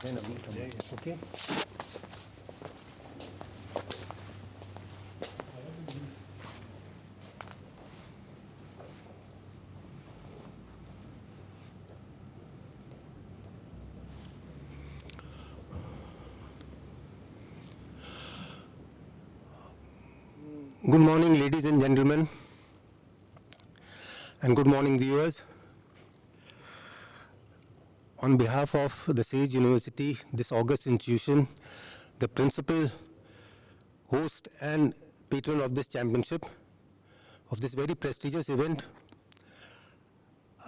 Then Amee come in. Okay. Good morning, ladies and gentlemen, and good morning, viewers. On behalf of the Sage University, this august institution, the principal, host and patron of this championship, of this very prestigious event,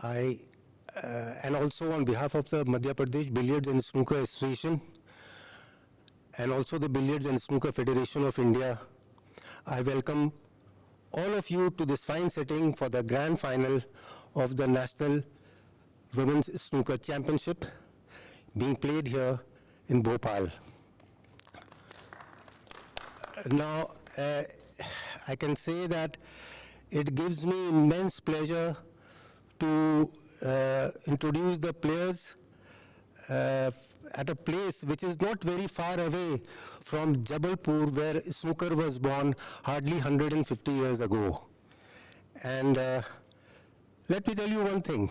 and also on behalf of the Madhya Pradesh Billiards and Snooker Association, and also the Billiards and Snooker Federation of India, I welcome all of you to this fine setting for the grand final of the National Women's Snooker Championship being played here in Bhopal. Now, I can say that it gives me immense pleasure to introduce the players at a place which is not very far away from Jabalpur, where snooker was born hardly 150 years ago. And let me tell you one thing.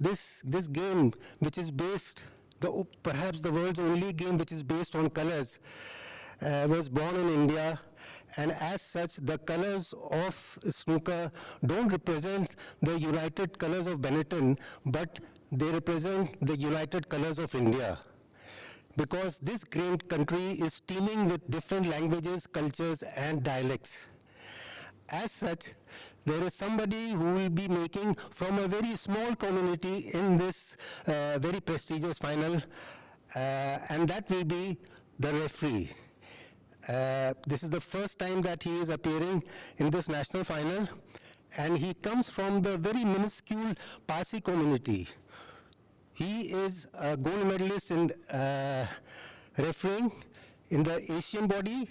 This game, which is based, perhaps the world's only game which is based on colors, was born in India, and as such, the colors of snooker don't represent the united colors of Benetton, but they represent the united colors of India. Because this great country is teeming with different languages, cultures, and dialects. As such, there is somebody who will be making from a very small community in this very prestigious final, and that will be the referee. This is the first time that he is appearing in this national final, and he comes from the very minuscule Parsi community. He is a gold medalist in refereeing in the Asian body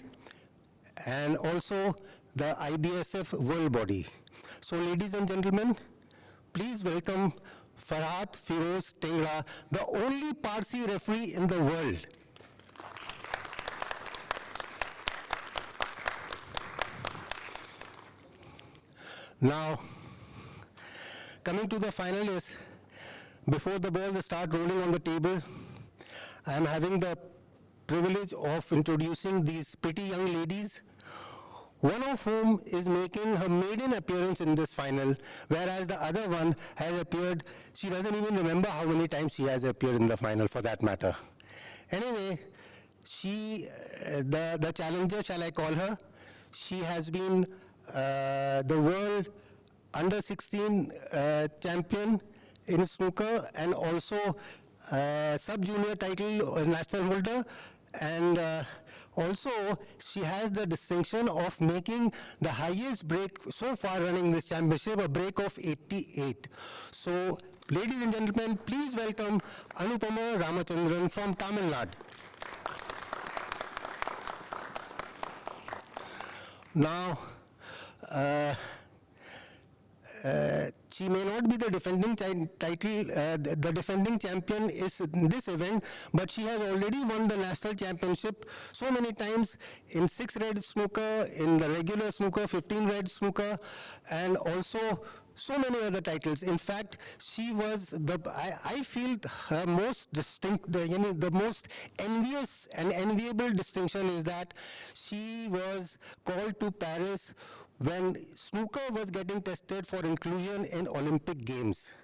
and also the IBSF world body. So ladies and gentlemen, please welcome Farhat Firoz Tengra, the only Parsi referee in the world. Now, coming to the finalists, before the balls start rolling on the table, I am having the privilege of introducing these pretty young ladies, one of whom is making her maiden appearance in this final, whereas the other one has appeared, she doesn't even remember how many times she has appeared in the final for that matter. Anyway, the challenger, shall I call her, she has been the world under 16 champion in snooker, and also sub-junior title national holder, and also she has the distinction of making the highest break so far running this championship, a break of 88. So ladies and gentlemen, please welcome Anupama Ramachandran from Tamil Nadu. Now, she may not be the defending title, the defending champion is in this event, but she has already won the national championship so many times in 6 red snooker, in the regular snooker, 15 red snooker, and also so many other titles. In fact, she was I feel her most distinct, the most envious and enviable distinction is that she was called to Paris when snooker was getting tested for inclusion in Olympic Games.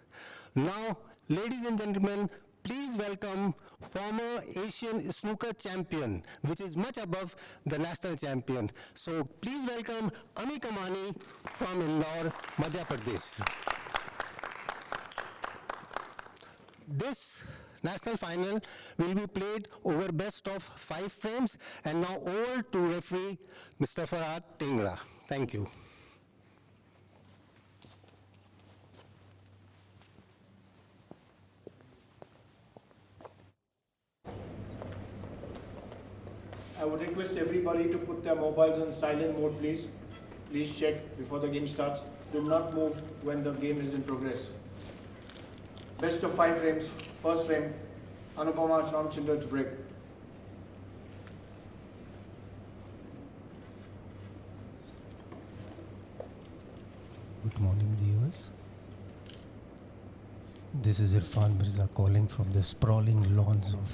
Now, ladies and gentlemen, please welcome former Asian snooker champion, which is much above the national champion. So please welcome Amee Kamani from Indore, Madhya Pradesh. This national final will be played over best of 5 frames, and now over to referee Mr. Farhat Tengra. Thank you. I would request everybody to put their mobiles on silent mode, please. Please check before the game starts. Do not move when the game is in progress. Best of 5 frames. First frame. Anupama Ramachandran to break. Good morning, viewers. This is Irfan Mirza calling from the sprawling lawns of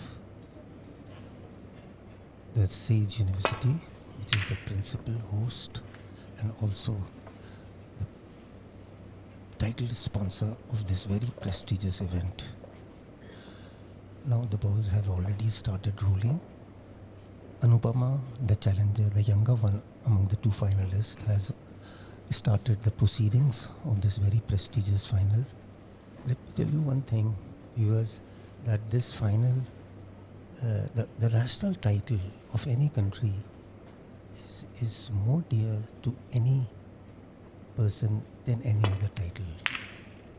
the Sage University, which is the principal host and also the title sponsor of this very prestigious event. Now the balls have already started rolling. Anupama, the challenger, the younger one among the two finalists, has started the proceedings of this very prestigious final. Let me tell you one thing, viewers, that this final, the national title of any country is more dear to any person than any other title.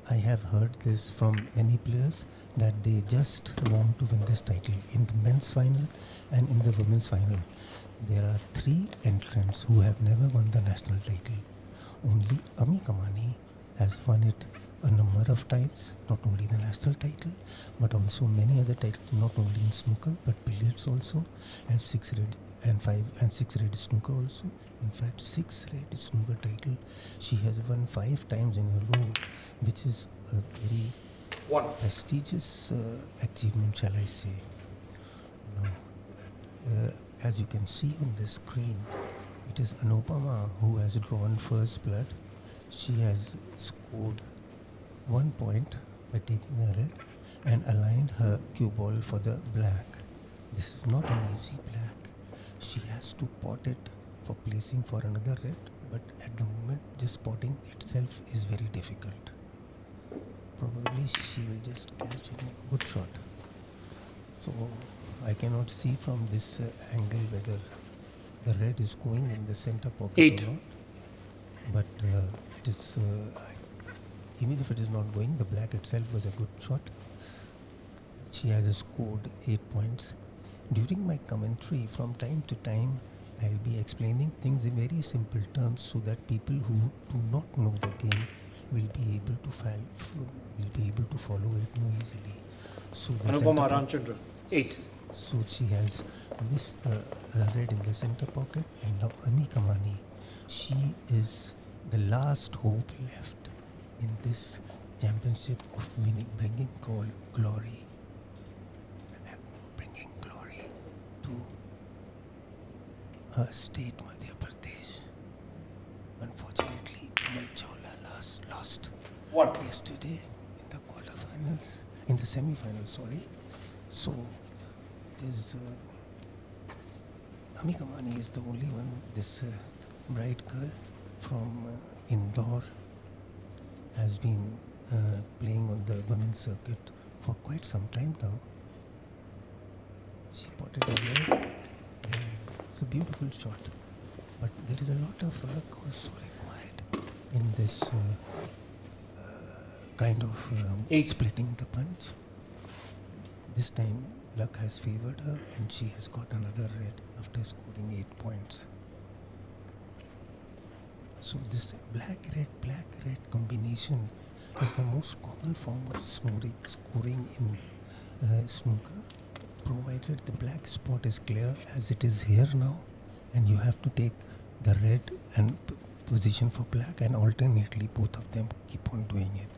I have heard this from many players that they just want to win this title. In the men's final and in the women's final, there are 3 entrants who have never won the national title. Only Amee Kamani has won it a number of times, not only the national title, but also many other titles, not only in snooker, but billiards also, and 6-red snooker also. In fact, 6-red snooker title she has won 5 times in a row, which is a very prestigious achievement, shall I say. Now, as you can see on the screen, it is Anupama who has drawn first blood. She has scored 1 point by taking a red and aligned her cue ball for the black. This is not an easy black. She has to pot it for placing for another red, but at the moment just potting itself is very difficult. Probably she will just catch a good shot. So I cannot see from this angle whether the red is going in the center pocket 8. or not. But it is, even if it is not going, the black itself was a good shot. She has scored 8 points. During my commentary, from time to time, I'll be explaining things in very simple terms so that people who do not know the game will be able to follow it more easily. So the Anupama Ramachandran, 8. So she has missed the red in the center pocket, and now Amee Kamani, she is the last hope left in this championship of winning, bringing glory to her state, Madhya Pradesh. Unfortunately, Kamal Chawla lost yesterday in the quarterfinals, in the semi-finals, sorry. So it is Amee Kamani is the only one, this bright girl from Indore, has been playing on the women's circuit for quite some time now. She potted a red. It's a beautiful shot, but there is a lot of work also required in this kind of splitting the punch. This time luck has favored her and she has got another red after scoring 8 points. So this black-red combination is the most common form of scoring in snooker, provided the black spot is clear as it is here now, and you have to take the red and position for black, and alternately both of them keep on doing it.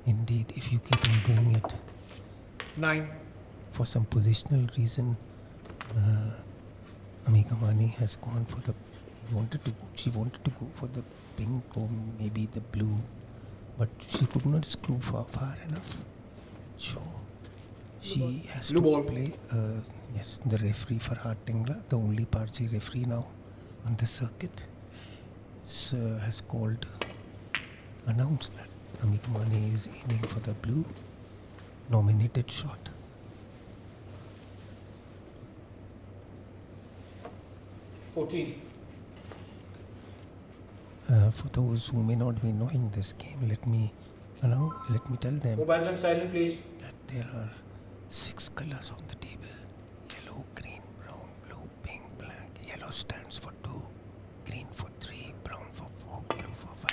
Indeed, if you keep on doing it 9. for some positional reason, Amee Kamani has gone for she wanted to go for the pink or maybe the blue, but she could not screw far enough. So she has to play, the referee Farhad Tingla, the only Parsi referee now on the circuit, has announced that Amee Kamani is aiming for the blue nominated shot. For those who may not be knowing this game, let me tell them Mobiles on silent, please. that there are 6 colors on the table: yellow, green, brown, blue, pink, black. Yellow stands for 2, green for 3, brown for 4, blue for 5,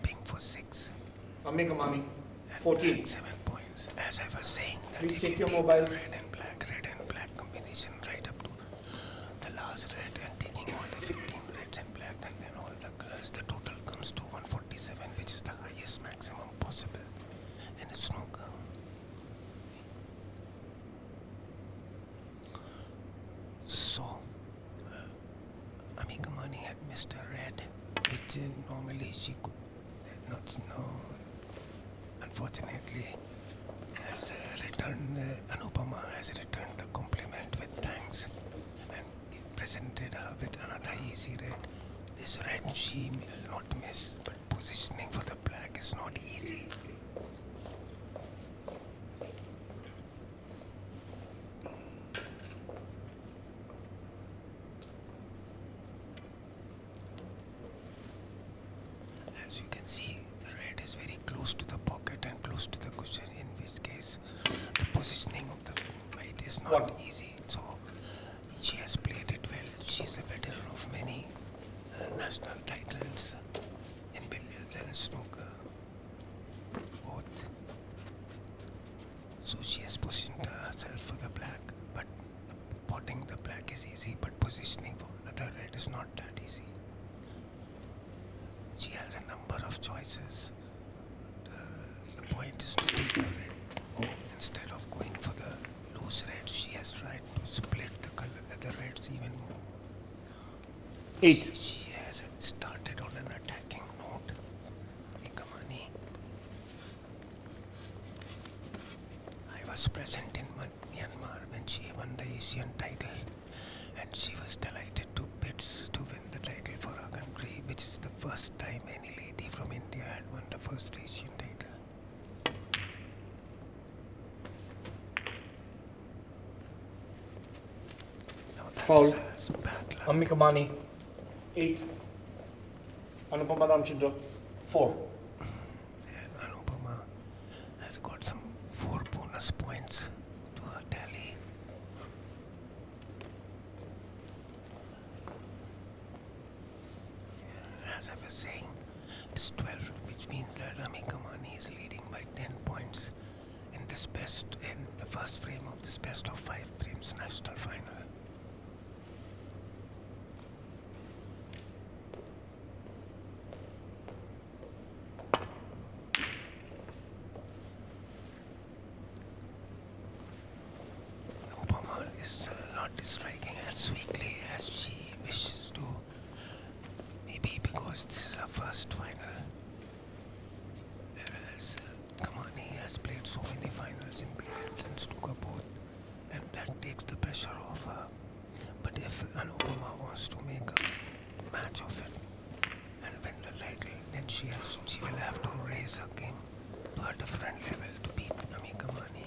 pink for 6. Amee Kamani, 14. 7 points. As I was saying, that Please if check you your take mobiles. red and black combination right up to the last red and taking all the 15 reds and black and then all the colors, the total comes to 147, which is the highest maximum possible in a snooker. So, Amee Kamani had missed a red, which normally she could not know. Unfortunately, has returned, Anupama has returned the compliment with thanks and presented her with another easy red. This red she will not miss, but positioning for the black is not easy. As you can see, the red is very close to the pocket and close to the cushion, in which case the positioning of the white is not easy. So she has played it well. She's a veteran of many national titles in billiards and snooker, both. So she has positioned herself for the black, but potting the black is easy, but positioning for another red is not that easy. She has a number of choices. The point is to take the red. Oh, instead of going for the loose red, she has tried to split the color, the reds even more. 8. She has started on an attacking note. Kamani. I was present in Myanmar when she won the Asian title, and she was delighted to bits to win the title for her country, which is the first time any lady from India had won the first Asian title. Now Foul. that's bad luck. Amee Kamani, 8. Anupama Ramachandran, 4. Anupama has got some 4 bonus points to her tally. As I was saying, it's 12, which means that Amee Kamani is leading by 10 points in the first frame of this best of 5 frames national final. Anupama is not striking as weakly as she wishes to. Maybe because this is her first final. Whereas Kamani has played so many finals in billiards and snooker both, and that takes the pressure off her. But if Anupama wants to make a match of it and win the title, then she will have to raise her game to a different level to beat Amee Kamani.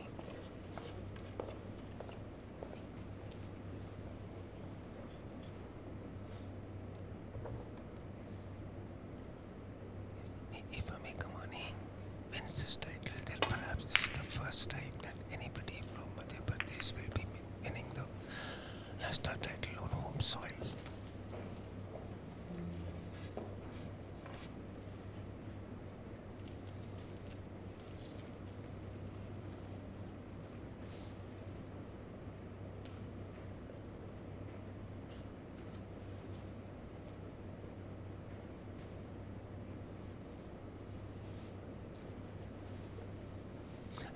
If Amee Kamani wins this title, then perhaps this is the first time that anybody from Madhya Pradesh will be winning the national title on home soil.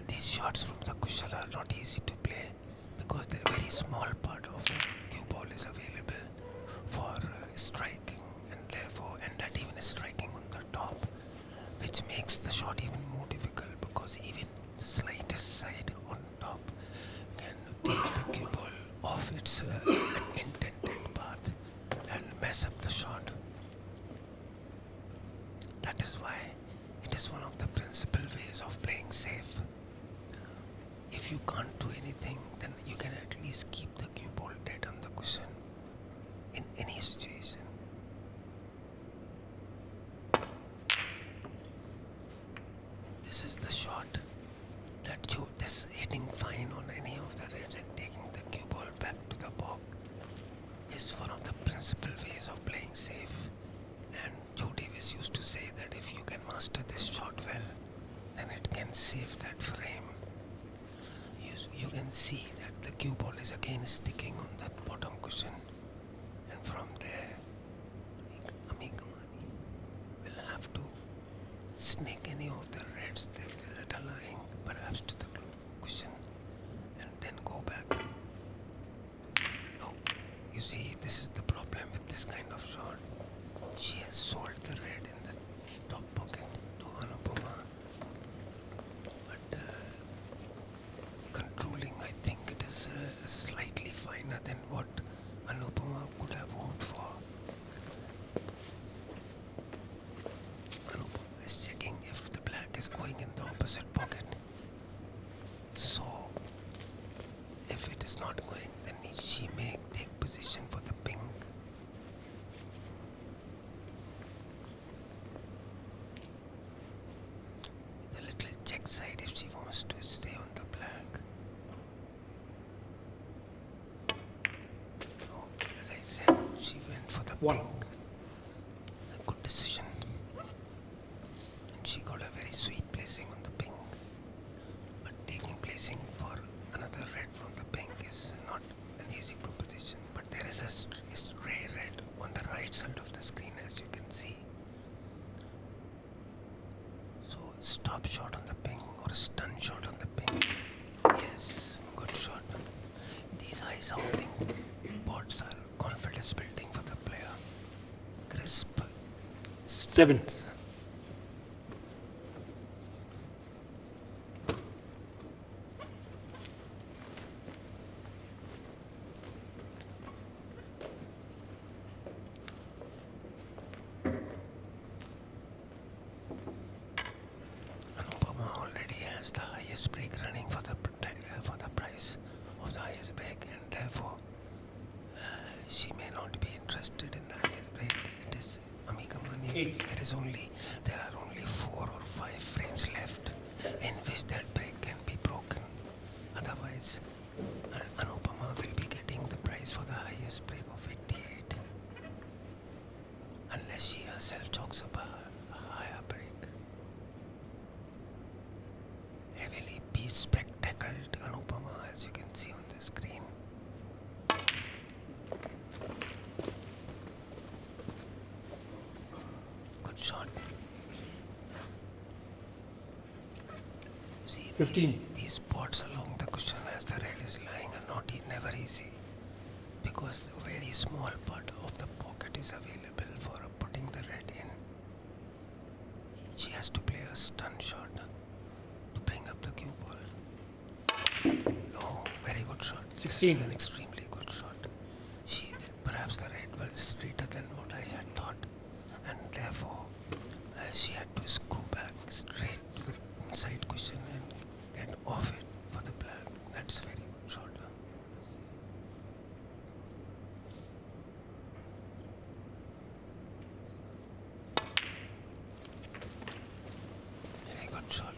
These shots from the cushion are not easy to play because the very small part of the cue ball is available for striking, and that even is striking on the top, which makes the shot even more difficult because even the slightest side on top can take the cue ball off its intended path and mess up the shot. That is why it is one of the principal ways of playing safe. If you can't do anything, then you can at least keep the cue ball dead on the cushion in any situation. This is the shot that this hitting fine on any of the reds and taking the cue ball back to the bog is one of the principal ways of playing safe. And Joe Davis used to say that if you can master this shot well, then it can save that frame. You can see that the cue ball is again sticking on that bottom cushion, and from there Amee Kamani will have to snake any of the reds that are lying perhaps to the cushion and then go back. No, you see, this is the problem with this kind of shot. She has sold the red in the top pocket to Anupama, but controlling, I think it is slightly finer than what Anupama could have hoped for. Anupama is checking if the black is going in the opposite pocket. So, if it is not going, then she may take position for the pink. With a little check side if she wants to stay on the black. No, as I said, she went for the pink. A good decision. And she got a very sweet placing on the pink. But taking placing for another red from the pink is not an easy proposition. But there is a stray red on the right side of the screen, as you can see. So stop shot on the pink or a stun shot on the pink. Yes, good shot. These high sounding pots are confidence building for the player. Crisp. 7. Anupama already has the highest break running for the price of the highest break, and therefore she may not be interested in the highest break. It is Amee Kamani. 8. There are only 4 or 5 frames left in which that break can be broken. Otherwise, Anupama will be getting the prize for the highest break of 88, unless she herself talks about a higher break. Heavily bespectacled Anupama, as you can see on the screen. Good shot. See, 15. these spots along the cushion as the red is lying are not never easy, because the very small part of the pocket is available for putting the red in. She has to play a stun shot to bring up the cue ball. No, very good shot. 16. This is an extremely good shot. Perhaps the red was straighter than what I had thought, and therefore she had to screw back straight to the inside cushion and get off it for the black. That's a very good shot. Very good shot.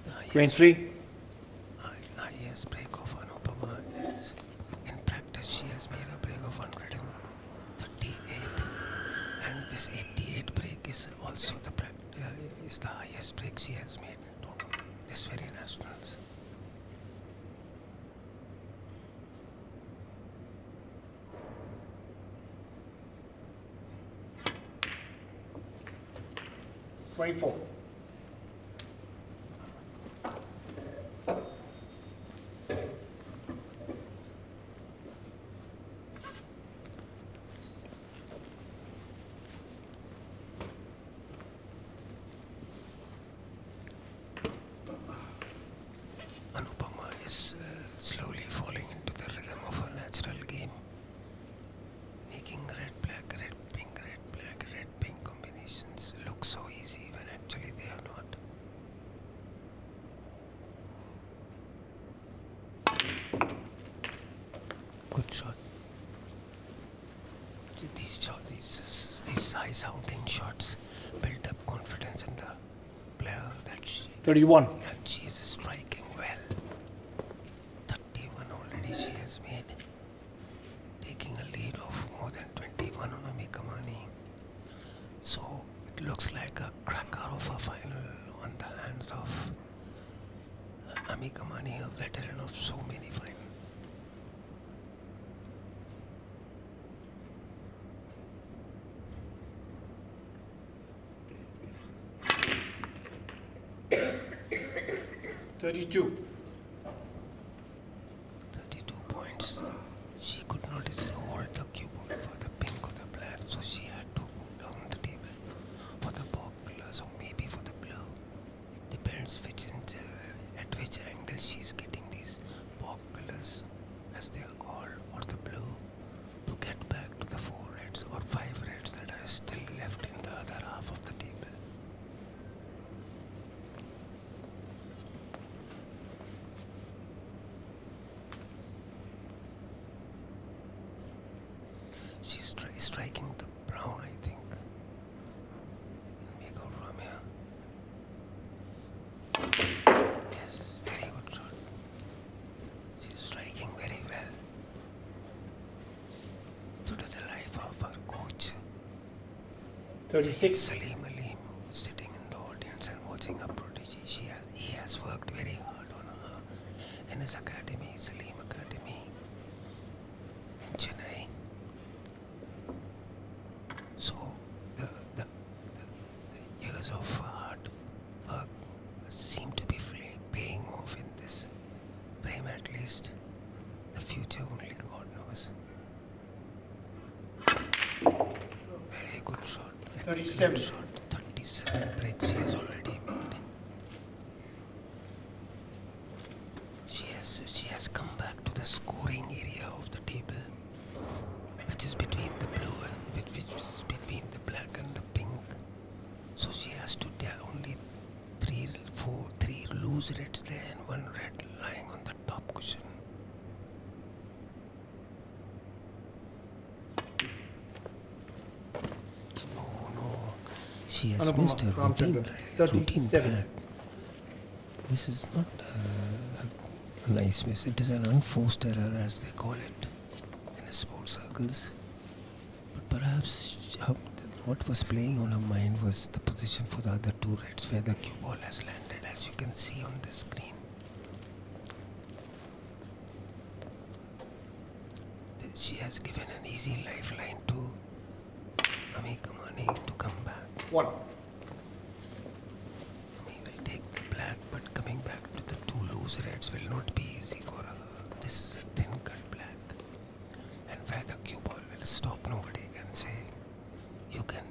The highest 23. highest break of Anupama is, in practice, she has made a break of 138, and this 88 break is also is the highest break she has made in total this very nationals. $24. Anupama is slowly falling into the rhythm of her natural game, making red black, red pink combinations look so easy when actually they are not. Good shot. See, these high sounding shots build up confidence in the player that 31. she is striking well. 31 already she has made, taking a lead of more than 21 on Amee Kamani. So it looks like a cracker of a final on the hand. Kamani, a veteran of so many finals. $32. 32 points. She could not hold the cube for the pink or the black, so she had to move down the table for the pop colors or maybe for the blue. It depends at which angle she's getting these pop colors, as they are called, or the blue, to get back to the 4 reds or 5 reds that are still left in the other half of the table. She's striking the brown, I think. Let me go from here. Yes, very good shot. She's striking very well. To the life of her coach, 36. Salim Alim, who's sitting in the audience and watching her protege. He has worked very hard on her in his academy, Salim Academy, in Chennai. So the years of hard work seem to be paying off in this frame, at least. The future only God knows. Very good shot. 37. Shot. 37 breaks she has already made. She has come back to the scoring area of the table, which is between the blue and which is between the black and the pink. So she has to only three loose reds there and 1 red lying on the top cushion. No. She has Anupama, missed a routine Ramachandran, routine 37. black. This is not a nice miss. It is an unforced error, as they call it in the sports circles. But perhaps what was playing on her mind was the position for the other 2 reds where the cue ball has landed, as you can see on the screen. She has given an easy lifeline to Amee Kamani to come back. 1. Amee will take the black, but coming back to the 2 loose reds will not be easy for her. This is a thin cut black, and where the cue ball will stop, nobody can say. You can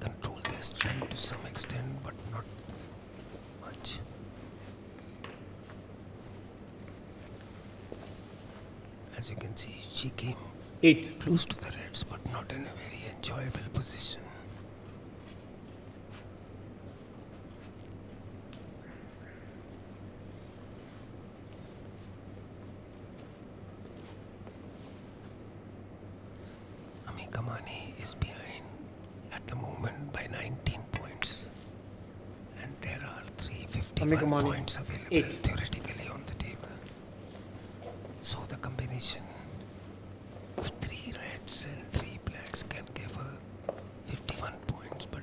control their strength to some extent, but not much. As you can see, she came 8. close to the reds, but not in a very enjoyable position. Amee Kamani is behind at the moment by 19 points, and there are Amee 351 Kamani, points available 8. theoretically on the table. So the combination of 3 reds and 3 blacks can give her 51 points, but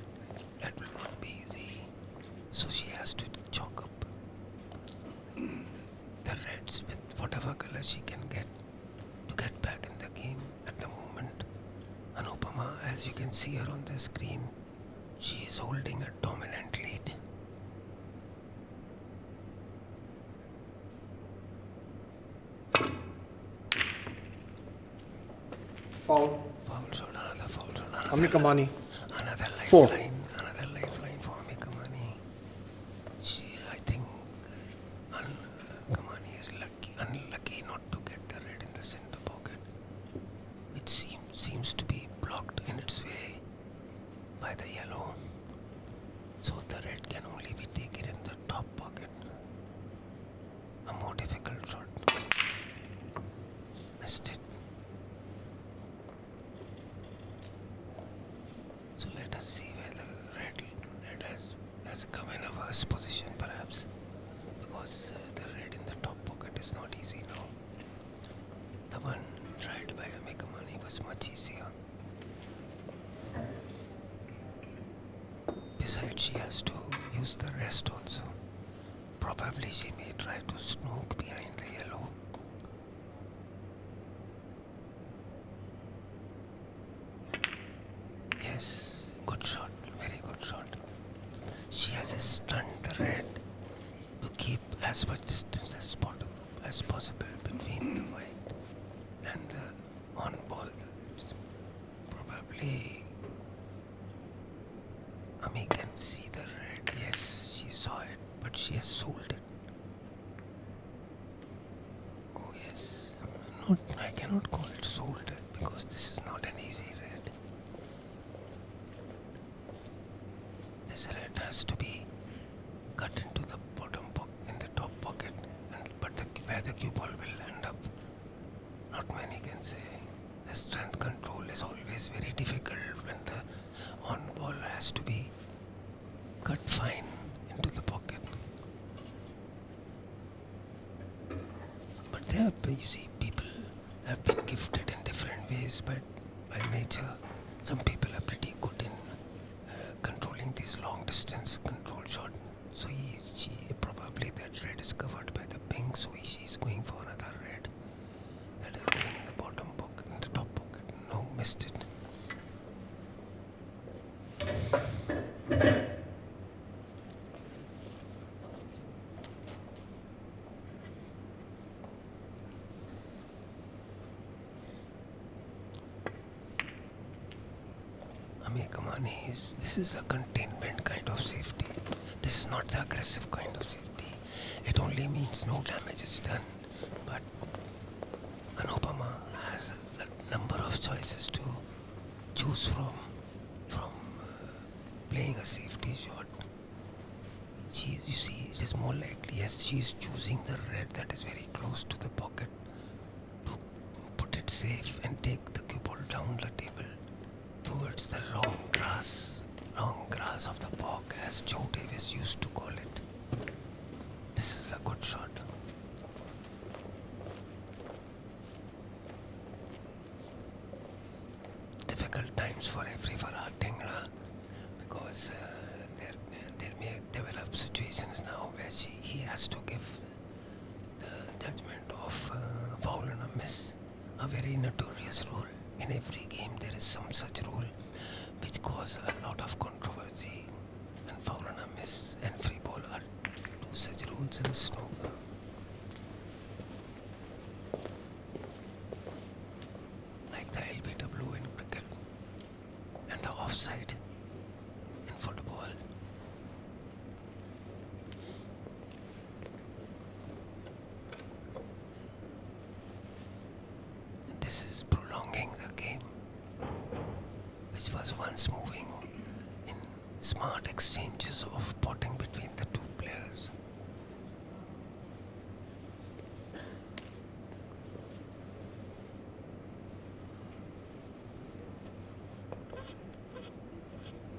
that will not be easy. So she has to chalk up the reds with whatever color she can get to get back in the game. At the moment, Anupama, as you can see her on the screen, she is holding a dominant lead. Foul. Foul shot, another foul shot, Amee Kamani. another 4. lifeline for Amee Kamani. I think Kamani is unlucky not to get the red in the center pocket, which seems to be blocked in its way by the yellow. So the red can only be taken in the top pocket. A more difficult shot. Missed it. So let us see where the red has come in a worse position, perhaps, because the red in the top pocket is not easy now. The one tried by Amee Kamani was much easier. Besides, she has to use the rest also. Probably she made try to snook behind the yellow. Yes, good shot, very good shot. She has stunned the red to keep as much distance as possible between the white and the on ball. Probably Amee can see the red. Yes, she saw it, but she has sold it. Oh yes. No, I cannot call it sold because this is not an easy red. This red has to be cut into the bottom in the top pocket, but where the cue ball will end up, not many can say. The strength control is always very difficult when the on ball has to be cut fine into the pocket. But there, you see, people have been gifted in different ways by nature. Some people are pretty good in controlling these long distance control shot. So she probably that red is covered by the pink, so she's going for another red. That is going in the bottom pocket, in the top pocket. No, missed it. Amee Kamani this is a containment kind of safety. This is not the aggressive kind of safety. It only means no damage is done. But Anupama has a number of choices to choose from playing a safety shot. You see, it is more likely, yes, she is choosing the red that is very close to the pocket to put it safe and take the cue ball down the table towards the long grass of the bog, as Joe Davis used to call it. This is a good shot. Difficult times for every Farhat Tengra because there may develop situations now where he has to give the judgment of foul and a miss, a very notorious rule. In every game there is some such rule which cause a lot of controversy, and foul and a miss and free ball are two such rules in snooker. Like the LBW in cricket and the offside in football. This is prolonging the game, which was once moving in smart exchanges of potting between the two players.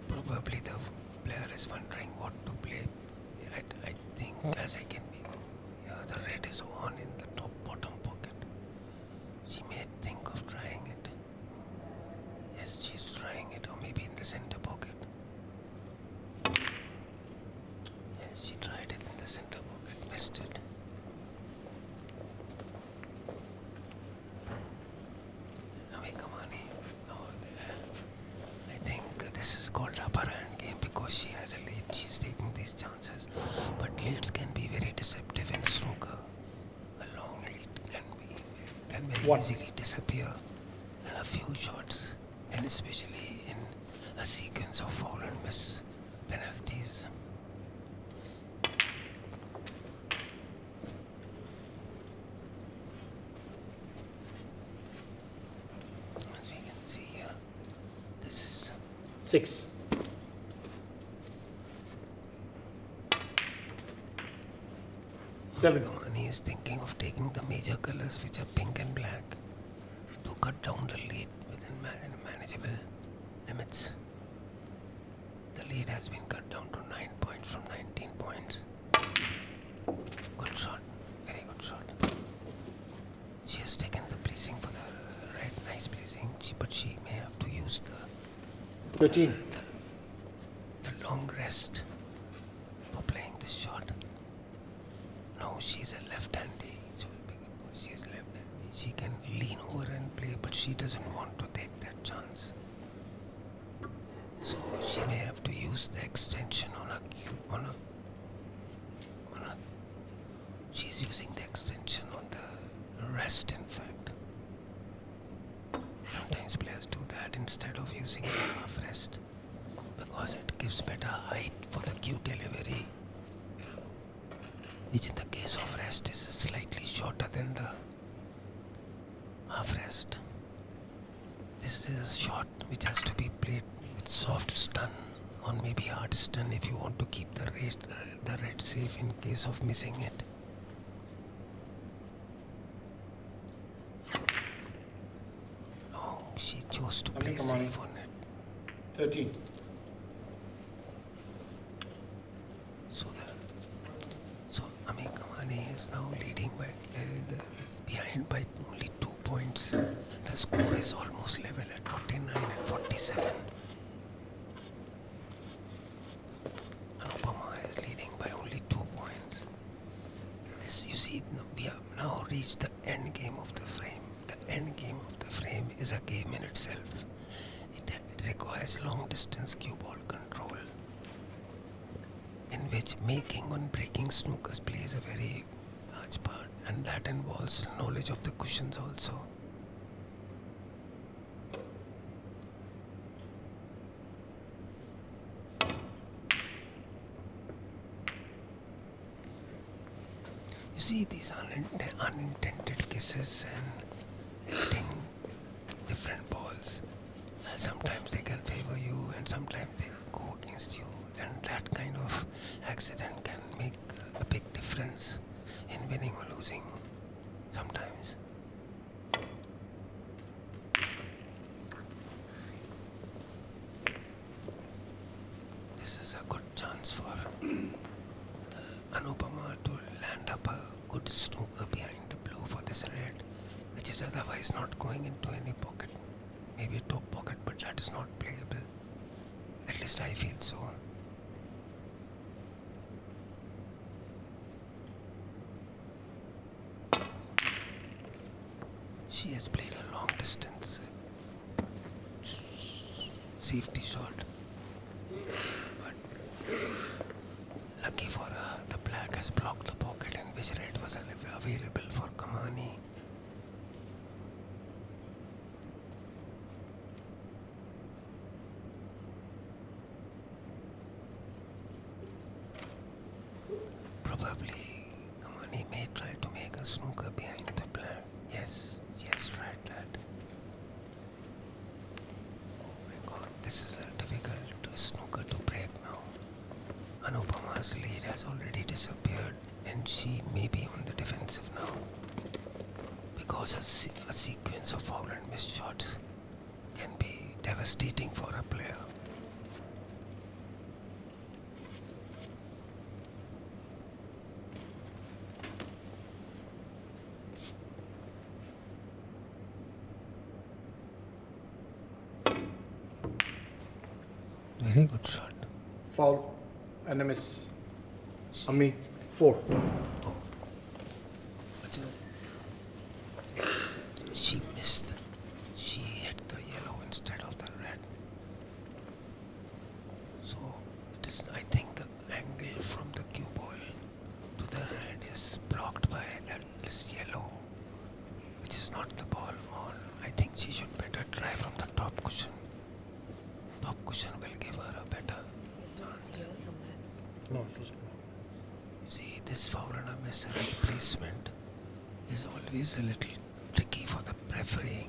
Probably the player is wondering what to play. I think, as I can make, the red is on in the top bottom pocket. She may think of trying it. Yes, she's trying it, or maybe in the center pocket. Yes, she tried it in the center pocket, missed it. Amee Kamani, I think this is called upper hand game because she has a lead. She's taking these chances, but leads can be very deceptive in snooker. A long lead can very easily disappear in a few shots, and especially in a sequence of foul and miss penalties. As we can see here, this is 6. Kamani is thinking of taking the major colors, which are pink and black, to cut down the lead within manageable limits. The lead has been cut down to 9 points from 19 points. Good shot, very good shot. She has taken the placing for the red, nice placing, but she may have to use the 13. The long rest for playing this shot. No, she's she can lean over and play, but she doesn't want to take that chance. So she may have to use the extension on a cue, she's using the extension on the rest, in fact. Sometimes players do that instead of using the half rest, because it gives better height for the cue delivery, which in the case of rest is slightly shorter than the half rest. This is a shot which has to be played with soft stun or maybe hard stun if you want to keep the red safe in case of missing it. Oh, she chose to play safe on it. 13. So Amee Kamani is now leading by behind by only 2 points. The score is almost level at 49 and 47. Anupama is leading by only 2 points. This, you see, we have now reached the end game of the frame. The end game of the frame is a game in itself. It requires long distance cue ball control, in which making and breaking snookers plays a very large part, and that involves knowledge of the cushions also. You see these unintended kisses and hitting different balls. Sometimes they can favor you and sometimes they go against you, and that kind of accident can make a big difference in winning or losing sometimes. This is a good chance for Anupama to land up a good snooker behind the blue for this red, which is otherwise not going into any pocket. Maybe a top pocket, but that is not playable. At least I feel so. She has played a long distance safety shot, but lucky for her, the black has blocked the pocket in which red was available for Kamani. Probably Kamani may try to make a snooker behind the black. Yes, she has tried that. Oh my god, this is a difficult snooker to break now. Anupama's lead has already disappeared and she may be on the defensive now, because a sequence of foul and missed shots can be devastating for a player. Very good shot. Foul and a miss. Amee, 4. She missed. She hit the yellow instead of the red. So it is, I think the angle from the cue ball to the red is blocked by this yellow, which is not the ball on. I think she should better try from the top cushion. Top cushion will give her a better chance. No, it was not. See, this foul and a miss replacement is always a little tricky for the referee.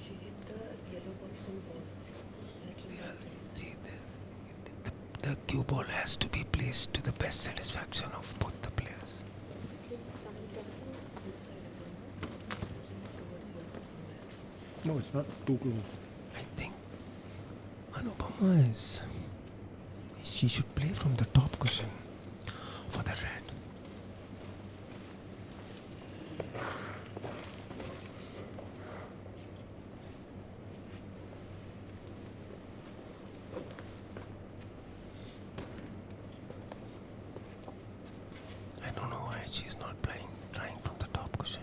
She hit the yellow ball full ball. See, the cue ball has to be placed to the best satisfaction of both the players. No, it's not too close. I think Anupama she should play from the top cushion for the red. she's not trying from the top cushion.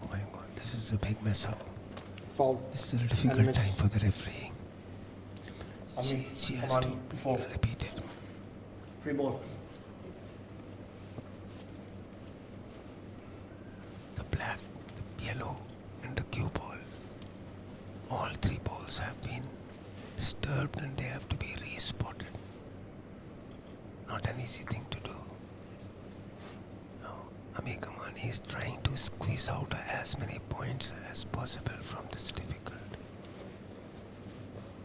Oh my god, this is a big mess up. Foul. This is a difficult miss. time for the referee. Amee, She has to Kamani, 4. repeat it. Free ball. The black, the yellow, and the cue ball. All three balls have been disturbed and they have to be re-spotted. Not an easy thing to do. Now, Amee Kamani is trying to squeeze out as many points as possible from this difficult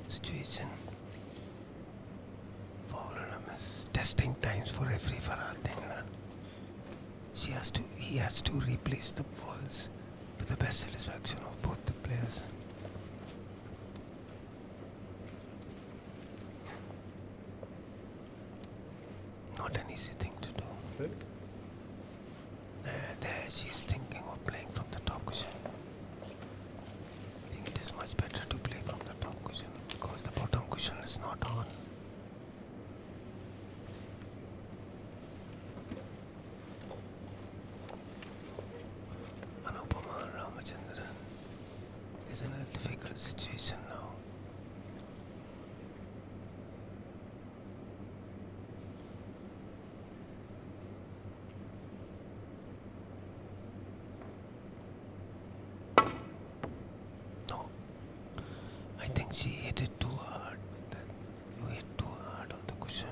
situation. Foul and a miss. Testing times for referee Farhad Dengran. He has to replace the balls to the best satisfaction of both the players. Not an easy thing to do. Good. There she's thinking of playing from the top cushion. I think it is much better to play from the top cushion because the bottom cushion is not on. Anupama Ramachandran is in a difficult situation now. No, I think she hit it too hard. You hit too hard on the cushion.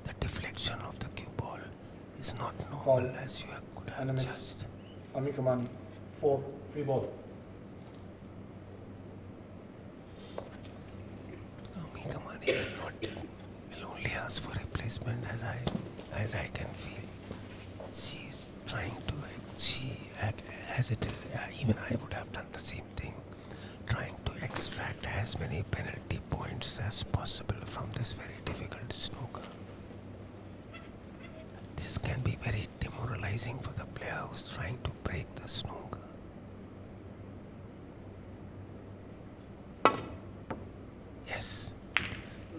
The deflection of the cue ball is not normal Foul. as you could And a have miss. judged. Amee Kamani, 4. Free ball. Amee Kamani will only ask for replacement as I can feel. She's trying to, as it is, even I would have done the same thing, trying to extract as many penalty points as possible from this very difficult snooker. This can be very demoralizing for the player who's trying to break the snooker. Yes,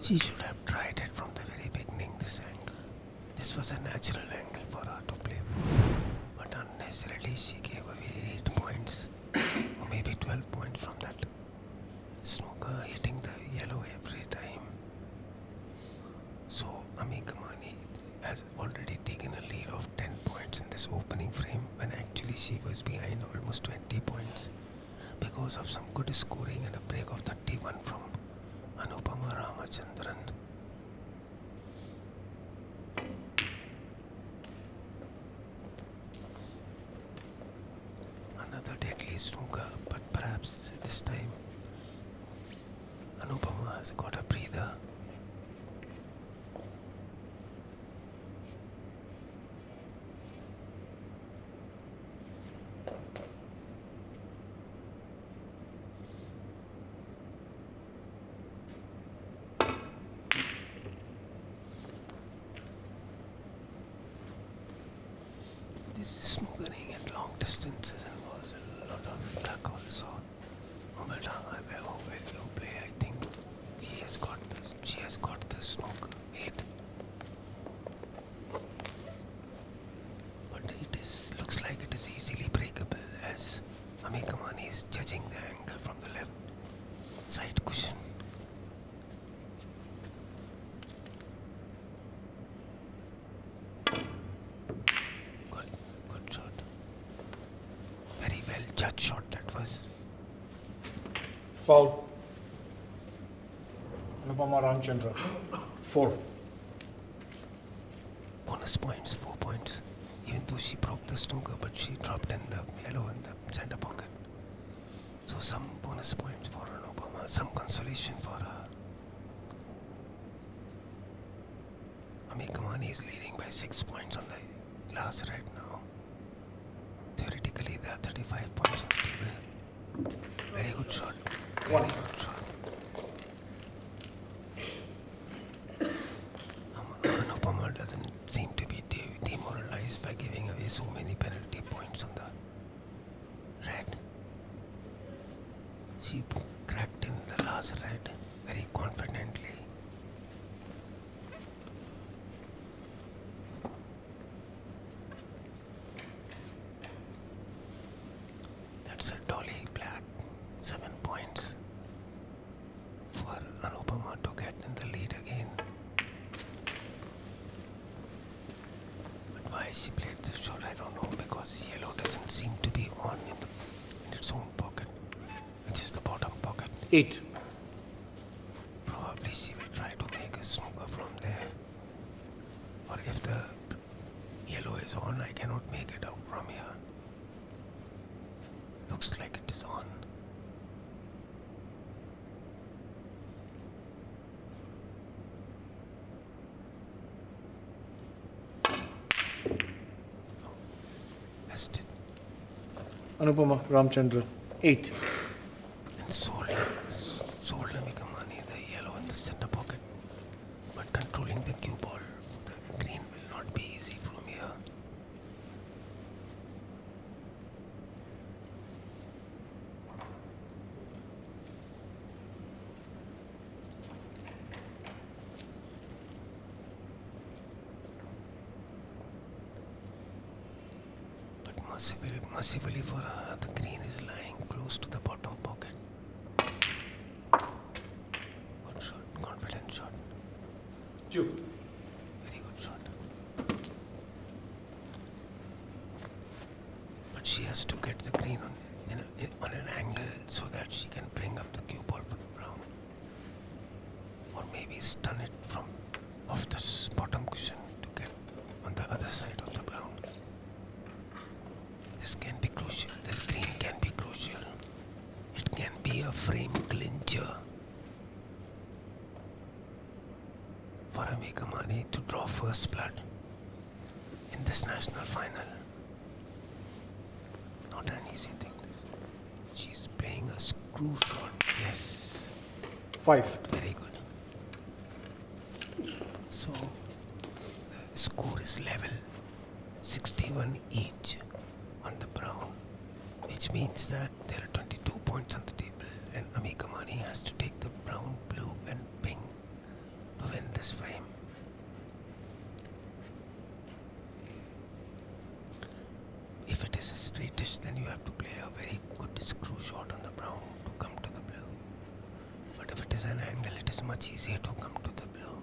she should have tried it from the very beginning, this angle. This was a natural angle for her to play. But unnecessarily she gave away 8 points, or maybe 12 points from that snooker hitting the yellow every time. So Amee Kamani has already taken a lead of 10 points in this opening frame when actually she was behind almost 20 points because of some good scoring and a break of 31 from Anupama Ramachandran. Another deadly snooker, but perhaps this time Anupama has got a breather. This snookering at long distances involves a lot of luck also. No matter how well you play, I think she has got the snooker made. But looks like it is easily breakable as Amee Kamani is judging the angle from the left side cushion. Good shot. Very well judged shot that was. Foul. Anupama Ramachandran, 4. Bonus points, 4 points. Even though she broke the snooker, but she dropped in the yellow in the center pocket. So some bonus points for Anupama, some consolation for her. Amee Kamani is leading by 6 points on the last red now. Theoretically, there are 35 points on the table. Very good shot. Very good shot. Anupama doesn't seem to be demoralized giving away so many penalty points on the red. She cracked in the last red very confidently. That's a dolly black, 7 points for Anupama to get in the lead again. But why she played this shot, I don't know, because yellow doesn't seem to be on in its own pocket, which is the bottom pocket. 8. Probably she will try to make a snooker from there. Or if the yellow is on, I cannot make it out from here. Looks like it is on. Oh, missed it. Anupama, Ramachandran. 8. And sold Amee Kamani the yellow in the center pocket. But controlling the cue ball for the green will not be easy from here. But mercifully for her, the green is lying close to the bottom pocket. Good shot, confident shot, 2. very good shot. But she has to get the green on an angle so that she can bring up the cue ball for the brown. Or maybe stun it from off the bottom cushion to get on the other side of the brown. This can be crucial. This green can be crucial. It can be a frame clincher for Amee Kamani to draw first blood in this national final. Not an easy thing, this. She's playing a screw shot. Yes, 5. very good. So, the score is level, 61 each on the brown, which means that there are 22 points on the table and Amee Kamani has to take the brown, blue and pink to win this frame. If it is a straightish, then you have to play a very good screw shot on the brown to come to the blue. But if it is an angle, it is much easier to come to the blue.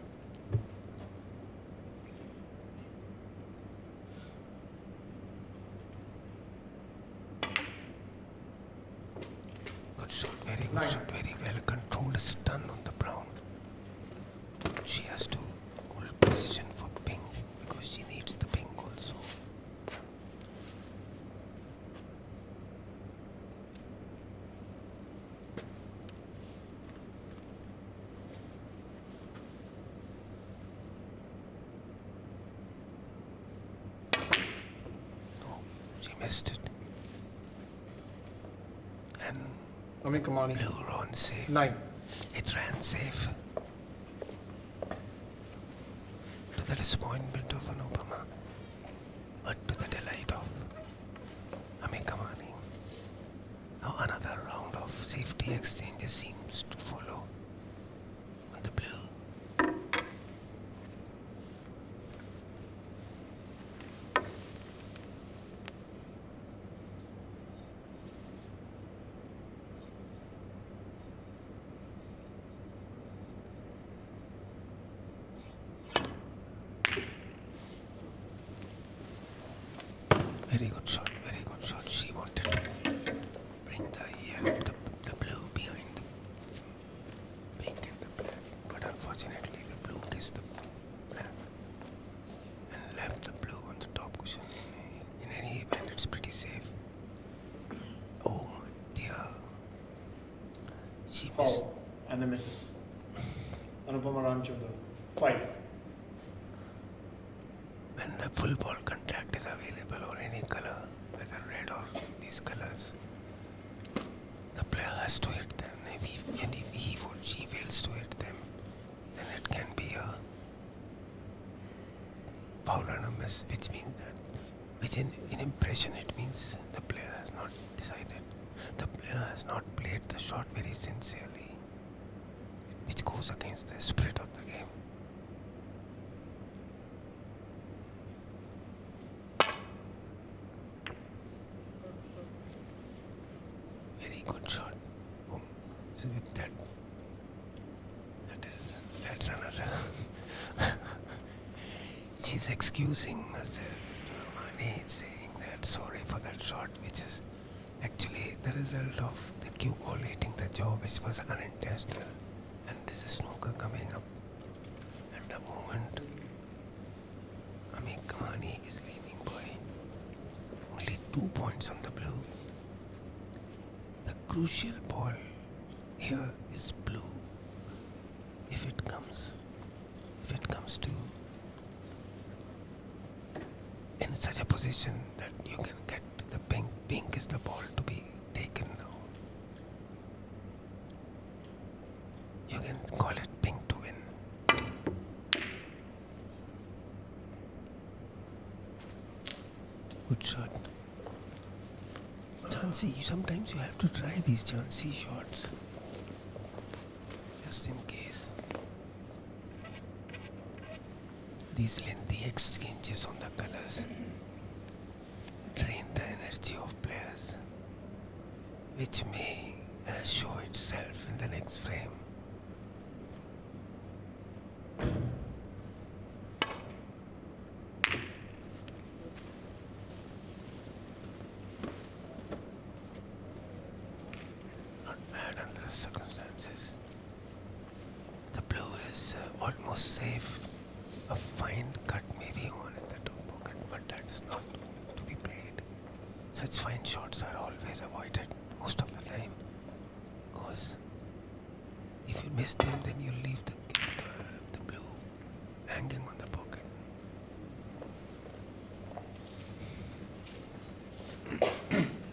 Good shot, very good 9. shot, very well controlled stun on the brown. She has to hold position for pink because she needs the pink also. Oh, she missed it. And Amee Kamani. blue ran safe. 9. It ran safe. To the disappointment of Anupama, but to the delight of Amee Kamani. Now another round of safety exchanges seems to follow on the blue. Very good shot, very good shot. She wanted to bring the blue behind the pink and the black, but unfortunately the blue kissed the black and left the blue on the top cushion. In any event, it's pretty safe. Oh my dear. She missed. Foul. And a miss. Anupama, Ramachandran. 5. When the full ball contact is available or any color, whether red or these colors, the player has to hit them. If he or she fails to hit them, then it can be a foul and a miss, which means that which in impression it means the player has not decided. The player has not played the shot very sincerely, which goes against the spirit of the game. Very good shot. Boom. So with that's another. She's excusing herself. Kamani saying that sorry for that shot, which is actually the result of the cue ball hitting the jaw, which was unintentional. And this is Snooker coming up at the moment. Kamani is leading by only 2 points on the blue. The crucial ball here is blue. If it comes to in such a position that you can get to the pink. Pink is the ball to be taken now. You can call it pink to win. Good shot. Chansey, sometimes you have to try these Chansey shots. Just in case. These lengthy exchanges on the colors drain the energy of players, which may show itself in the next frame. Not bad under the circumstances. The blue is almost safe. A fine cut may be on in the top pocket, but that is not to be played. Such fine shots are always avoided most of the time, because if you miss them, then you leave the blue hanging on the pocket.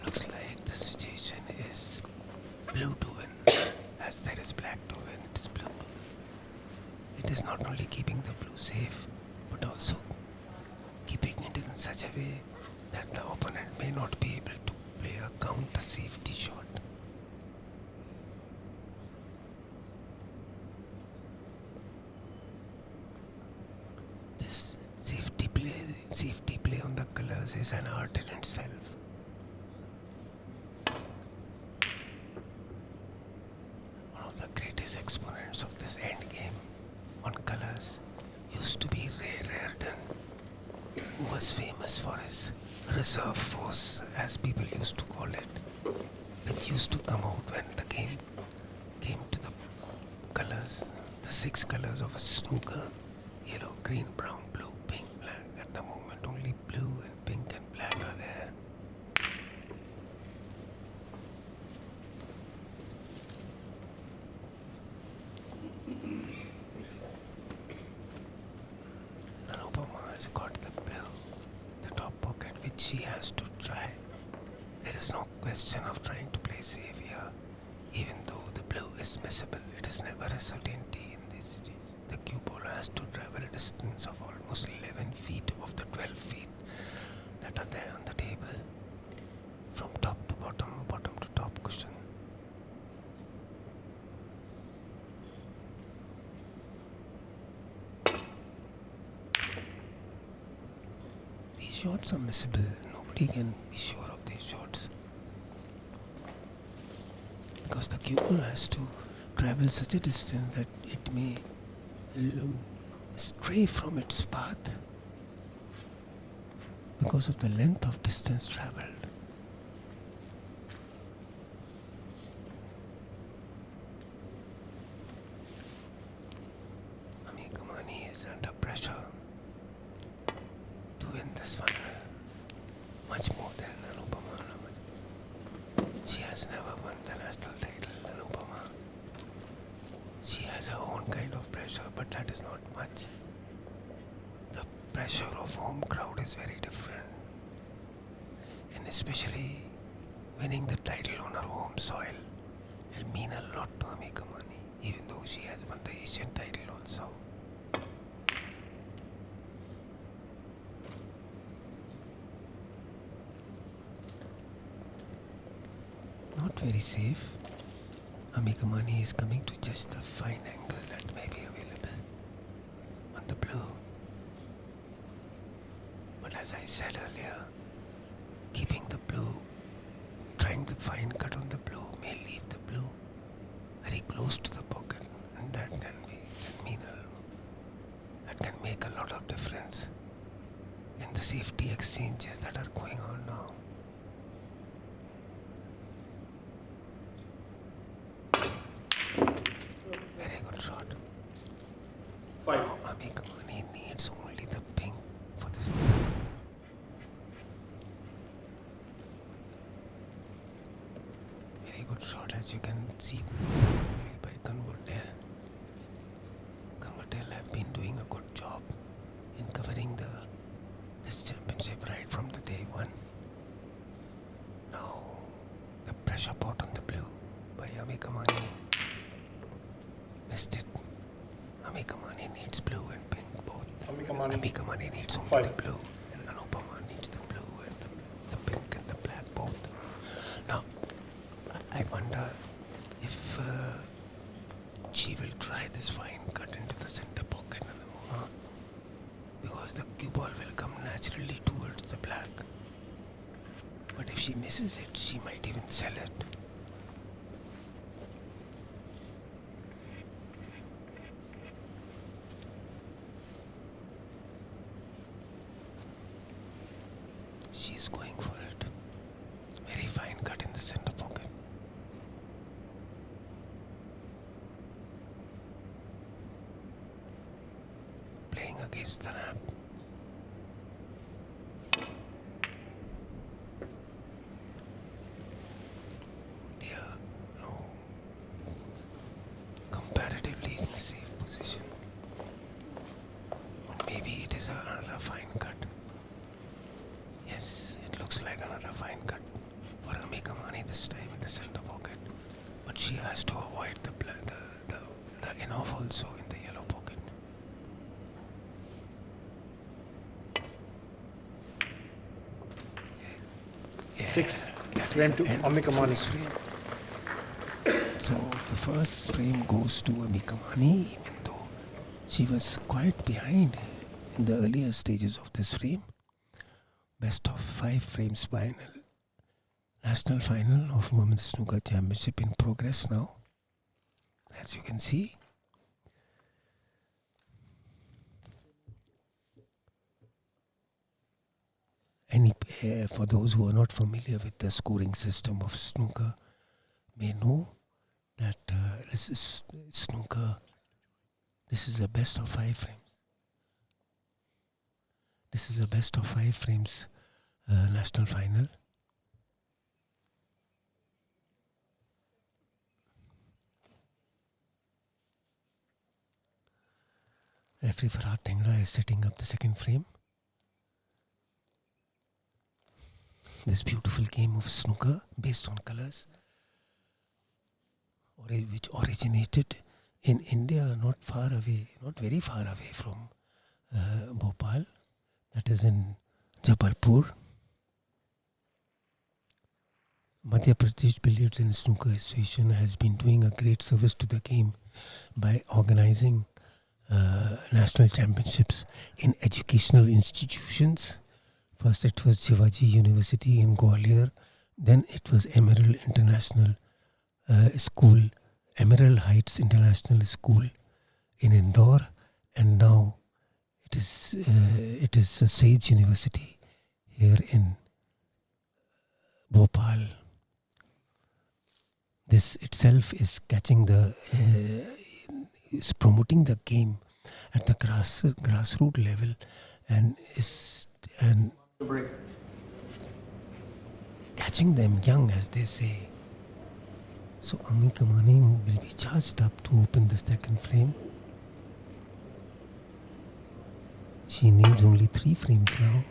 Looks like the situation is blue to win, as there is black to win. It is blue to win. It is not only keeping the blue safe, but also keeping it in such a way that the opponent may not be able to play a counter safety shot. This safety play on the colors is an art in itself. One of the greatest exponents of this end game on colors used to be Ray Reardon, who was famous for his reserve force, as people used to call it, which used to come out when the game came to the colors, the 6 colors of a snooker: yellow, green, brown, blue, pink, black. At the moment only blue and pink and black are there. Anupama has got the blue, the top pocket, which she has to try. There is no question of trying to play safe here. Even though the blue is missable, it is never a certainty in these cities. The cue ball has to travel a distance of almost 11 feet of the 12 feet that are there on the table, from top to bottom, bottom to top cushion. These shots are missable. Nobody can be sure of these shots, because the cue ball has to travel such a distance that it may stray from its path because of the length of distance traveled. Kamani is under pressure to win this final, much more than Anupama. She has never won the national title, Anupama. She has her own kind of pressure, but that is not much. The pressure of home crowd is very different. And especially winning the title on her home soil will mean a lot to Amee Kamani, even though she has won the Asian title also. not very safe. Amee Kamani is coming to judge the fine angle that may be available on the blue. But as I said earlier, keeping the blue, trying the fine cut on the blue may leave the blue very close to the pocket, and that can make a lot of difference in the safety exchanges that are going on now. Very good shot. 5. Now Amee Kamani needs only the pink for this. Very good shot, as you can see by Convertel. Convertel have been doing a good job in covering this championship right from the day one. Now the pressure pot on the blue by Amee Kamani. Missed it. Amee Kamani needs blue and pink both. Amee Kamani needs only 5. the blue, and Anupama needs the blue and the pink and the black both. Now, I wonder if she will try this fine cut into the center pocket, Anupama, because the cue ball will come naturally towards the black. But if she misses it, she might even sell it. She's going for it. Very fine cut in the center pocket. Playing against the ramp. Dear, no. Comparatively in a safe position. Maybe it is another fine cut. Yes, it looks like another fine cut for Amee Kamani this time in the center pocket. But she has to avoid the enough also in the yellow pocket. Yeah, 6. that Frame is to the end of Amee the Kamani. first frame. So the first frame goes to Amee Kamani, even though she was quite behind in the earlier stages of this frame. Best of 5 frames final. National final of Women's Snooker Championship in progress now. As you can see. For those who are not familiar with the scoring system of snooker, may know that this is snooker. This is a best of 5 frames. This is a best of 5 frames national final. Referee Farhad Tengra is setting up the second frame. This beautiful game of snooker based on colors, which originated in India, not very far away from Bhopal, that is in Jabalpur. Madhya Pradesh Billiards and Snooker Association has been doing a great service to the game by organizing national championships in educational institutions. First it was Shivaji University in Gwalior, then it was Emerald International School, Emerald Heights International School in Indore, and now it is Sage University here in Bhopal. This itself is is promoting the game at the grassroots level, and Break. catching them young, as they say. So Amee Kamani will be charged up to open the second frame. She needs only 3 frames now,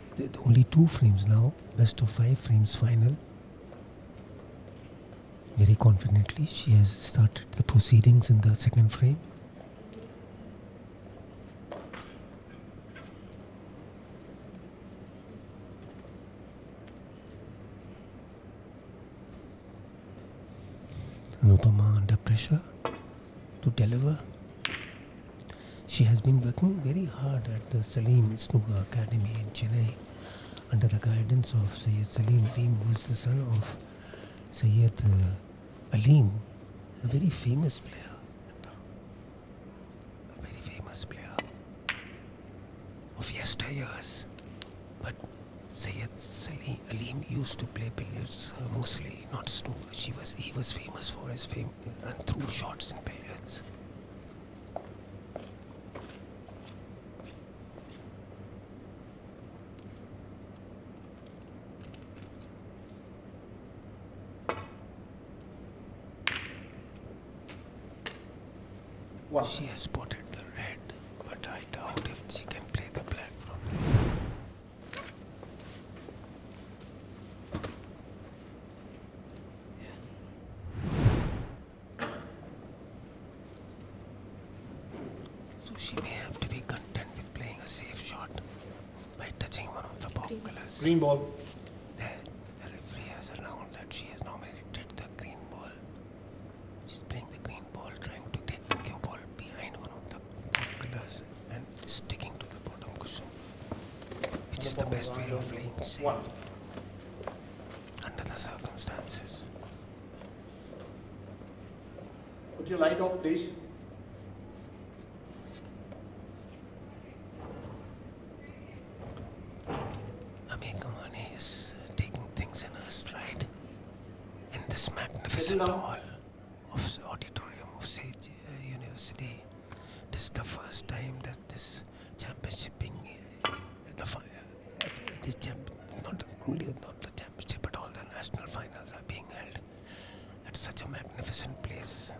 only 2 frames now, best of 5 frames final. Very confidently, she has started the proceedings in the second frame. Anupama under pressure to deliver. She has been working very hard at the Salim Snooker Academy in Chennai under the guidance of Sayyid Salim Aleem, who is the son of Sayyid Aleem, a very famous player. A very famous player of yesteryears. But Sayyid Salim Aleem used to play billiards mostly, not snooker. He was famous for his fame and threw shots in billiards. One. She has spotted the red, but I doubt if she can play the black from there. Yes. So she may have to be content with playing a safe shot by touching one of the pop colors. Green ball. There, the referee has announced that she has nominated the green ball. She's playing the green ball, trying to take the cue ball behind one of the pop colors and sticking to the bottom cushion, which is the best way of playing safe One. under the circumstances. Put your light off, please. Amee Kamani is taking things in her stride in this magnificent Settle down. hall of the auditorium of Sage University. This is the first time that this championship being not only not the championship but all the national finals are being held at such a magnificent place,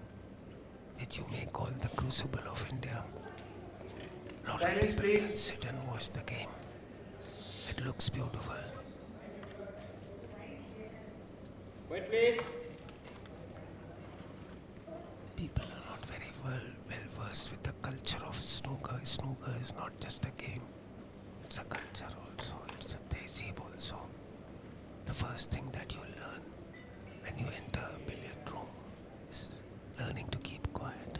which you may call the crucible of India. A lot of Silence, people please. can sit and watch the game. It looks beautiful. Wait, please. People are not very well versed with the culture of snooker. Snooker is not just a game. It's a culture also. It's a tehzeeb also. The first thing that you learn when you enter a billiard room is learning to keep quiet.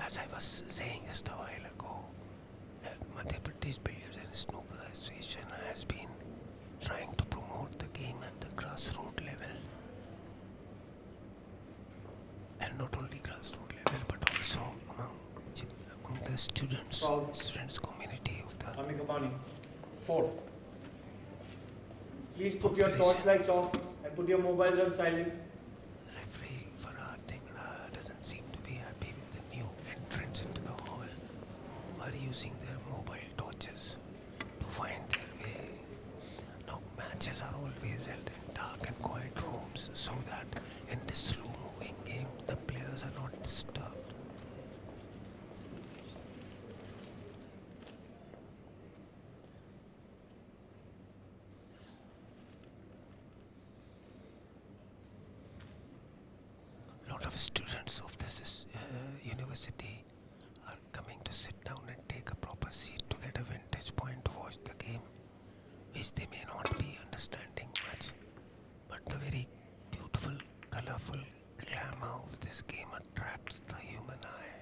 As I was saying just a while ago, that Madhya Pradesh Billiards and Snooker Association has been trying to promote the game at the grassroots level. And not only grassroots level, but also among the students community of the Amee Kamani. 4. Please put your population. torchlights off and put your mobiles on silent. Referee Farhad Dhingra doesn't seem to be happy with the new entrants into the hall who are using their mobile torches to find their way. Now matches are always held in dark and quiet rooms so that in this slow moving game the players are not disturbed. Lot of students of this university are coming to sit down and take a proper seat to get a vantage point to watch the game, which they may not be understanding much, but the very beautiful, colorful glamour of this game attracts the human eye.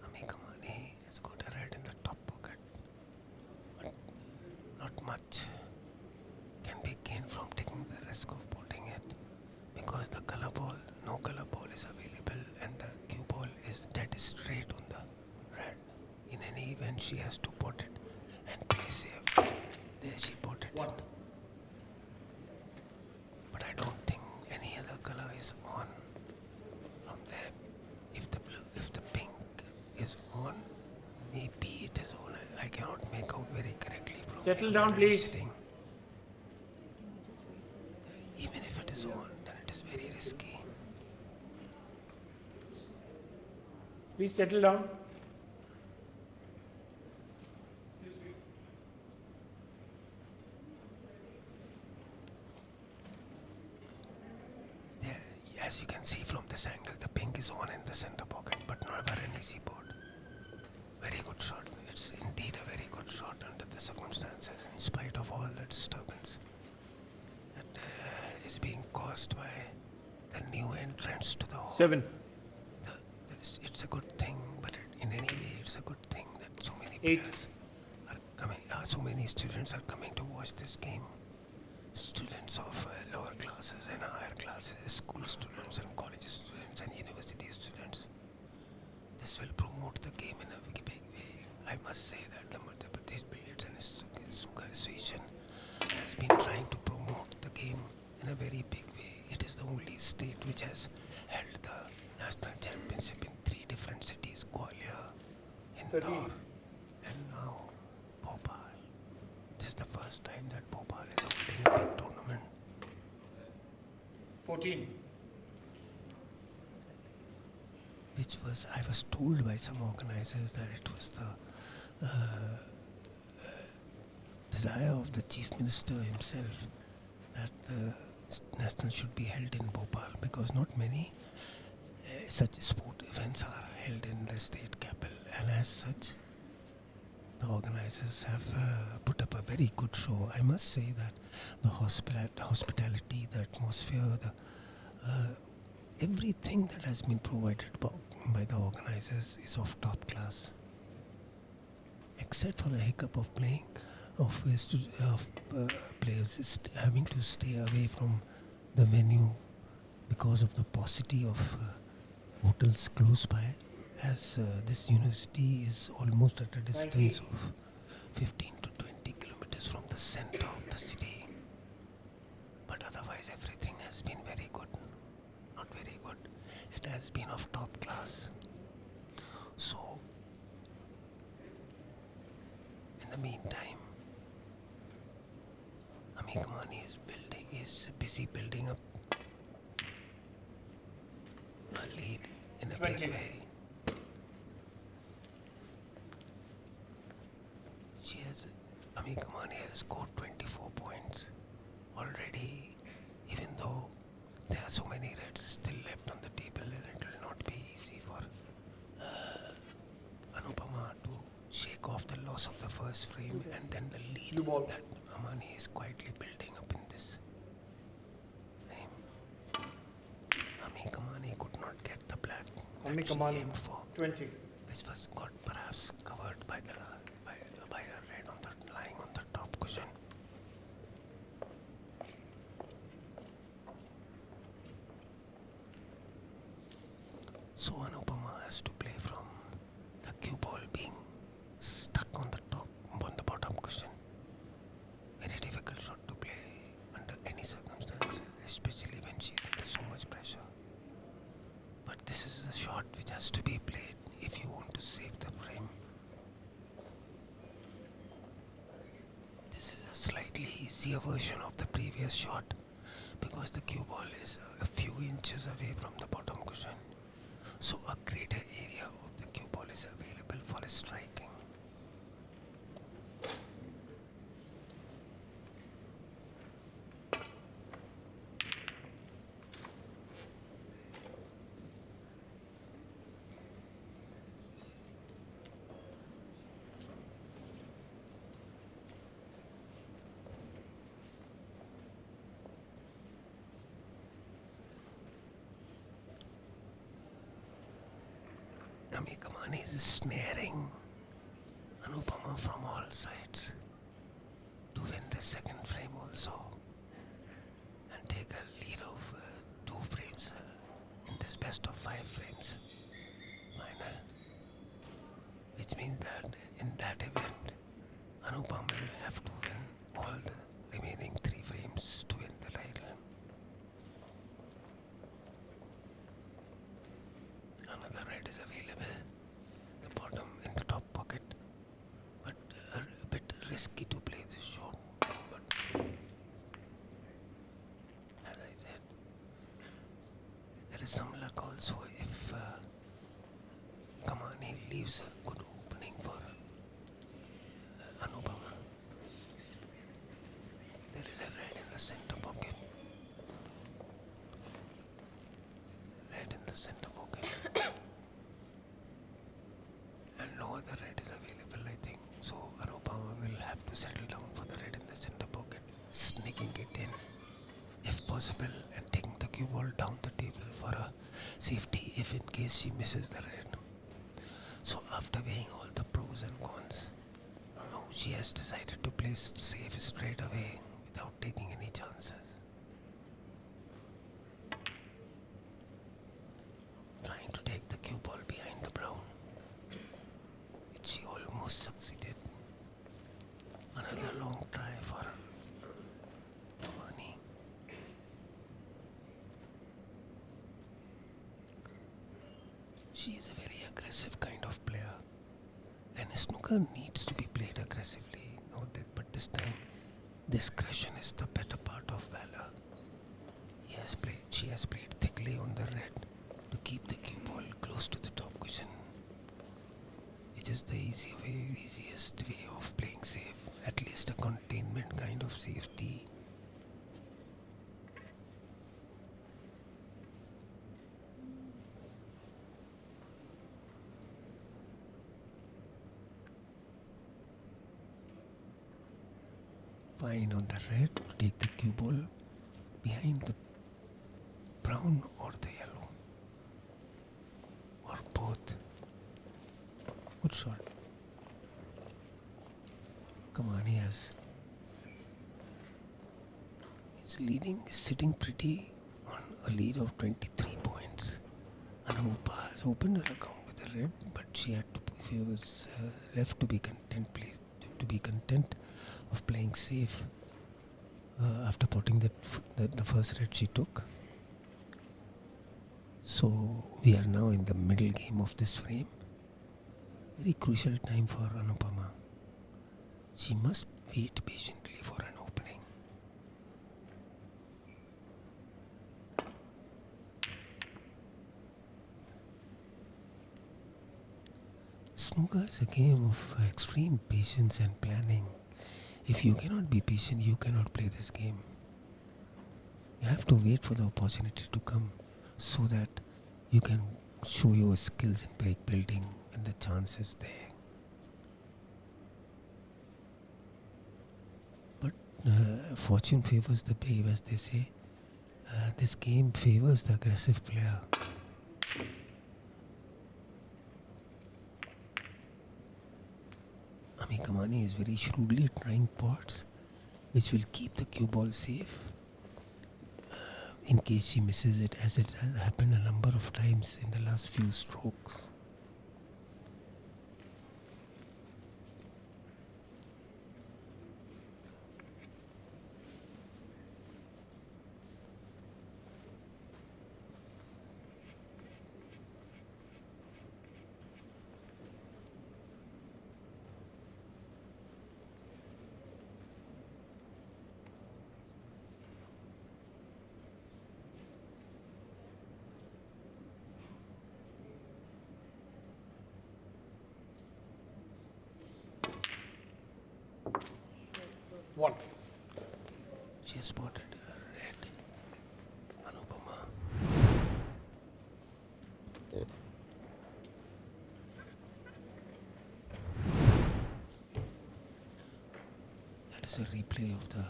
Amee Kamani has got a red in the top pocket, but not much can be gained from taking the risk of potting it, because the no color ball is available and the cue ball is dead straight on the red. In any event, she has to pot it and play safe. There she potted it. But I don't think any other color is on from there. If the pink is on, maybe it is on. I cannot make out very correctly from Settle where down, I'm please. sitting. Even if it is on, then it is very risky. Please settle down. There, as you can see from this angle, the pink is on in the center pocket, but never an easy board. Very good shot. It's indeed a very good shot under the circumstances, in spite of all the disturbance that is being caused by the new entrants to the hall. 7. It's a good thing, but in any way, it's a good thing that so many 8. players are coming. So many students are coming to watch this game. Students of lower classes and higher classes, school students and college students and university students. This will promote the game in a big way. I must say that the Madhya Pradesh Billiards and Snooker Association has been trying to promote the game in a very big way. It is the only state which has held the national championship in 3 different cities: Gwalior, Indore, 13. and now Bhopal. This is the first time that Bhopal is holding a big tournament. 14. Which was, I was told by some organizers that it was the desire of the Chief Minister himself that the national should be held in Bhopal, because not many such sport events are held in the state capital, and as such the organizers have put up a very good show. I must say that the hospitality, the atmosphere, the everything that has been provided by the organizers is of top class, except for the hiccup of playing of players having to stay away from the venue because of the paucity of hotels close by, as this university is almost at a distance of 15 to 20 kilometers from the center of the city. But otherwise everything has been very good. Not very good. It has been of top class. So, in the meantime, Amee Kamani is busy building up a lead in a 20. big way. Amee Kamani has scored 24 points already, even though there are so many reds still left on the table, and it will not be easy for Anupama to shake off the loss of the first frame and then the lead Blue ball. that Kamani is quietly building up in this frame. Amee Kamani could not get the black Amee that she Kamani. aimed for, 20. which was got perhaps covered by by a red on the lying on the top cushion. So Anupama has to play from the cue ball being stuck on the bottom cushion. Very difficult shot to play under any circumstances, especially when she is under so much pressure. But this is a shot which has to be played if you want to save the frame. This is a slightly easier version of the previous shot because the cue ball is a few inches away from the bottom cushion. So a greater area of the cue ball is available for striking. Amee Kamani is snaring Anupama from all sides to win the second frame also and take a lead of 2 frames in this best of 5 frames final, which means that in that event Anupama will have to win all the remaining 3 frames to win the title. Another red is available, the bottom in the top pocket, but a bit risky to play this shot. But as I said, there is some luck also if Kamani leaves a good opening for Anupama. There is a red in the center pocket. Red in the center pocket. And no other red is available, I think. So Anupama will have to possible and taking the cue ball down the table for a safety if in case she misses the red. So after weighing all the pros and cons, now she has decided to play safe straight away without taking any chances. Trying to take the cue ball behind the brown, which she almost succeeded. Another long try for Kamani. She is a very aggressive kind of player, and snooker needs to be played aggressively. But this time, discretion is the better part of valor. She has played thickly on the red to keep the cue ball close to the top cushion, which is the easiest way of playing safe, at least a containment kind of safety. Fine on the red to take the cue ball behind the brown or the yellow, or both. Good shot. Kamani is leading, sitting pretty on a lead of 23 points. Anupama has opened her account with the red, but she had to, if she was left to be content of playing safe after putting the first red she took. So we are now in the middle game of this frame. Very crucial time for Anupama. She must wait patiently for an opening. Snooker is a game of extreme patience and planning. If you cannot be patient, you cannot play this game. You have to wait for the opportunity to come so that you can show your skills in break building when the chance is there. But fortune favors the brave, as they say. This game favors the aggressive player. Amee Kamani is very shrewdly trying pots which will keep the cue ball safe in case she misses it, as it has happened a number of times in the last few strokes. One. She has spotted a red Anupama. That is a replay of the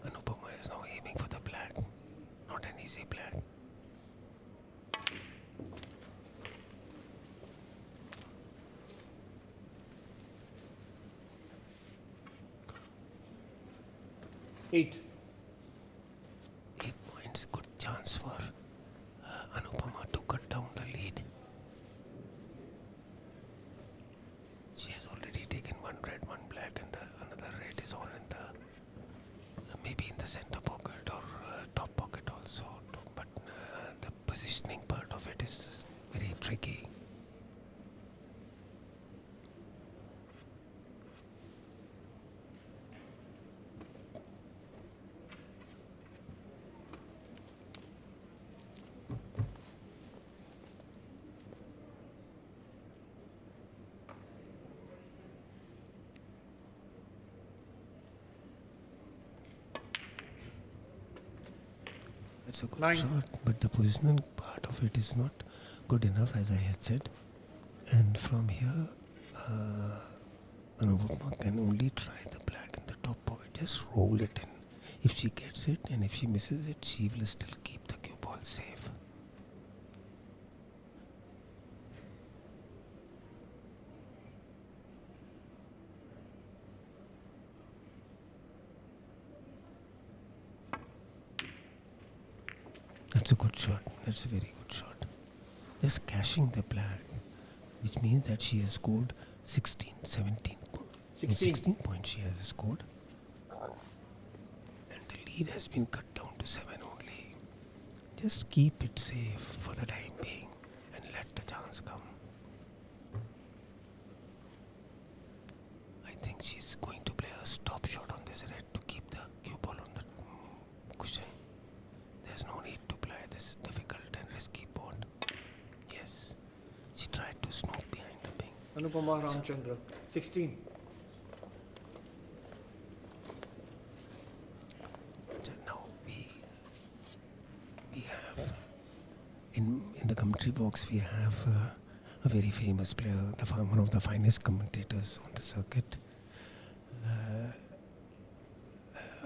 Anupama is now aiming for the black, not an easy black. Eight. 8 points, good chance for Anupama to cut down the lead. She has already taken one red, one black, and another red is on in the maybe in the center pocket or top pocket also. But the positioning part of it is very tricky. It's a good 9. shot, but the positioning part of it is not good enough, as I had said. And from here, Anupama can only try the black in the top pocket. Just roll it in. If she gets it and if she misses it, she will still keep the cue ball safe. That's a good shot. That's a very good shot. Just cashing the black, which means that she has scored 16, 17 points. 16 points she has scored. And the lead has been cut down to 7 only. Just keep it safe for the time being and let the chance come. I think she's going to play a stop shot on this red to keep the cue ball on the cushion. There's no need to play this difficult and risky board. Yes, she tried to snoop behind the pink. Anupama Ramachandran, 16. So now we have in the commentary box we have a very famous player, one of the finest commentators on the circuit,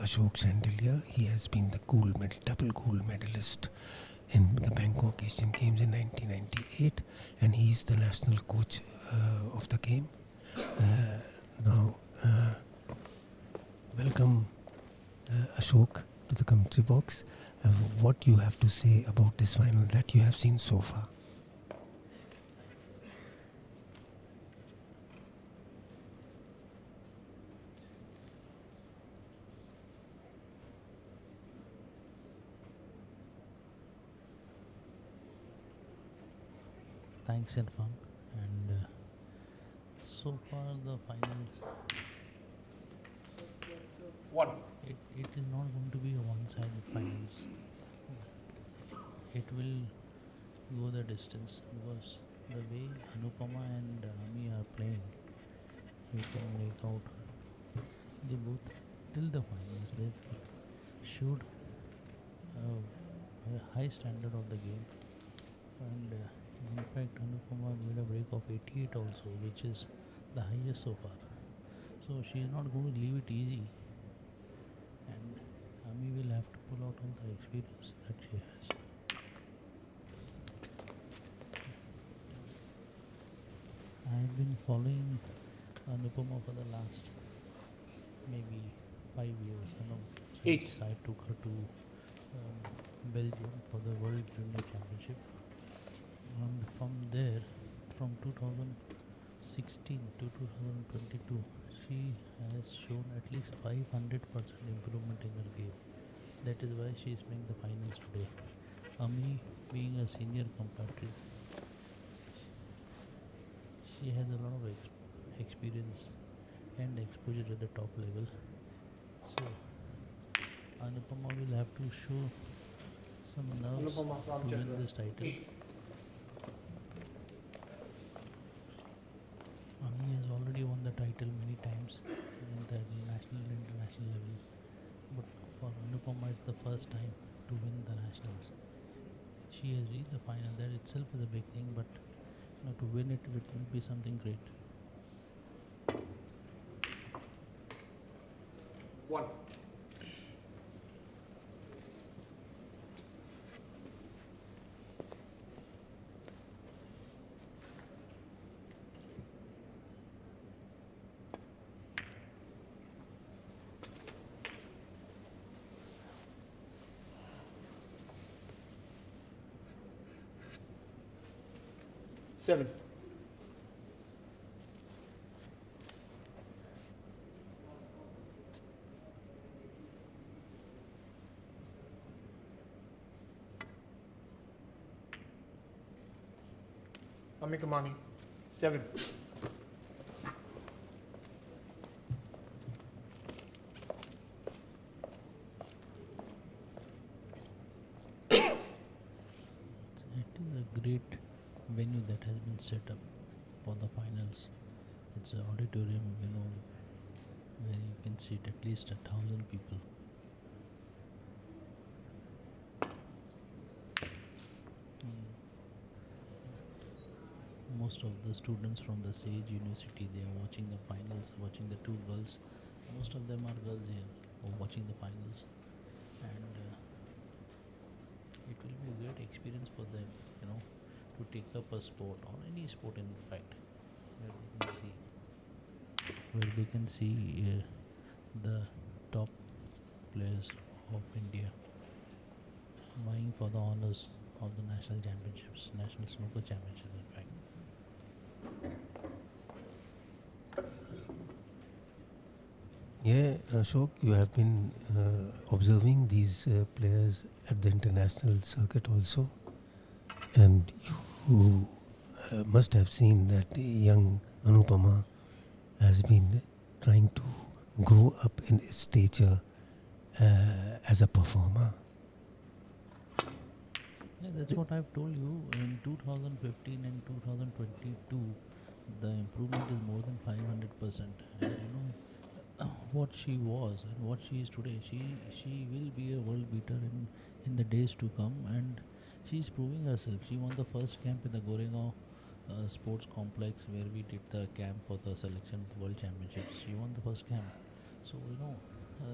Ashok Shandelia. He has been the double gold medalist in the Bangkok Asian Games in 1998, and he's the national coach of the game. Now, welcome Ashok to the commentary box. What you have to say about this final that you have seen so far? Thanks, Irfan. And so far, the finals, 1. it is not going to be a one-sided finals. It will go the distance because the way Anupama and Amee are playing, you can make out they both till the finals. They showed a high standard of the game, and in fact Anupama made a break of 88 also, which is the highest so far. So she is not going to leave it easy, and Amee will have to pull out all the experience that she has. I have been following Anupama for the last maybe 5 years. Since I took her to Belgium for the World Junior Championship, and from there, from 2016 to 2022, she has shown at least 500% improvement in her game. That is why she is playing the finals today. Amee, being a senior compatriot, she has a lot of experience and exposure at the top level. So Anupama will have to show some nerves to win this title. Amee has already won the title many times in the national and international level, but for Anupama it's the first time to win the nationals. She has reached the final. That itself is a big thing, but to win it will be something great. 1. Seven. Amee Kamani, 7. It is a great venue that has been set up for the finals. It's an auditorium, where you can seat at least 1,000 people. Most of the students from the Sage University, they are watching the finals, watching the two girls. Most of them are girls here. watching the finals, and it will be a great experience for them, to take up a sport or any sport in fact, where they can see the top players of India vying for the honors of the national championships, national snooker championships in fact. Yeah, Ashok, you have been observing these players at the international circuit also, and you must have seen that young Anupama has been trying to grow up in stature as a performer. Yeah, that's what I've told you. In 2015 and 2022, the improvement is more than 500%. And what she was and what she is today, she will be a world beater in the days to come, and she's proving herself. She won the first camp in the Goregaon sports complex where we did the camp for the selection of the world championships. She won the first camp, so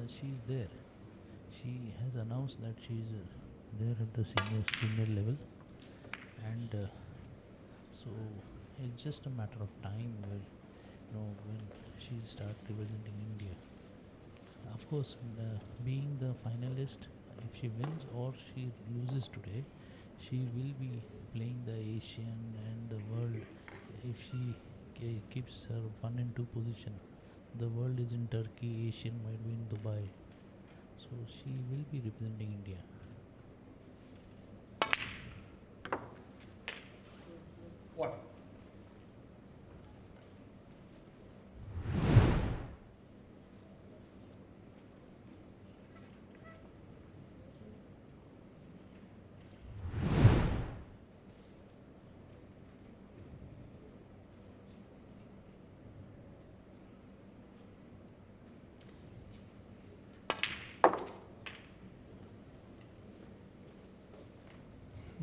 she's there. She has announced that she's there at the senior level, and so it's just a matter of time where when she'll start representing India. Of course, being the finalist, if she wins or she loses today, she will be playing the Asian and the world. If she keeps her 1 and 2 position, the world is in Turkey, Asian might be in Dubai, so she will be representing India. What?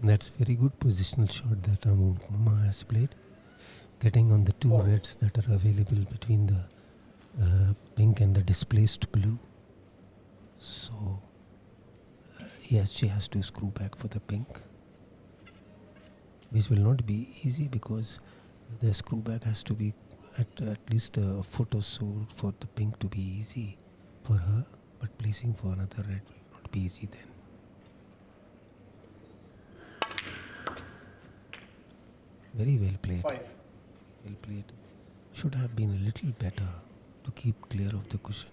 That's very good positional shot that Anupama has played, getting on the two reds that are available between the pink and the displaced blue. So yes, she has to screw back for the pink, which will not be easy because the screw back has to be at least a foot or so for the pink to be easy for her, but placing for another red will not be easy then. Very well played. 5. Well played. Should have been a little better to keep clear of the cushion.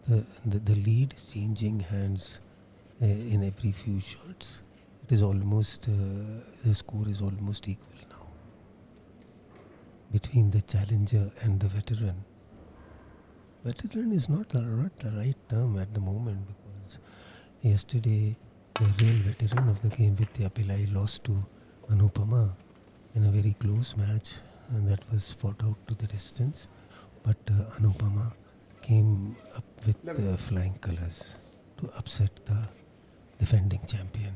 The lead is changing hands in every few shots. It is almost, the score is almost equal now between the challenger and the veteran. Veteran is not the right term at the moment because yesterday the real veteran of the game, Vidya Pillai, lost to Anupama in a very close match, and that was fought out to the distance. But Anupama came up with flying colours to upset the defending champion.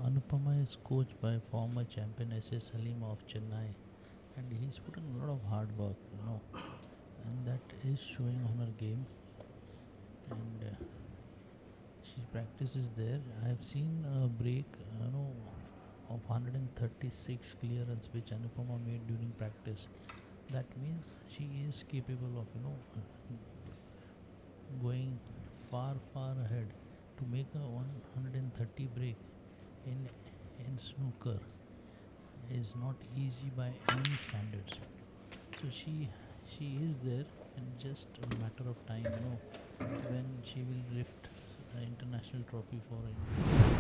Anupama is coached by former champion S.S. Salim of Chennai, and he's put in a lot of hard work, and that is showing on her game. And she practices there. I have seen a break, of 136 clearance which Anupama made during practice. That means she is capable of, going far ahead. To make a 130 break in snooker is not easy by any standards. So she is there, and just a matter of time, when she will lift the international trophy for India.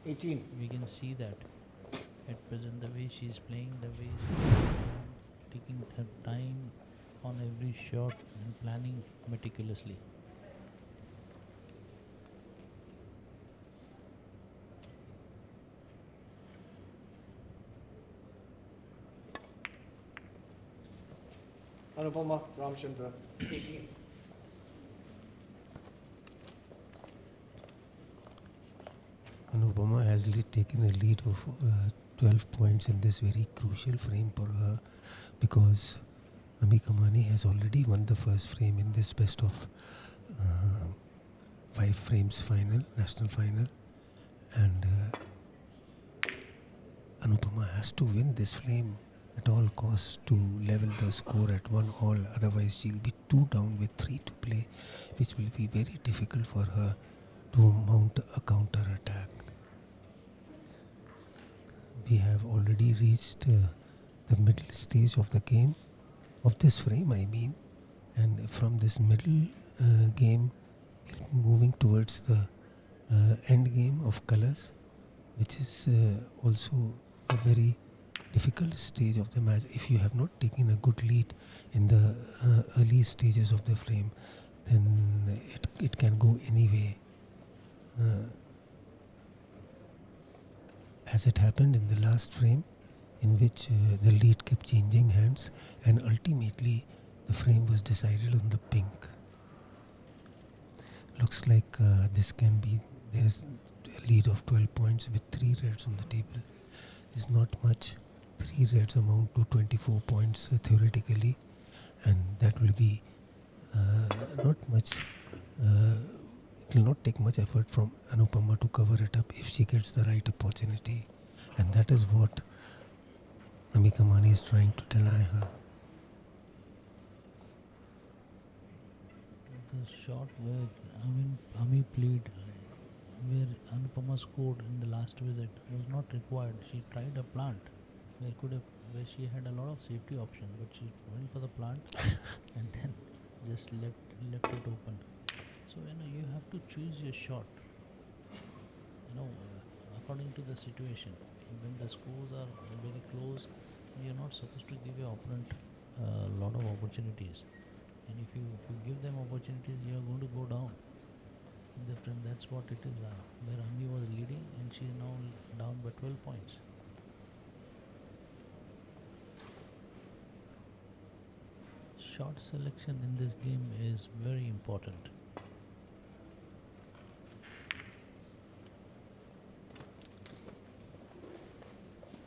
18. We can see that at present, the way she is playing, the way she is taking her time on every shot and planning meticulously. Anupama, Ramachandran. 18. Anupama has taken a lead of 12 points in this very crucial frame for her, because Amee Kamani has already won the first frame in this best of 5 frames final, national final, and Anupama has to win this frame at all costs to level the score at 1-all. Otherwise she'll be 2 down with 3 to play, which will be very difficult for her to mount a counter attack. We have already reached the middle stage of the game, of this frame I mean, and from this middle game moving towards the end game of colors, which is also a very difficult stage of the match. If you have not taken a good lead in the early stages of the frame, then it can go any way. As it happened in the last frame, in which the lead kept changing hands, and ultimately the frame was decided on the pink. Looks like this can be, there is a lead of 12 points with 3 reds on the table. Is not much. 3 reds amount to 24 points theoretically, and that will be not much. It will not take much effort from Anupama to cover it up if she gets the right opportunity, and that is what Amee Kamani is trying to deny her. The shot where Amee played, where Anupama scored in the last visit, was not required. She tried a plant where she had a lot of safety options, but she went for the plant and then just left it open. So you have to choose your shot. According to the situation. When the scores are very close, you're not supposed to give your opponent a lot of opportunities. And if you give them opportunities, you are going to go down in the frame. That's what it is. Where Amee was leading, and she is now down by 12 points. Shot selection in this game is very important.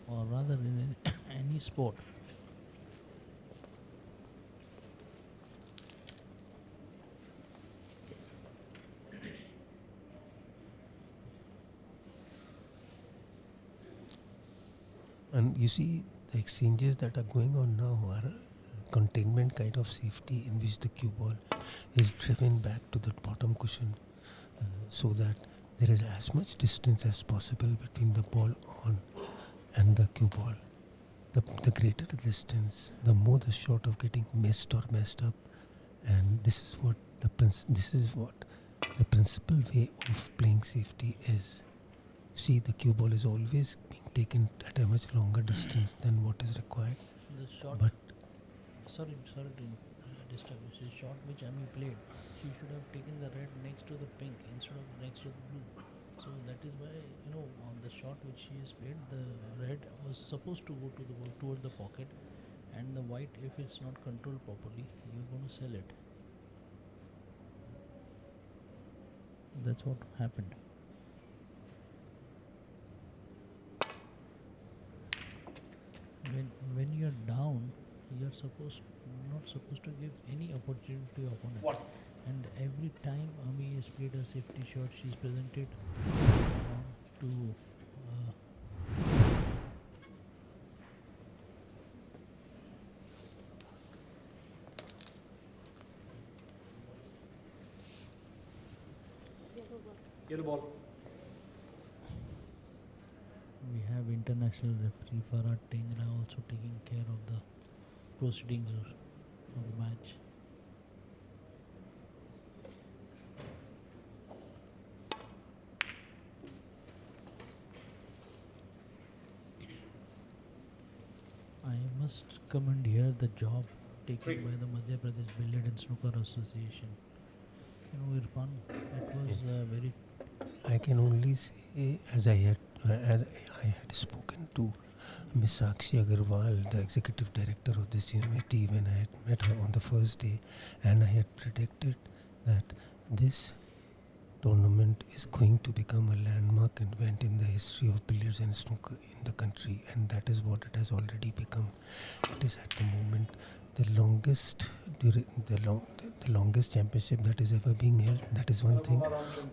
Or rather in any sport. And you see, the exchanges that are going on now are containment kind of safety, in which the cue ball is driven back to the bottom cushion so that there is as much distance as possible between the ball on and the cue ball. The greater the distance, the more the shot of getting missed or messed up, and this is what the principal way of playing safety is. See, the cue ball is always being taken at a much longer distance than what is required. The shot. But sorry to disturb you. The shot which Amee played, she should have taken the red next to the pink instead of next to the blue. So that is why on the shot which she has played, the red was supposed to go toward the pocket, and the white, if it's not controlled properly, you're going to sell it. That's what happened. When you're down, you're not supposed to give any opportunity to your opponent. What? And every time Amee has played a safety shot, she's presented on to Yellow ball. we have international referee Farhad Tengra also taking care of the proceedings of the match. I must commend here the job taken by the Madhya Pradesh Billiard and Snooker Association. Irfan, it was very. I can only say, as I had spoken to Miss Sakshi Agarwal, the executive director of this committee, when I had met her on the first day, and I had predicted that this tournament is going to become a landmark event in the history of billiards and snooker in the country, and that is what it has already become. It is at the moment the longest the longest championship that is ever being held. That is one thing.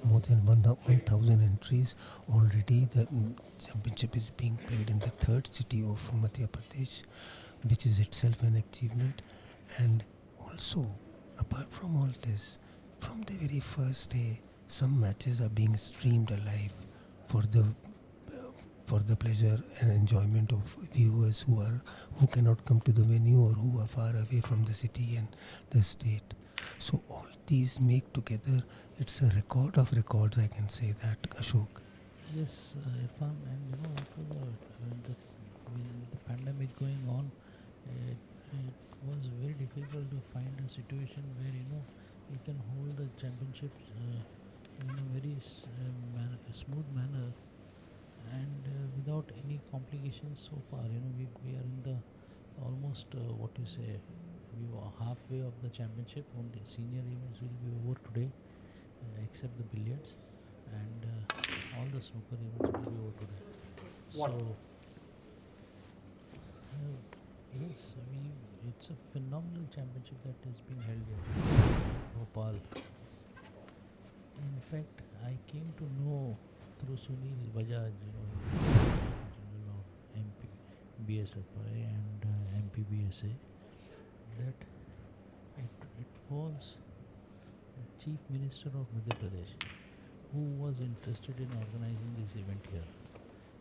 More than 1,000 entries already. The championship is being played in the third city of Madhya Pradesh, which is itself an achievement. And also, apart from all this, from the very first day, some matches are being streamed live for the pleasure and enjoyment of viewers who cannot come to the venue or who are far away from the city and the state. So all these make together, it's a record of records, I can say that, Ashok. Yes, Irfan, and after the pandemic going on, it was very difficult to find a situation where you can hold the championships in a very smooth manner and without any complications so far. We are in the almost what you say, we were halfway of the championship. Only senior events will be over today, except the billiards, and all the snooker events will be over today. What? So, yes, it's a phenomenal championship that is being held here, Bhopal. In fact, I came to know through Sunil Bajaj, MP, BSFI and MPBSA, that it was the Chief Minister of Madhya Pradesh who was interested in organizing this event here.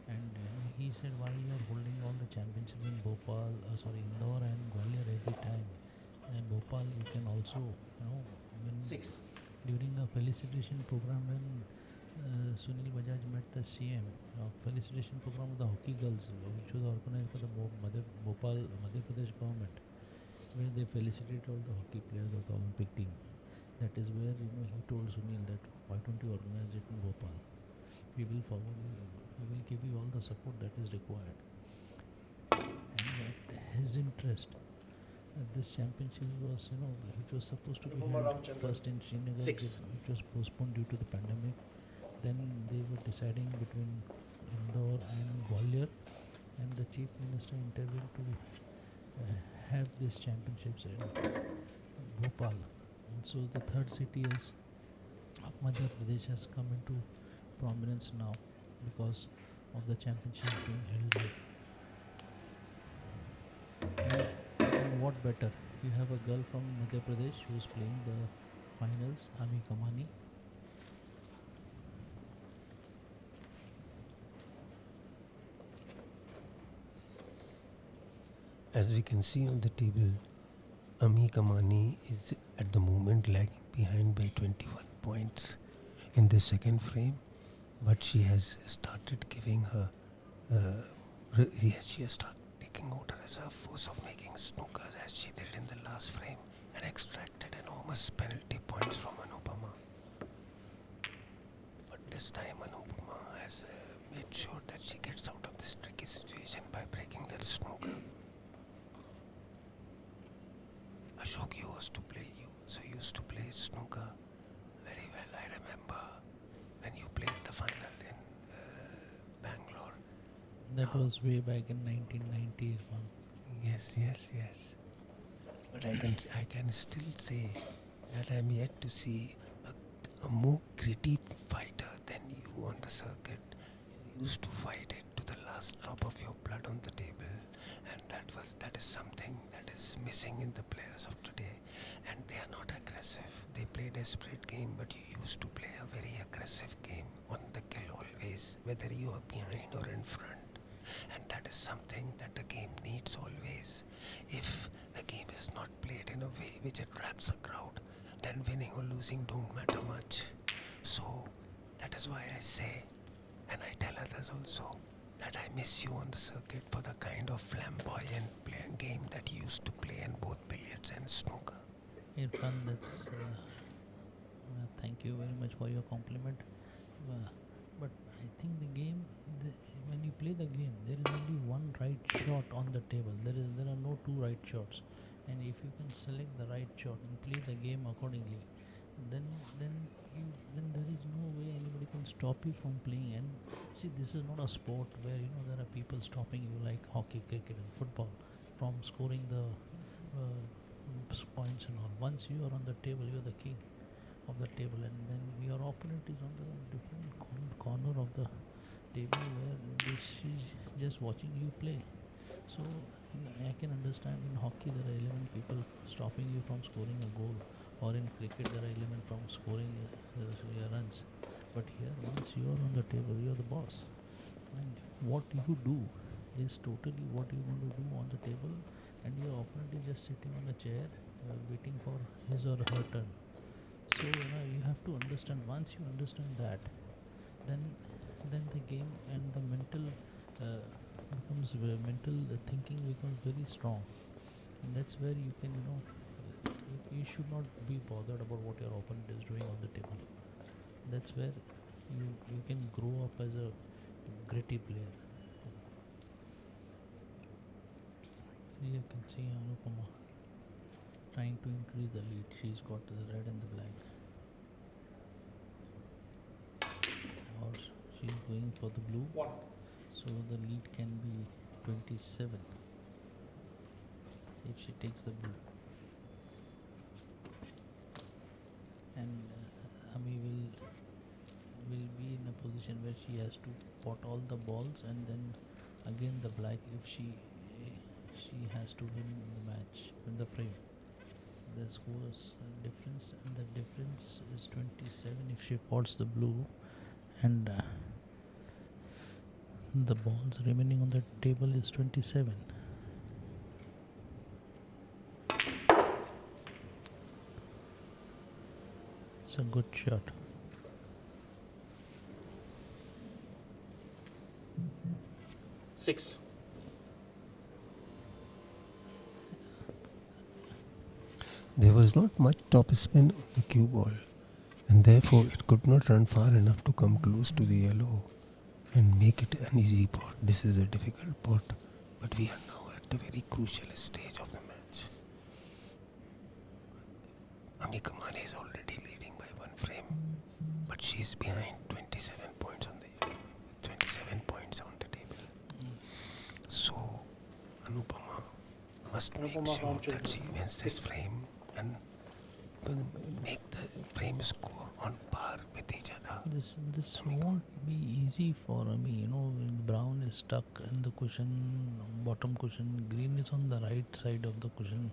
And he said, why you are holding all the championships in Bhopal, Indore and Gwalior every time. And Bhopal, you can also, when 6. during a felicitation program when Sunil Bajaj met the CM, felicitation program of the hockey girls, which was organized by the Madhya Pradesh government, where they felicitate all the hockey players of the Olympic team. That is where he told Sunil that why don't you organize it in Bhopal? We will forward you, we will give you all the support that is required. And at his interest, this championship was, which was supposed to be held Ramachandran. first in Srinagar, 6. which was postponed due to the pandemic. Then they were deciding between Indore and Gwalior, and the Chief Minister intervened to have these championships in Bhopal. And so the third city of Madhya Pradesh has come into prominence now because of the championship being held there. And what better? You have a girl from Madhya Pradesh who is playing the finals, Amee Kamani. As we can see on the table, Amee Kamani is at the moment lagging behind by 21 points in the second frame, but she has started giving her, she has started taking out her reserve force of making snookers as she did in the last frame and extracted enormous penalty points from Anupama. But this time Anupama has made sure that she gets out of this tricky situation by breaking the snooker. Ashok, you used to play snooker very well. I remember when you played the final in Bangalore. That was way back in 1990, Irfan. Yes. But I can still say that I'm yet to see a more gritty fighter than you on the circuit. You used to fight it to the last drop of your blood on the table, and that is something that is missing in the players of today. And they are not aggressive. They play a desperate game, but you used to play a very aggressive game on the kill always, whether you are behind or in front. And that is something that the game needs always. If the game is not played in a way which attracts a crowd, then winning or losing don't matter much. So that is why I say, and I tell others also, that I miss you on the circuit for the kind of flamboyant game that you used to play in both billiards and snooker. Irfan, that's thank you very much for your compliment. But I think the game, when you play the game, there is only one right shot on the table. There are no two right shots, and if you can select the right shot and play the game accordingly, then then then there is no way anybody can stop you from playing. And see, this is not a sport where there are people stopping you like hockey, cricket, and football from scoring the points and all. Once you are on the table, you are the king of the table, and then your opponent is on the different corner of the table where this is just watching you play. So I can understand in hockey there are 11 people stopping you from scoring a goal, or in cricket there are 11 from scoring runs. But here, once you are on the table, you are the boss, and what you do is totally what you are going to do on the table, and your opponent is just sitting on a chair waiting for his or her turn. So you have to understand. Once you understand that, then the game and the mental becomes mental thinking becomes very strong, and that's where you can you should not be bothered about what your opponent is doing on the table. That's where you can grow up as a gritty player. Here you can see Anupama trying to increase the lead. She's got the red and the black, or she's going for the blue. One. So the lead can be 27 if she takes the blue. And Amee will be in a position where she has to pot all the balls, and then again the black if she has to win the match, win the frame. The scores difference, and the difference is 27 if she pots the blue, and the balls remaining on the table is 27. It's a good shot. Six. There was not much topspin on the cue ball, and therefore it could not run far enough to come close to the yellow and make it an easy pot. This is a difficult pot, but we are now at the very crucial stage of the match. Kamani is already leading by one frame, but she is behind 27 points on the yellow, with 27 points on the table. So Anupama must make sure that she wins this frame and make the frame score on par with each other. This won't be easy for me. Brown is stuck in the cushion, bottom cushion. Green is on the right side of the cushion,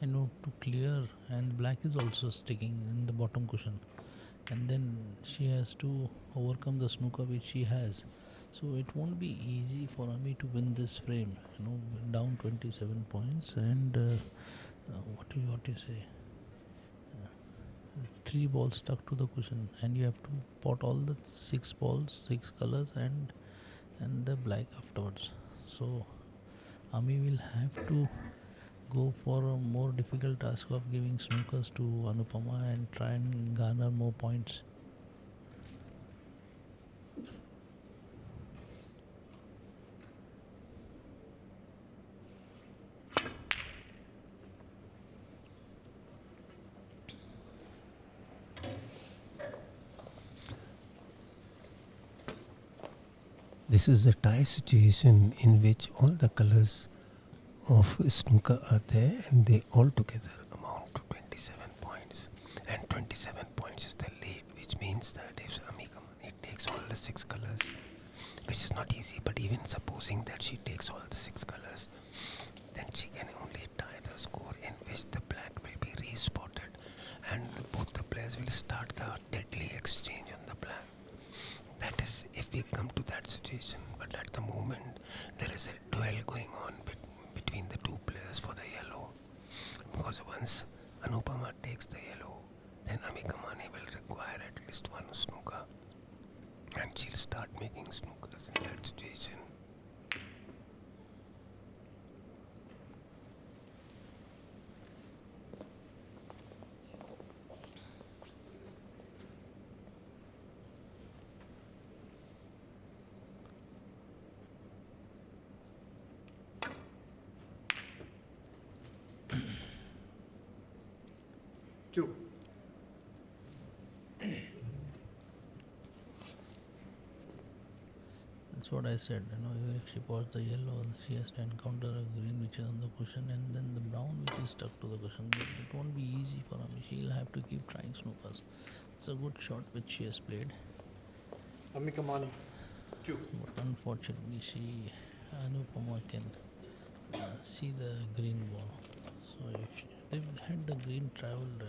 to clear, and black is also sticking in the bottom cushion. And then she has to overcome the snooker which she has. So it won't be easy for Amee to win this frame. Down 27 points, and what do you say? 3 balls stuck to the cushion, and you have to pot all the 6 balls, 6 colors, and the black afterwards. So Amee will have to go for a more difficult task of giving snookers to Anupama and try and garner more points. This is a tie situation in which all the colors of snooker are there, and they all together amount to 27 points. And 27 points is the lead, which means that if Kamani takes all the 6 colors, which is not easy, but even supposing that she takes all the 6 colors, then she can only tie the score in which the black will be re-spotted, and both the players will start the deadly exchange on the black. That is, if we come to that situation. But at the moment, there is a duel going on between the two players for the yellow. Because once Anupama takes the yellow, then Kamani will require at least one snooker, and she'll start making snookers in that situation. 2. That's what I said. Even if she pots the yellow, she has to encounter a green which is on the cushion, and then the brown which is stuck to the cushion. It won't be easy for her. She'll have to keep trying snookers. It's a good shot which she has played, Amee Kamani, 2. but unfortunately, Anupama can see the green ball. So if had the green traveled,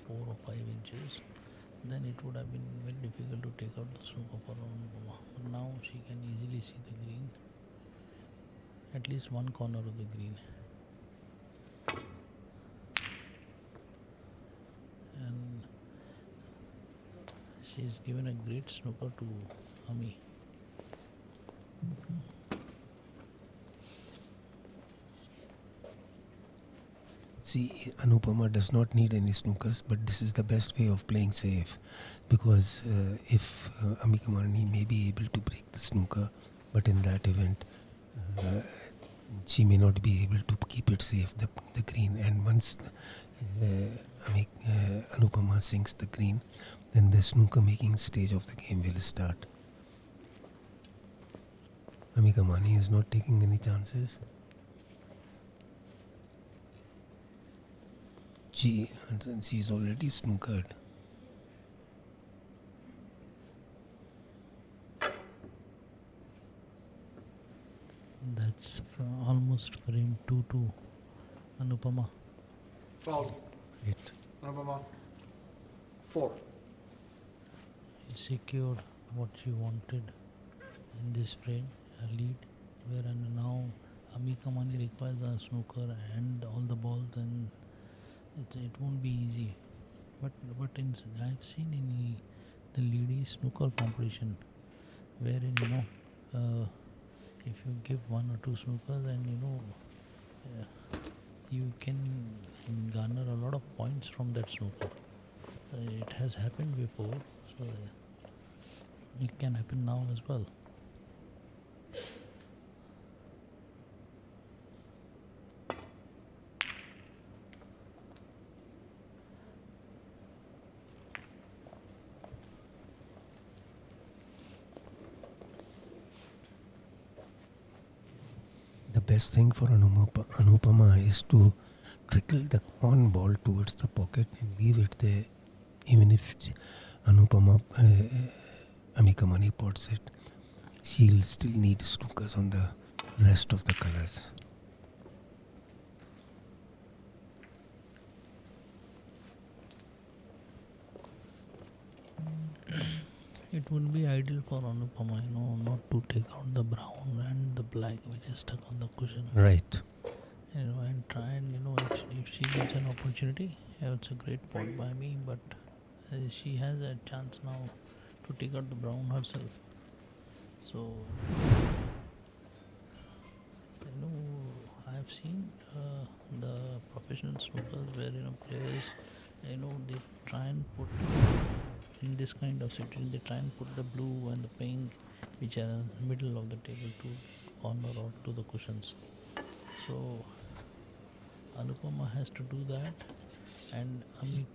4 or 5 inches, then it would have been very difficult to take out the snooker for Anupama. But now she can easily see the green, at least one corner of the green. And she's given a great snooker to Amee. See, Anupama does not need any snookers, but this is the best way of playing safe, because if Amee Kamani may be able to break the snooker, but in that event, she may not be able to keep it safe, the green. And once Anupama sinks the green, then the snooker making stage of the game will start. Amee Kamani is not taking any chances. She's already snookered. That's almost frame 2 to Anupama. Foul. Right. Anupama, 4. She secured what she wanted in this frame, a lead, wherein now Amee Kamani requires a snooker and all the balls, and it won't be easy. But I've seen in the ladies snooker competition, wherein if you give 1 or 2 snookers, and you can garner a lot of points from that snooker. It has happened before, so it can happen now as well. The best thing for Anupama is to trickle the on ball towards the pocket and leave it there. Even if Amee Kamani pots it, she'll still need snookers on the rest of the colors. It would be ideal for Anupama, not to take out the brown and the black which is stuck on the cushion. Right. And try and, if she gets an opportunity, it's a great pot by me, but she has a chance now to take out the brown herself. So, I've seen the professional snookers where, players, they try and put, in this kind of situation, they try and put the blue and the pink, which are in the middle of the table, to corner or to the cushions. So, Anupama has to do that, and Amee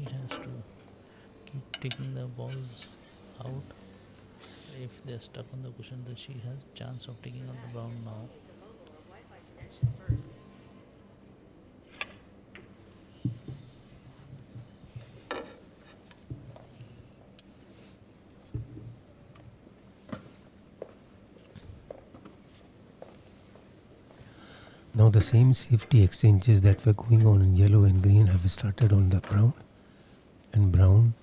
has to keep taking the balls out. If they're stuck on the cushion, then she has a chance of taking out the brown now. Now the same safety exchanges that were going on in yellow and green have started on the brown. And brown,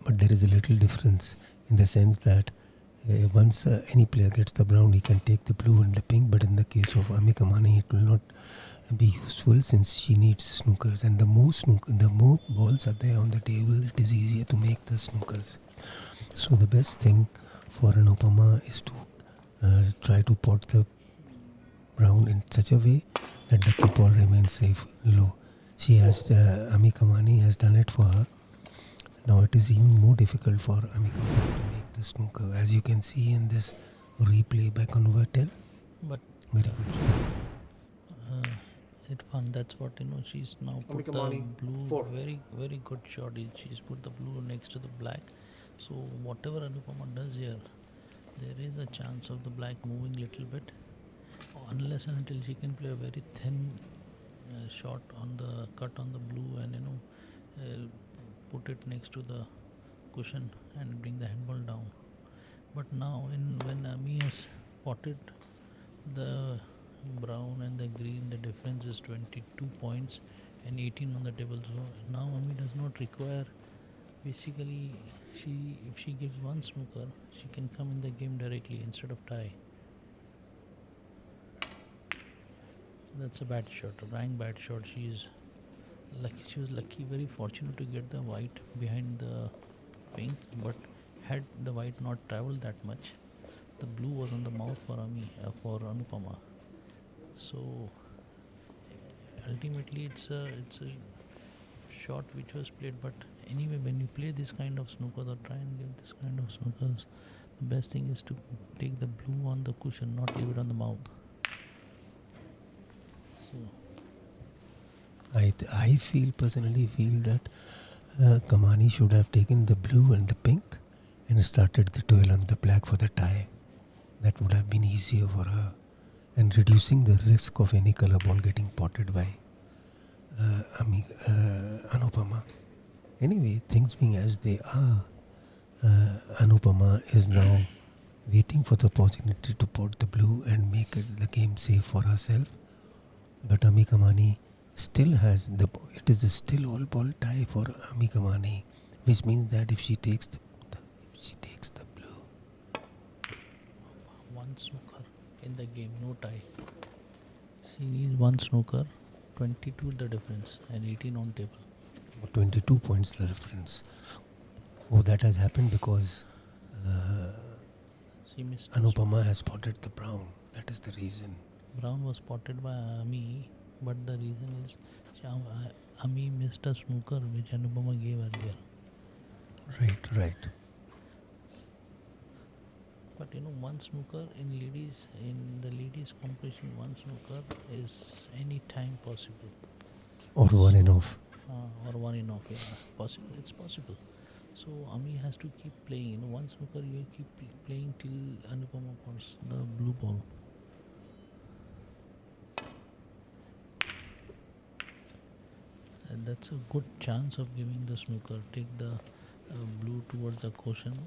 but there is a little difference in the sense that once any player gets the brown, he can take the blue and the pink. But in the case of Amee Kamani, it will not be useful since she needs snookers. And the more balls are there on the table, it is easier to make the snookers. So the best thing for Anupama is to try to pot the brown in such a way that the cue ball remains safe low. Amee Kamani has done it for her. Now it is even more difficult for Amee Kamani to make the snooker, as you can see in this replay by Convertel. But very good job. Irfan, that's what she's now Amee put the Kamani, blue 4. very very good shot. She's put the blue next to the black. So whatever Anupama does here, there is a chance of the black moving little bit, unless and until she can play a very thin shot on the cut on the blue and put it next to the cushion and bring the handball down. But now when Amee has spotted the brown and the green, the difference is 22 points and 18 on the table. So now Amee does not require, basically if she gives one snooker, she can come in the game directly instead of tie. That's a bad shot, a rank bad shot. She was lucky, very fortunate to get the white behind the pink, but had the white not traveled that much, the blue was on the mouth for for Anupama. So ultimately it's a shot which was played. But anyway, when you play this kind of snookers or try and give this kind of snookers, the best thing is to take the blue on the cushion, not leave it on the mouth. So I personally feel that Kamani should have taken the blue and the pink and started the duel on the black for the tie. That would have been easier for her and reducing the risk of any color ball getting potted by Anupama. Anyway, things being as they are, Anupama is now waiting for the opportunity to pot the blue and make the game safe for herself. But Amee Kamani still has it is a still all ball tie for Amee Kamani, which means that if she takes the blue, one snooker in the game, no tie. She needs one snooker, 22 the difference and 18 on table. 22 points the difference. Oh, that has happened because She missed Anupama has spotted the brown. That is the reason. Brown was spotted by Amee, but the reason is Amee missed a snooker which Anupama gave earlier. Right. But one snooker in the ladies competition, one snooker is any time possible. Or one and off. Or one in off, yeah, possible. It's possible. So Amee has to keep playing. One snooker you keep playing till Anupama pots the blue ball. And that's a good chance of giving the snooker. Take the blue towards the cushion,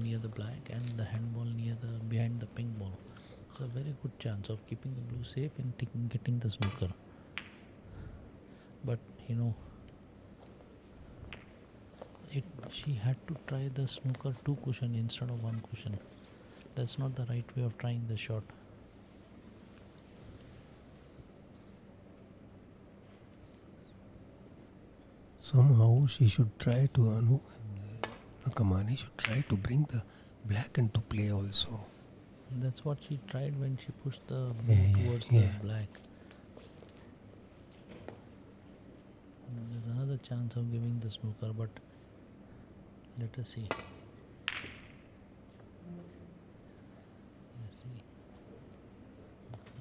near the black, and the handball behind the pink ball. It's a very good chance of keeping the blue safe and getting the snooker. But she had to try the snooker 2 cushion instead of 1 cushion. That's not the right way of trying the shot. Somehow she should try to Kamani should try to bring the black into play also. That's what she tried when she pushed the blue towards the black. There's another chance of giving the snooker, but let us see. Let's see.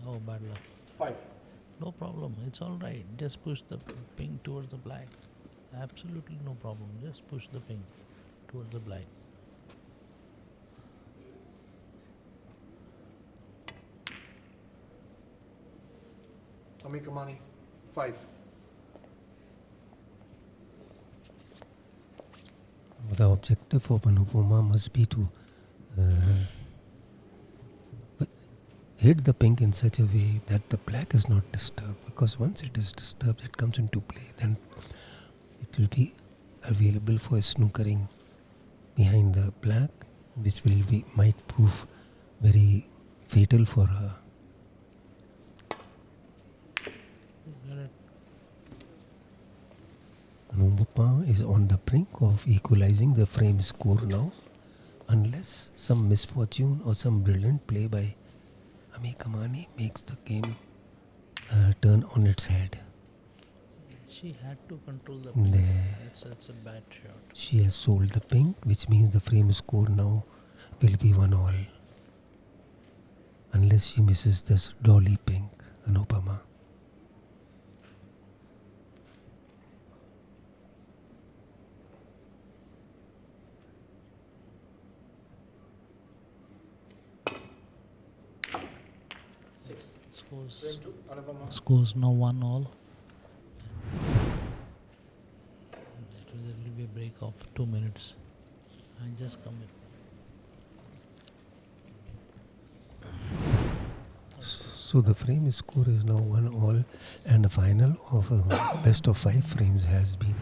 Oh, bad luck. 5. No problem. It's all right. Just push the pink towards the black. Absolutely no problem. Just push the pink towards the black. Amee Kamani, 5. The objective of Anupama must be to hit the pink in such a way that the black is not disturbed, because once it is disturbed, it comes into play. Then it will be available for snookering behind the black, which might prove very fatal for her. Anupama is on the brink of equalizing the frame score now, unless some misfortune or some brilliant play by Amee Kamani makes the game turn on its head. She had to control the pink. It's a bad shot. She has sold the pink, which means the frame score now will be 1-all. Unless she misses this dolly pink, Anupama. Scores, Frame 2, Anupama. scores now 1-all. There will be a break of 2 minutes. And just come in. So the frame score is now 1-all, and the final of a best of 5 frames has been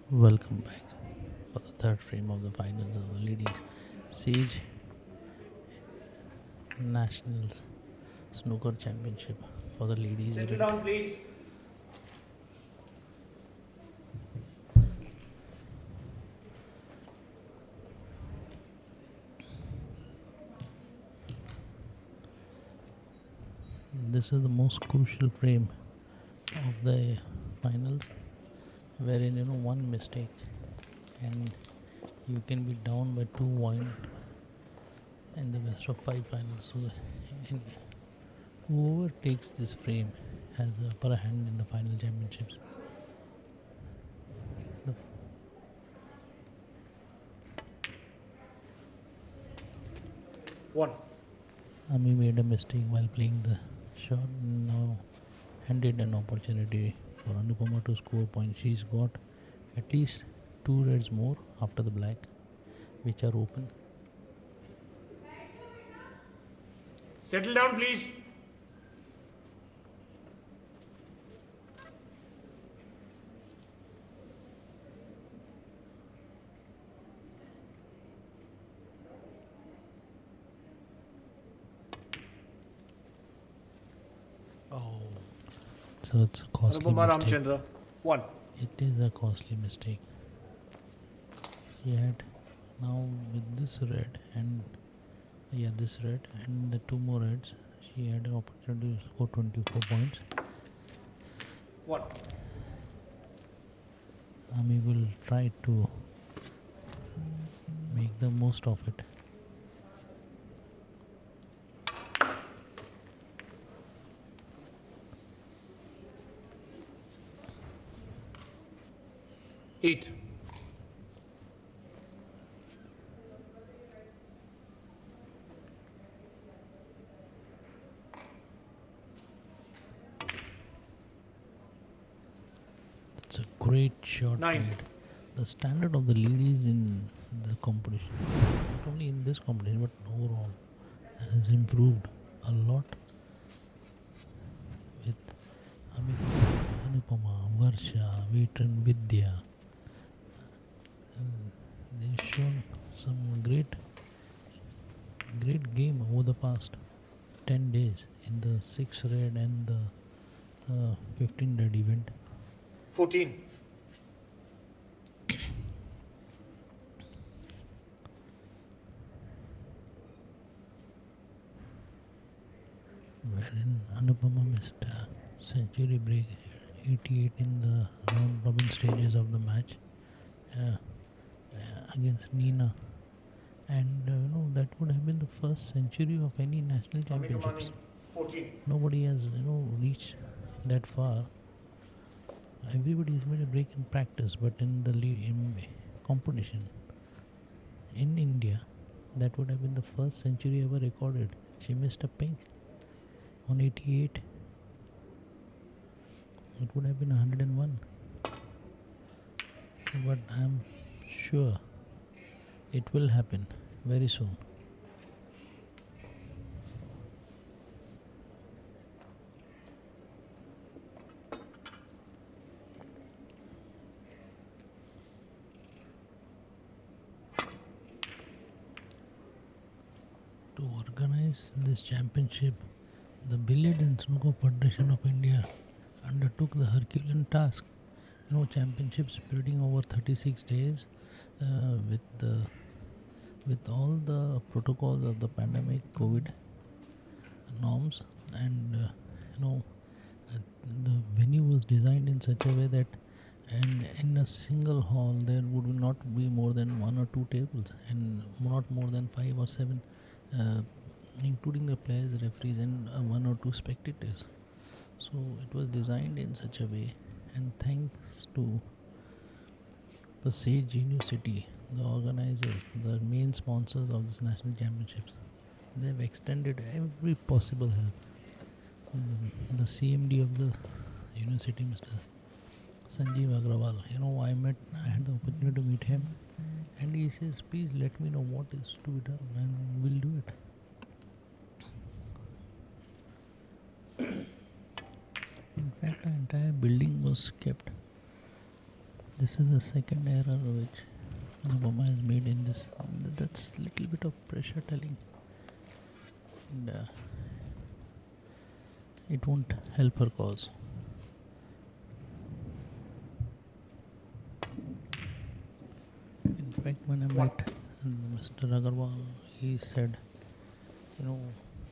Welcome back for the third frame of the finals of the Ladies Sage National Snooker Championship for the ladies Settle event. down, please. This is the most crucial frame of the finals, wherein one mistake and you can be down by 2-1 in the best of 5 finals. So whoever takes this frame has the upper hand in the final championships. The 1. Amee made a mistake while playing the shot, now handed an opportunity for Anupama to score points. She's got at least 2 reds more after the black, which are open. Settle down, please. So it's a costly Anupama mistake. Ramachandran. 1. It is a costly mistake. She had now with this red and this red and the 2 more reds, she had an opportunity to score 24 points. 1. Amee will try to make the most of it. Eight. It's a great shot 9. made. The standard of the ladies in the competition, not only in this competition but overall, has improved a lot with Amee, Anupama, Varsha, Veteran Vidya. They've shown some great game over the past 10 days in the 6 red and the 15 red event. 14. Wherein Anupama missed a century break, 88 in the round robin stages of the match against Nina, and that would have been the first century of any national Amee championships. Kamani. 14. Nobody has reached that far. Everybody has made a break in practice, but in the in competition in India, that would have been the first century ever recorded. She missed a pink on 88. It would have been 101. But I'm sure it will happen very soon. To organize this championship, the Billiard and Snooker Federation of India undertook the Herculean task. Championships spreading over 36 days with all the protocols of the pandemic, COVID norms, and the venue was designed in such a way that, and in a single hall there would not be more than 1 or 2 tables, and not more than 5 or 7, including the players, referees, and 1 or 2 spectators. So it was designed in such a way, and thanks to the Sage University, the organizers, the main sponsors of this national championships, they've extended every possible help. The CMD of the university, Mr. Sanjeev Agrawal, I had the opportunity to meet him, and he says, please let me know what is to be done and we'll do it. In fact, the entire building was kept This is the second error which Anupama has made in this. That's little bit of pressure telling, and it won't help her cause. In fact, when I met Mr. Agarwal, he said,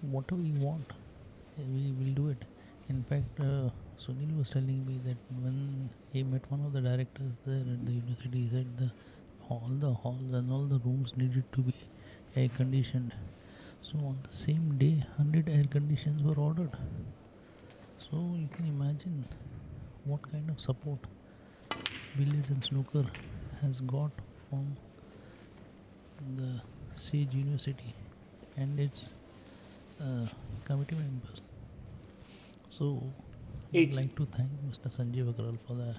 whatever you want, we will do it. In fact, Sunil was telling me that when he met one of the directors there at the university, he said all the halls and all the rooms needed to be air conditioned. So on the same day, 100 air conditions were ordered. So you can imagine what kind of support Billiards and Snooker has got from the Sage University and its committee members. So I would like to thank Mr. Sanjeev Agrawal for the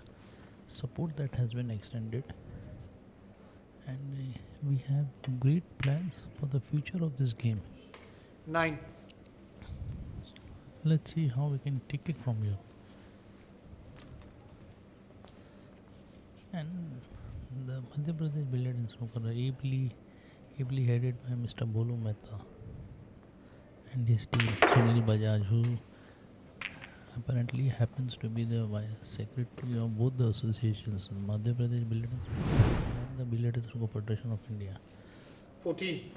support that has been extended, and we have great plans for the future of this game. 9. Let's see how we can take it from here. And the Madhya Pradesh Billiard and Snooker are ably headed by Mr. Bolu Mehta and his team, Sunil Bajaj, who apparently happens to be the vice secretary of both the associations, Madhya Pradesh Billiard and Snooker and the Billiard and Snooker Federation of India. 14.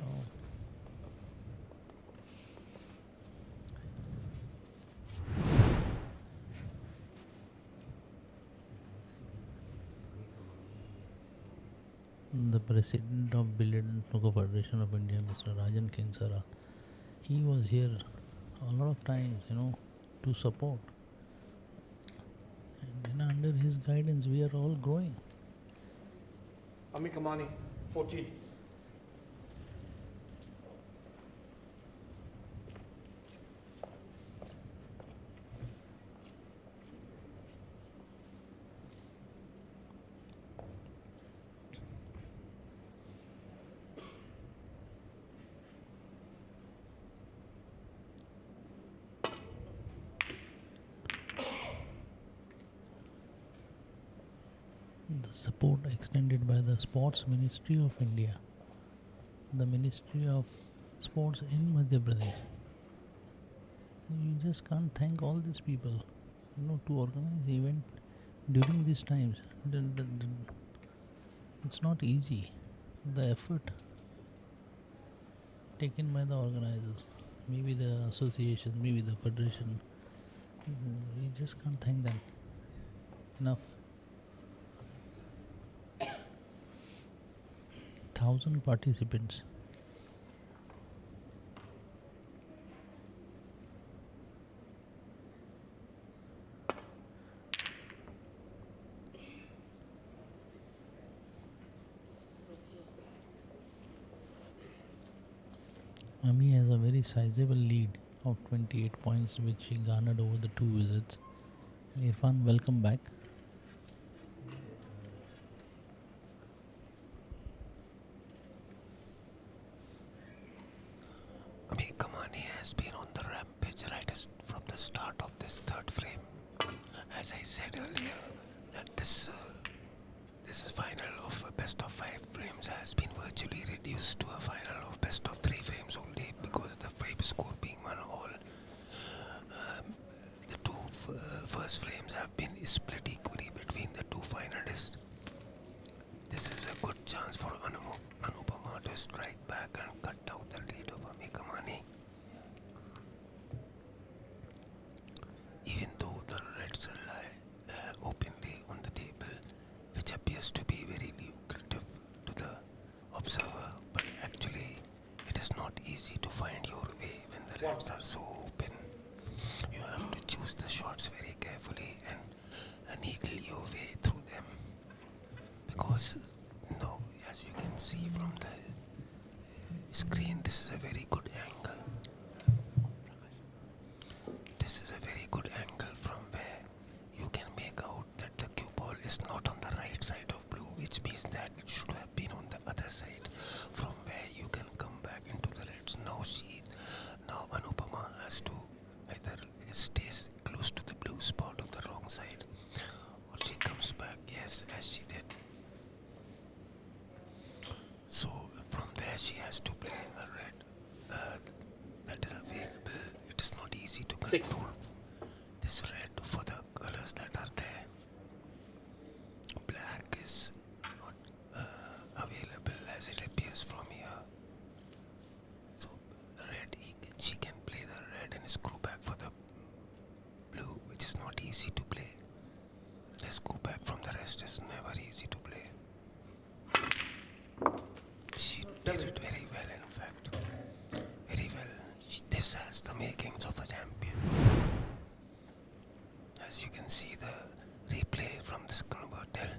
The president of Billiard and Snooker Federation of India, Mr. Rajan Kinsara, he was here a lot of times, to support. And under his guidance, we are all growing. Amee Kamani, 14. The support extended by the Sports Ministry of India, the Ministry of Sports in Madhya Pradesh. You just can't thank all these people, to organize event during these times. It's not easy. The effort taken by the organizers, maybe the association, maybe the federation, we just can't thank them enough. 1,000 participants. Amee has a very sizable lead of 28 points, which he garnered over the 2 visits. Irfan, welcome back. Amee Kamani has been on the rampage from the start of this third frame. As I said earlier, that this final of a best of 5 frames has been virtually reduced to a final of best of 3 frames only, because the frame score being 1-all. The two first frames have been split equally between the two finalists. This is a good chance for Anupama to strike back and cut down the lead of Amee Kamani. Even though the reds lie openly on the table, which appears to be very lucrative to the observer, but actually it is not easy to find your way when the reds are so open. You have to choose the shots very carefully and needle your way through them, because as you can see from the screen, this is a very good angle. This is a very good angle from where you can make out that the cue ball is not on the right side of blue, which means that it should have been on the other side, from where you can come back into the reds. Now Anupama has to either stay close to the blue spot on the wrong side, or she comes back, yes, as she did. So from there she has to play a red that is available. It is not easy to Six. control this red for the colors that are there. Black is not available as it appears from here. So red, she can play the red and screw back for the blue, which is not easy to play. The screw back from the rest is never easy to play. She did it very well, in fact. Very well. This has the makings of a champion. As you can see, the replay from this Convertel.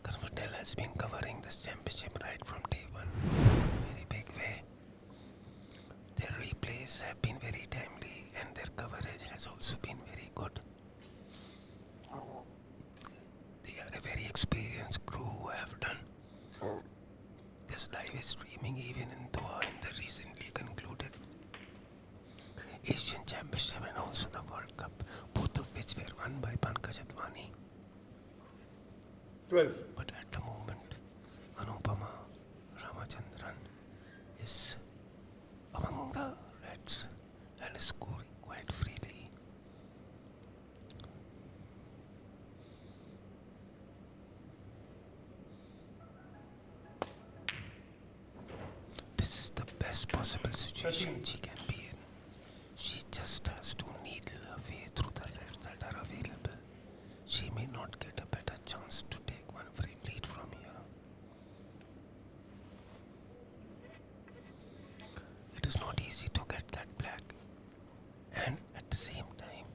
Convertel has been covering this championship right from day one in a very big way. Their replays have been very timely and their coverage has also been very good. They are a very experienced crew who have done this live streaming even in Doha in the recently concluded Asian Championship and also the World Cup, both of which were won by Pankaj Advani. 12. But at the moment, Anupama Ramachandran is among the Reds and is scoring quite freely. This is the best possible situation she can be in. She just has to needle her way through the reds that are available. She may not get a better chance to take one frame lead from here. It is not easy to get that black and at the same time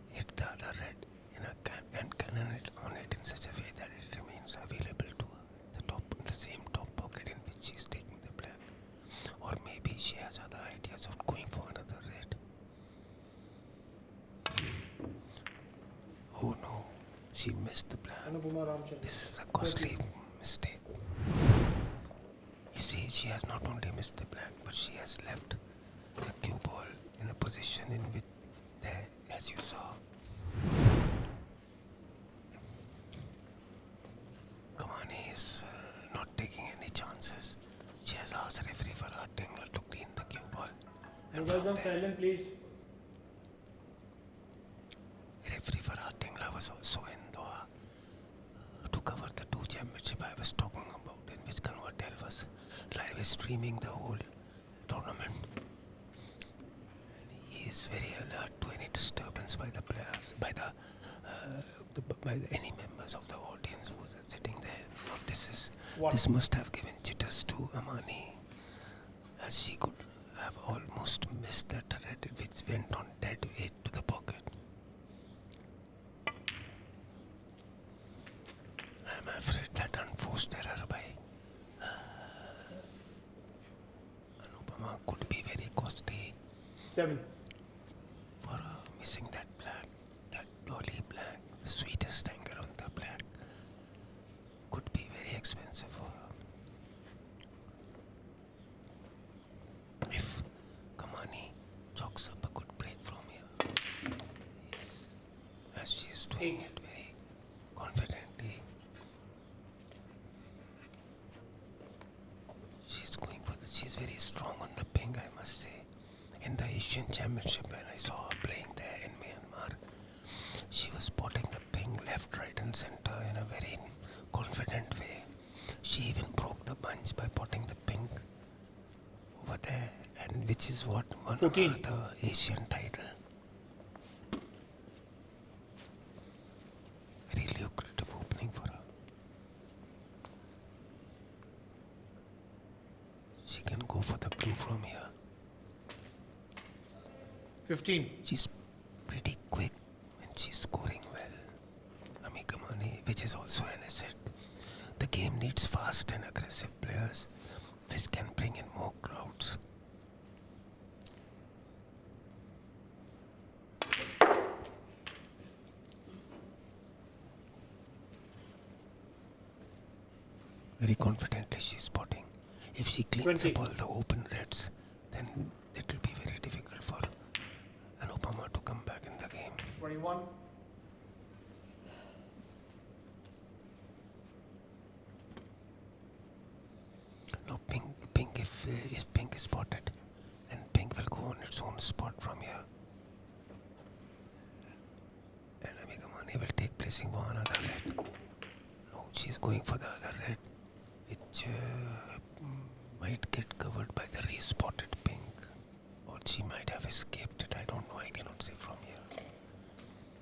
hit the other red in a and cannon it on it in such a way that it remains available to her in the same top pocket in which she is taking the black. Or maybe she has other ideas of going for another red. Oh no, she missed the black. Anupama Ramachandran. This is a costly mistake. You see, she has not only missed the black, but she has left the cue ball in a position in which there, as you saw, Kamani is not taking any chances. She has asked referee for her Tingler to clean the cue ball. And Mobiles from on there, silent, please. referee Farhad Tingla was also in Doha to cover the two championship I was talking about, in which Convertel was live streaming the whole tournament. And he is very alert to any disturbance by the players, by any members of the audience who are sitting there. Now this must have given jitters to Amani, as she could have almost missed that red which went on dead weight to the pocket. I'm afraid that unforced error by Anupama could be very costly 7. for missing that black, that dolly black, the sweetest angle on the black. Could be very expensive for her. If Kamani chalks up a good break from here. Yes, as she is doing it very confidently. She's very strong on the ping, I must say. In the Asian Championship, when I saw her playing there in Myanmar, she was spotting the ping left, right and center in a very confident way. She even broke the bunch by potting the ping over there, and which is what won her 14. the Asian title. Very lucrative opening for her. She can go for the blue from here. 15. She's pretty quick and she's scoring well. Amee Kamani, which is also an asset. The game needs fast and aggressive players, which can bring in more crowds. Very confidently she's spotting. If she cleans 20. up all the open reds, then it will be very difficult for Anupama to come back in the game. 21. spot from here. And Amee Kamani will take placing for another red. No, she's going for the other red, which might get covered by the re-spotted pink. Or she might have escaped it. I don't know. I cannot say from here.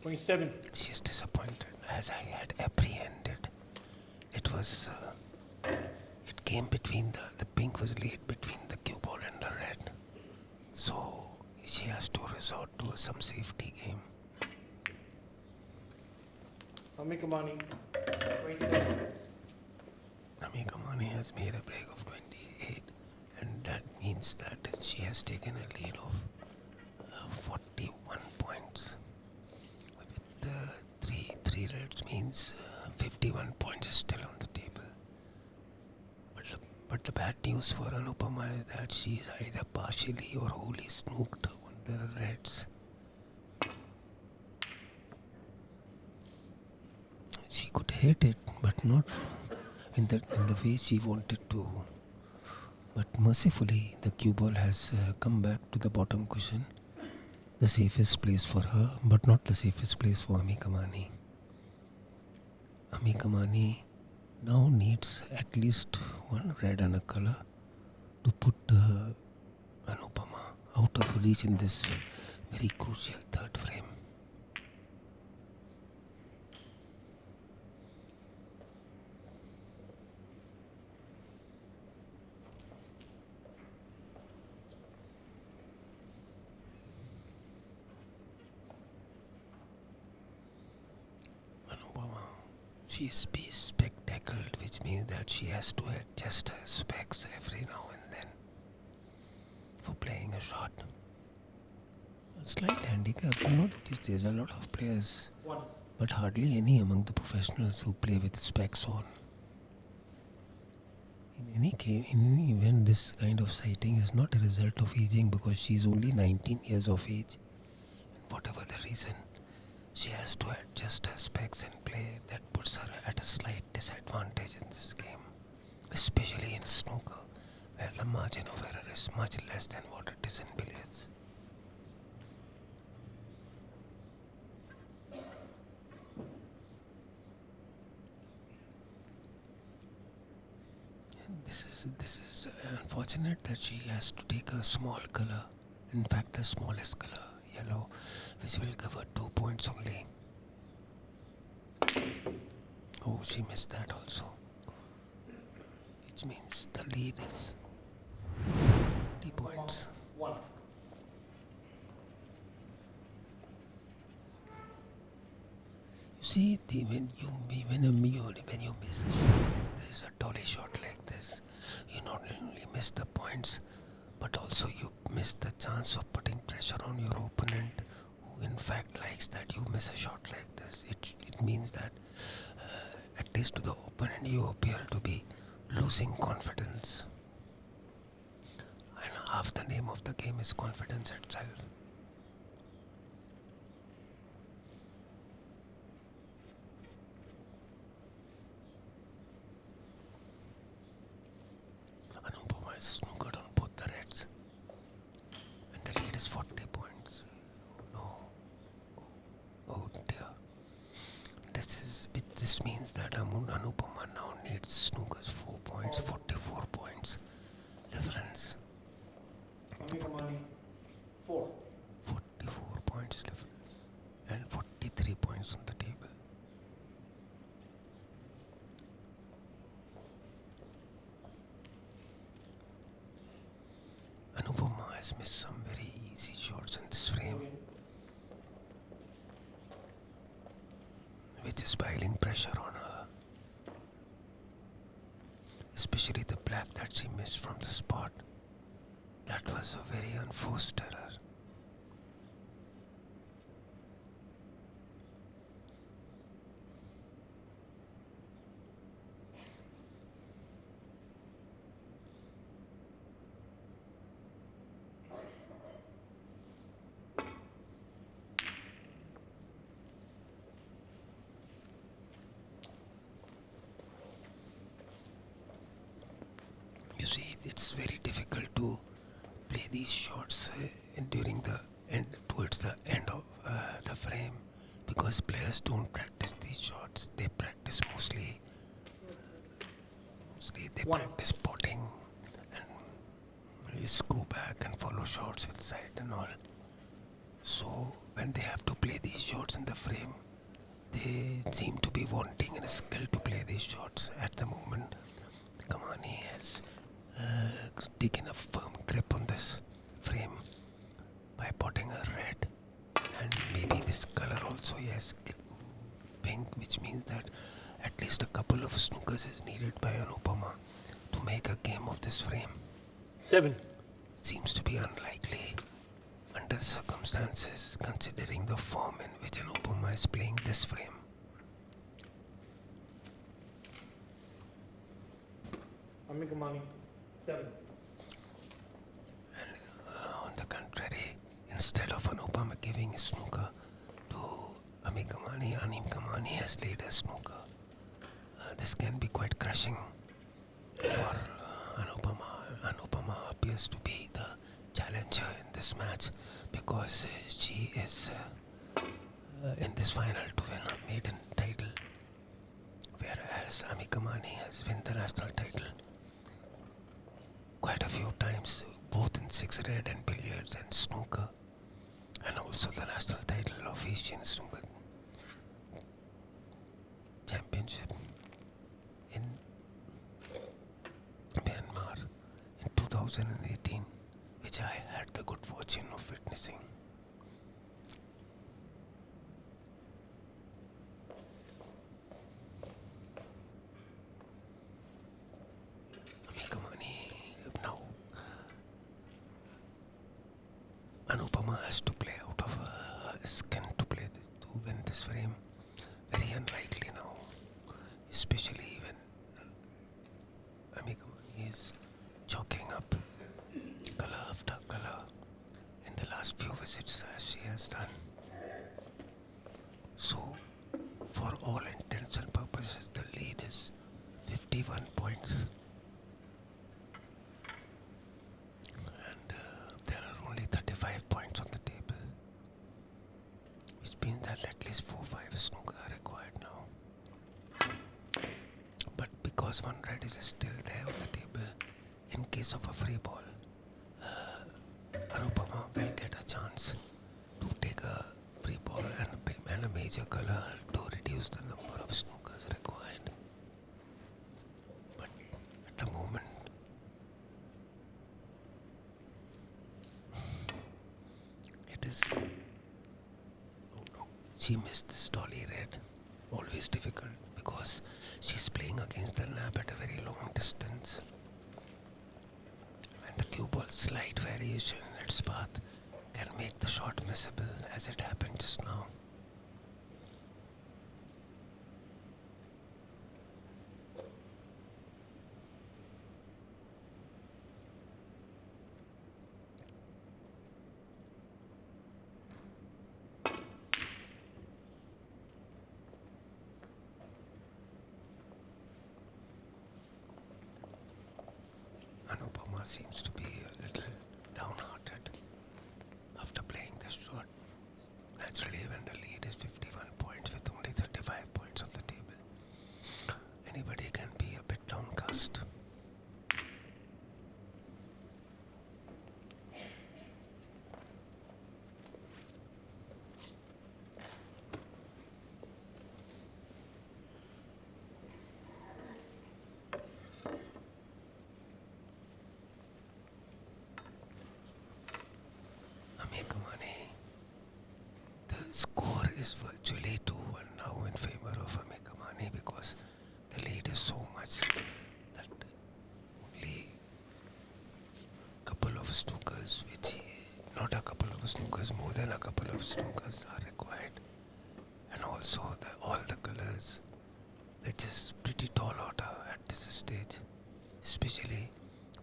27. She is disappointed, as I had apprehended. It was... it came between the pink was laid between the cue ball and the red. So she has to resort to some safety game. Amee Kamani, 27. Amee Kamani has made a break of 28, and that means that she has taken a lead of 41 points. With three reds means 51 points is still on the table. But the bad news for Anupama is that she is either partially or wholly snooked on the reds. She could hit it, but not in the way she wanted to. But mercifully, the cue ball has come back to the bottom cushion, the safest place for her, but not the safest place for Amee Kamani. Amee Kamani now needs at least one red and a color to put Anupama out of reach in this very crucial third frame. Anupama, she is bespectacled, which means that she has to adjust her specs every now and then for playing a shot. A slight handicap, but not there's a lot of players, 1. but hardly any among the professionals who play with specs on. In any case, in any event, this kind of sighting is not a result of aging because she is only 19 years of age. And whatever the reason, she has to adjust her specs and play. That puts her at a slight disadvantage in this game, especially in snooker, where the margin of error is much less than what it is in billiards. This is unfortunate that she has to take a small color. In fact, the smallest color, yellow, which will cover 2 points only. Oh, she missed that also. Which means the lead is 40 points. 1. You see, when you miss a shot like this, a dolly shot like this, you not only miss the points, but also you miss the chance of putting pressure on your opponent, who in fact likes that you miss a shot like this. It means that, at least to the opponent, you appear to be losing confidence. And half the name of the game is confidence itself. Anupama is snookered on both the reds, and the lead is 40 points. Oh no. Oh dear. This means that Anupama now needs snooker's 4 points, 44 points difference. Amee Kamani, 4. 44 points difference and 43 points on the table. Anupama has missed some very easy shots in this frame, which is piling pressure on her. Especially the black that she missed from the spot. That was a very unforced error. You see, it's very difficult to play these shots during the end, towards the end of the frame, because players don't practice these shots. They practice mostly they practice potting and screw back and follow shots with side and all. So when they have to play these shots in the frame, they seem to be wanting a skill to play these shots. At the moment, Kamani has taken a firm grip on this frame by potting a red, and maybe this color also, yes, pink, which means that at least a couple of snookers is needed by Anupama to make a game of this frame. 7. Seems to be unlikely under circumstances, considering the form in which Anupama is playing this frame. Amee Kamani, 7. On the contrary, instead of Anupama giving a snooker to Amee Kamani, Kamani has laid a snooker. This can be quite crushing for Anupama. Anupama appears to be the challenger in this match because she is in this final to win a maiden title, whereas Amee Kamani has won the national title quite a few times, both in 6 red and billiards and snooker, and also the national title of Asian Snooker Championship in Myanmar in 2018, which I had the good fortune of witnessing. Amee Kamani, now Anupama has to play out of her skin to play this, to win this frame. Very unlikely now, especially when Amee Kamani is chalking up color after color in the last few visits as she has done. So, for all intents and purposes, the lead is 51 points. And there are only 35 points on the table, which means that at least 4-5 snookers are required now. But because one red is still there on the table, in case of a free ball, Anupama will get a chance to take a free ball and a major color to reduce the number of snookers required. But at the moment, it is... Oh no, she missed this dolly red. Always difficult because she's playing against the nab at a very long distance. And the cue ball's slight variation in its path can make the shot missable, as it happened just now. Anupama seems to be a little downhearted after playing this shot. Naturally, when the lead is 51 points with only 35 points on the table, anybody can be a bit downcast. Amee Kamani. The score is virtually 2-1 now in favor of Amee Kamani because the lead is so much that only a couple of snookers, not a couple of snookers, more than a couple of snookers are required. And also all the colors, which is pretty tall order at this stage, especially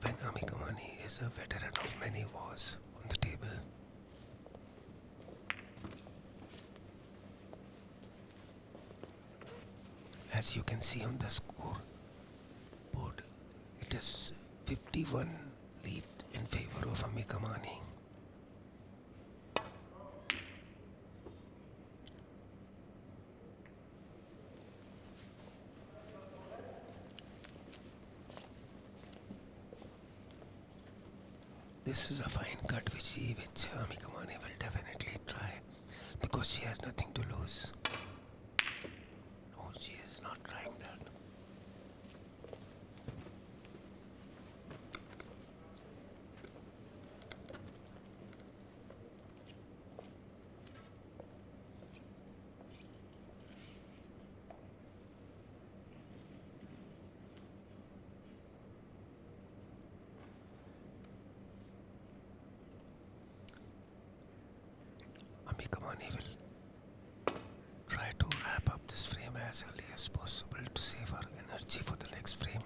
when Amee Kamani is a veteran of many wars on the table. As you can see on the score board, it is 51 lead in favor of Amee Kamani. this is a fine cut which Amee Kamani will definitely try because she has nothing to lose. No, she is not trying that. Amee Kamani will try to wrap up this frame as early as possible to save her energy for the next frame,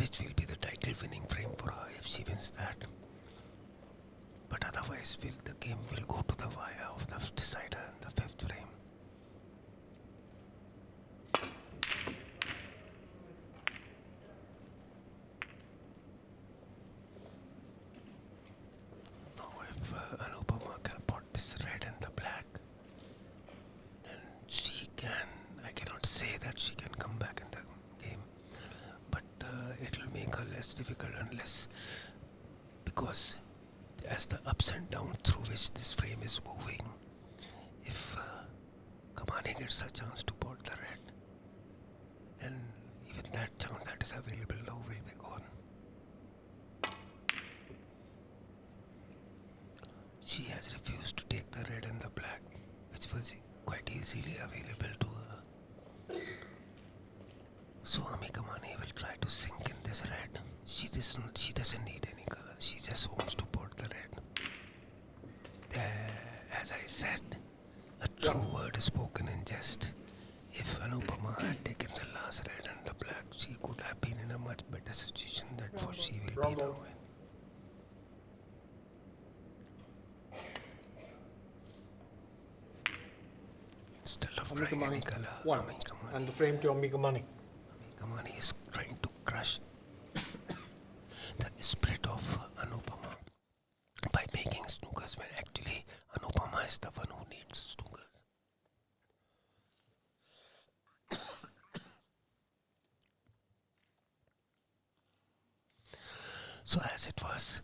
which will be the title winning frame for her if she wins that. But otherwise, the game will go to the wire of the decider in the fifth frame. Now, if Anupama can pot this red and the black, then she can. I cannot say that she can come back in the game, but it will make her less difficult unless because as the ups and downs through which this frame is moving, if Kamani gets a chance to pot the red, then even that chance that is available now will be gone. She has refused to take the red and the black, which was quite easily available to her. So Amee Kamani will try to sink in this red. She doesn't need any color. She just wants to pot the red. As I said, a true word is spoken in jest. If Anupama had taken the last red and the black, she could have been in a much better situation than what she will be now in. Instead of Amee trying any Kamani, color, one. Amee Kamani. And the frame to Amee Kamani. Amee Kamani is trying to crush the spirit of Anupama by making snookers when actually Anupama is the one who needs snookers. So as it was,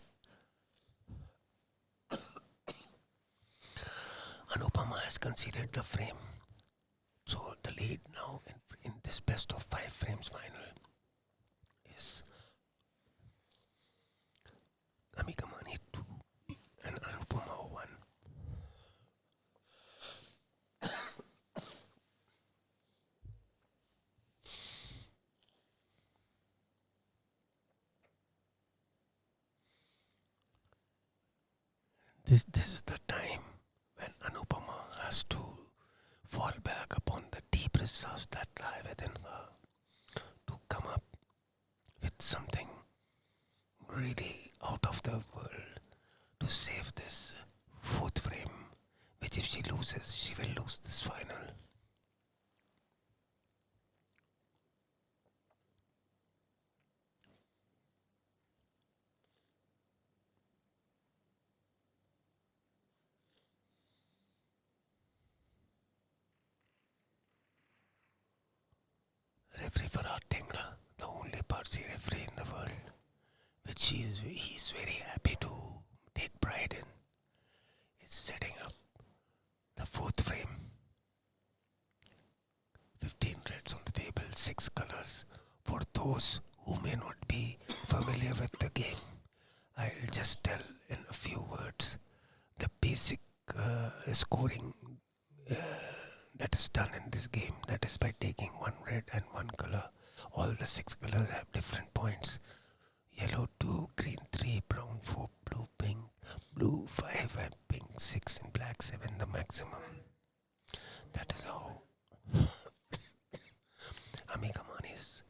Anupama has conceded the frame. So the lead now in this best of 5 frames final is Amee Kamani 2 and Anupama 1. This is the time when Anupama has to fall back upon the deep reserves that lie within her to come up with something really out of the world to save this fourth frame, which if she loses, she will lose this final. Referee Farhad Tengra, the only Parsi referee in the world, which he is very happy to take pride in, is setting up the fourth frame. 15 reds on the table, 6 colors. For those who may not be familiar with the game, I'll just tell in a few words the basic scoring that is done in this game. That is by taking 1 red and 1 color. All the 6 colors have different points. Yellow 2, green 3, brown 4, blue pink, blue 5 and pink 6 and black 7 the maximum. That is how Amee Kamani is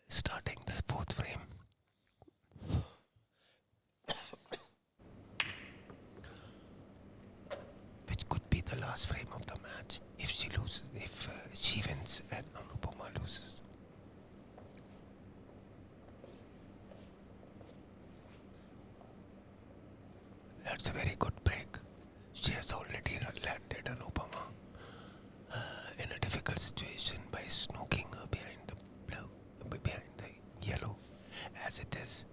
starting this fourth frame. Which could be the last frame of the match if she loses, if she wins and Anupama loses. That's a very good break. She has already landed Anupama in a difficult situation by snooking her behind the blue, behind the yellow, as it is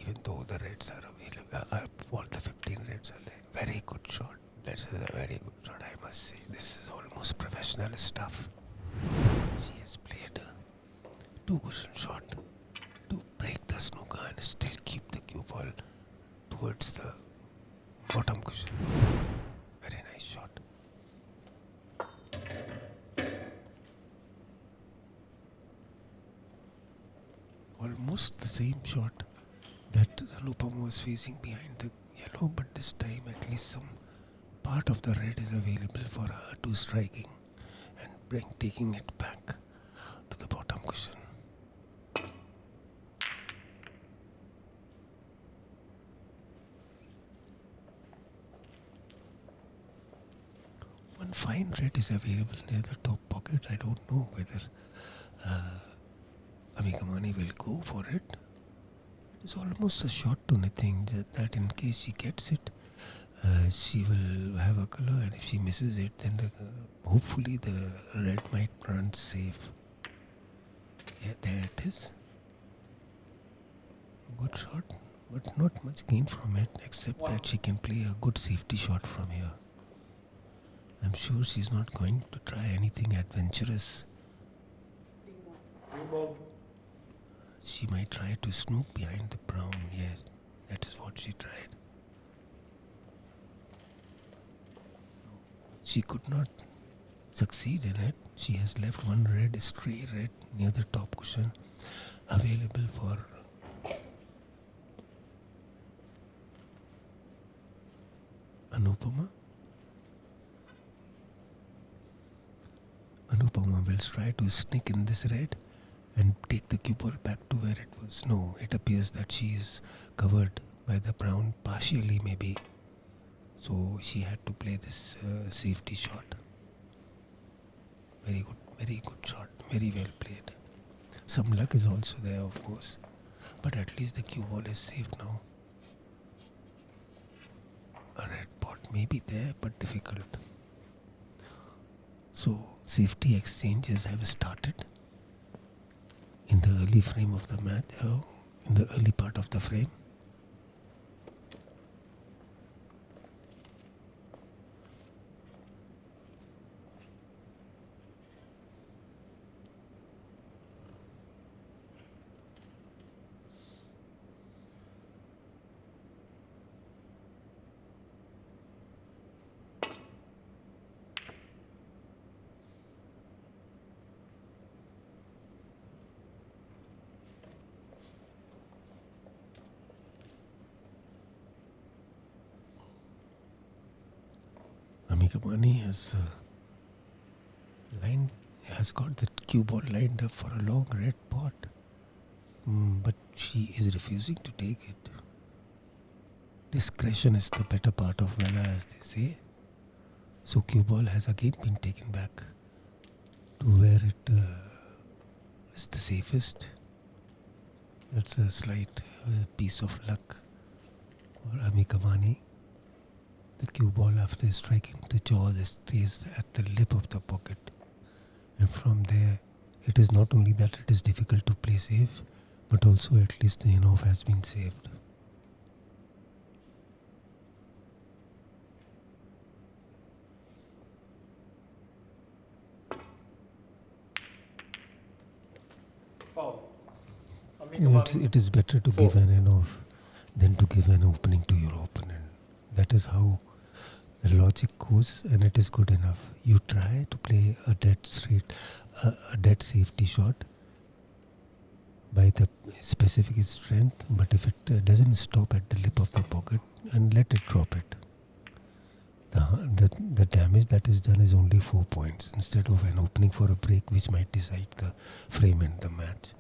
even though the reds are available, all the 15 reds are there. Very good shot. This is a very good shot, I must say. This is almost professional stuff. She has played a 2-cushion shot to break the snooker and still keep the cue ball towards the bottom cushion. Very nice shot. Almost the same shot that Anupama was facing behind the yellow, but this time at least some part of the red is available for her to striking and taking it back to the bottom cushion. One fine red is available near the top pocket. I don't know whether Amee Kamani will go for it. It is almost a shot to nothing that in case she gets it, she will have a color, and if she misses it, then hopefully the red might run safe. Yeah, there it is. Good shot, but not much gain from it, except that she can play a good safety shot from here. I'm sure she's not going to try anything adventurous. She might try to snook behind the brown. Yes, that is what she tried. She could not succeed in it. She has left one red, stray red, near the top cushion available for Anupama. Anupama will try to sneak in this red and take the cue ball back to where it was. No, it appears that she is covered by the brown, partially maybe. So she had to play this safety shot. Very good shot. Very well played. Some luck is also there, of course. But at least the cue ball is safe now. A red pot may be there, but difficult. So safety exchanges have started in the early frame of the match, in the early part of the frame. Amee Kamani has got the cue ball lined up for a long red pot, but she is refusing to take it. Discretion is the better part of valor, as they say. So cue ball has again been taken back to where it is the safest. That's a slight piece of luck for Amee Kamani. The cue ball, after striking the jaws, stays at the lip of the pocket. And from there, it is not only that it is difficult to play safe, but also at least the in-off has been saved. Foul. It is better to give an in-off than to give an opening to your opponent. That is how the logic goes, and it is good enough. You try to play a dead safety shot by the specific strength, but if it doesn't stop at the lip of the pocket, and let it drop it. The damage that is done is only 4 points instead of an opening for a break which might decide the frame and the match.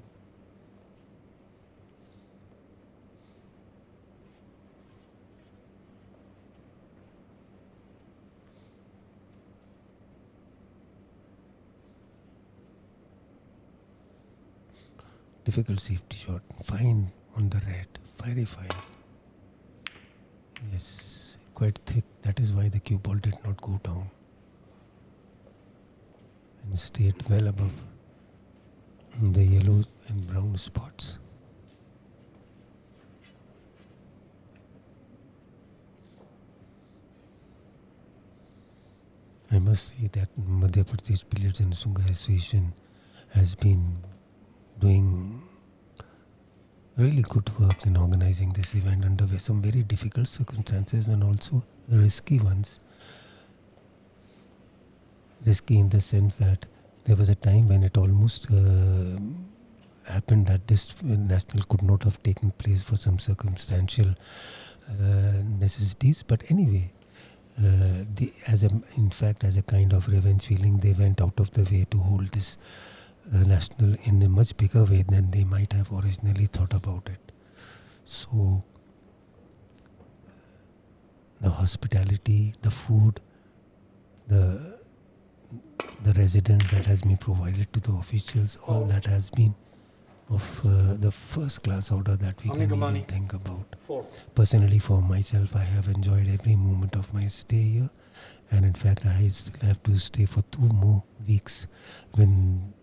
Difficult safety shot. Fine on the red. Very fine. Yes, quite thick. That is why the cue ball did not go down and stayed well above the yellow and brown spots. I must say that Madhya Pradesh Billiards and Snooker Association has been doing really good work in organizing this event under some very difficult circumstances and also risky ones. Risky in the sense that there was a time when it almost happened that this national could not have taken place for some circumstantial necessities. But anyway, as a kind of revenge feeling, they went out of the way to hold this national in a much bigger way than they might have originally thought about it. So the hospitality, the food, the residence that has been provided to the officials, all that has been of the first class order that we Amee, can Kamani. even think about. 4. Personally, for myself, I have enjoyed every moment of my stay here, and in fact, I still have to stay for 2 more weeks when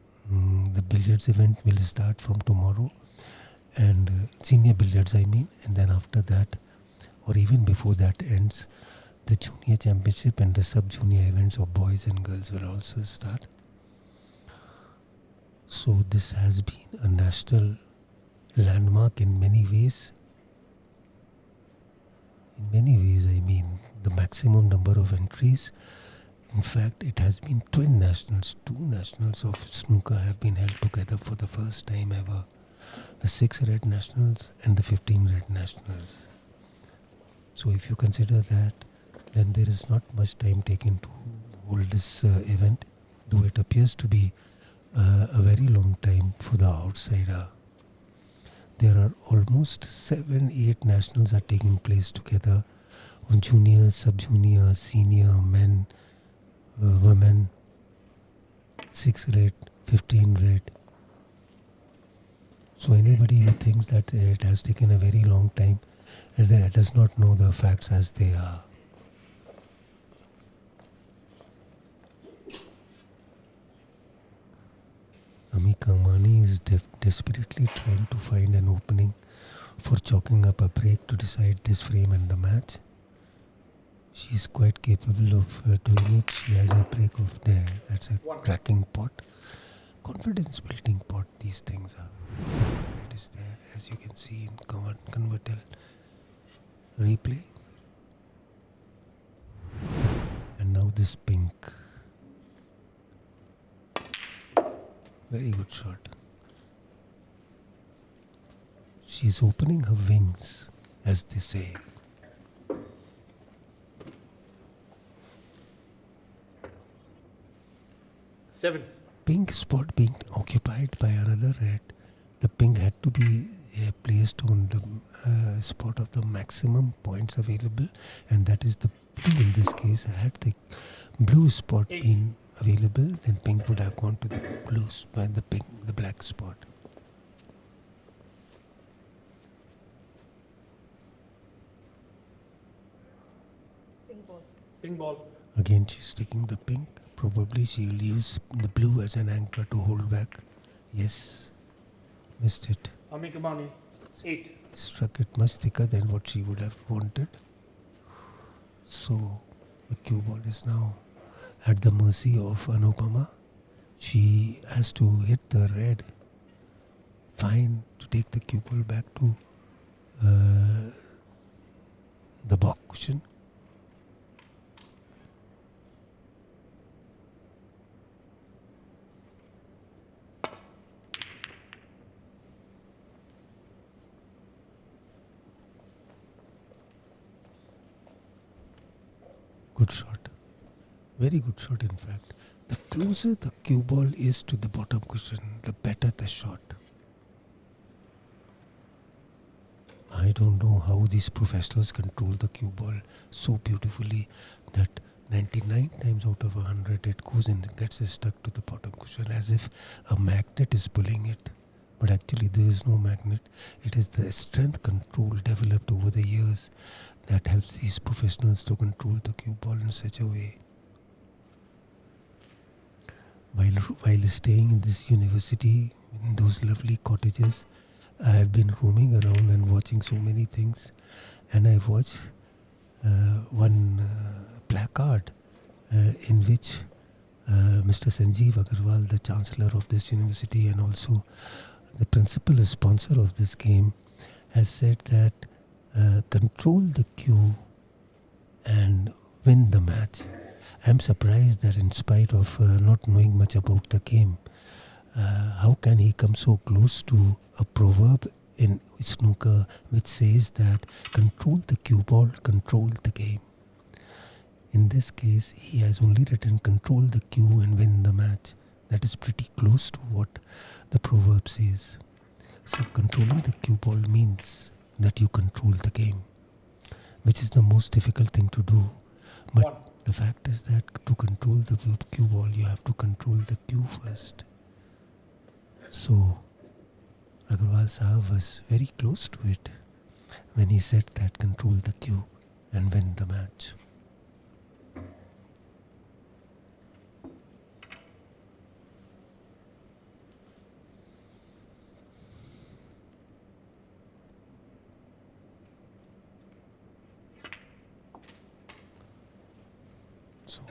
the billiards event will start from tomorrow, and senior billiards, I mean, and then after that, or even before that ends, the junior championship and the sub-junior events of boys and girls will also start. So this has been a national landmark in many ways. In many ways, I mean, the maximum number of entries. In fact, it has been twin nationals. 2 nationals of snooker have been held together for the first time ever. The 6 red nationals and the 15 red nationals. So if you consider that, then there is not much time taken to hold this event, though it appears to be a very long time for the outsider. There are almost 7-8 nationals are taking place together on junior, sub-junior, senior, men, women, 6 red, 15 red. So anybody who thinks that it has taken a very long time does not know the facts as they are. Amee Kamani is desperately trying to find an opening for chalking up a break to decide this frame and the match. She is quite capable of doing it. She has a break of there. That's a cracking pot. Confidence building pot, these things are. It is there, as you can see in convertible replay. And now this pink. Very good shot. She's opening her wings, as they say. Seven. Pink spot being occupied by another red. The pink had to be placed on the spot of the maximum points available, and that is the blue. In this case, had the blue spot been available, then pink would have gone to the blue spot, the black spot. Pink ball. Pink ball. Again, she's taking the pink. Probably she'll use the blue as an anchor to hold back. Yes, missed it. Amee, Kamani. 8. Struck it much thicker than what she would have wanted. So the cue ball is now at the mercy of Anupama. She has to hit the red fine to take the cue ball back to the box cushion. Good shot. Very good shot, in fact. The closer the cue ball is to the bottom cushion, the better the shot. I don't know how these professionals control the cue ball so beautifully that 99 times out of 100 it goes and gets stuck to the bottom cushion as if a magnet is pulling it. But actually there is no magnet. It is the strength control developed over the years that helps these professionals to control the cue ball in such a way. While staying in this university, in those lovely cottages, I have been roaming around and watching so many things. And I watched one placard in which Mr. Sanjeev Agarwal, the Chancellor of this university and also the principal sponsor of this game, has said that control the cue and win the match. I'm surprised that in spite of not knowing much about the game, how can he come so close to a proverb in snooker which says that control the cue ball, control the game. In this case, he has only written control the cue and win the match. That is pretty close to what the proverb says. So controlling the cue ball means that you control the game, which is the most difficult thing to do. But the fact is that to control the cue ball, you have to control the cue first. So Agarwal Sahab was very close to it when he said that control the cue and win the match. So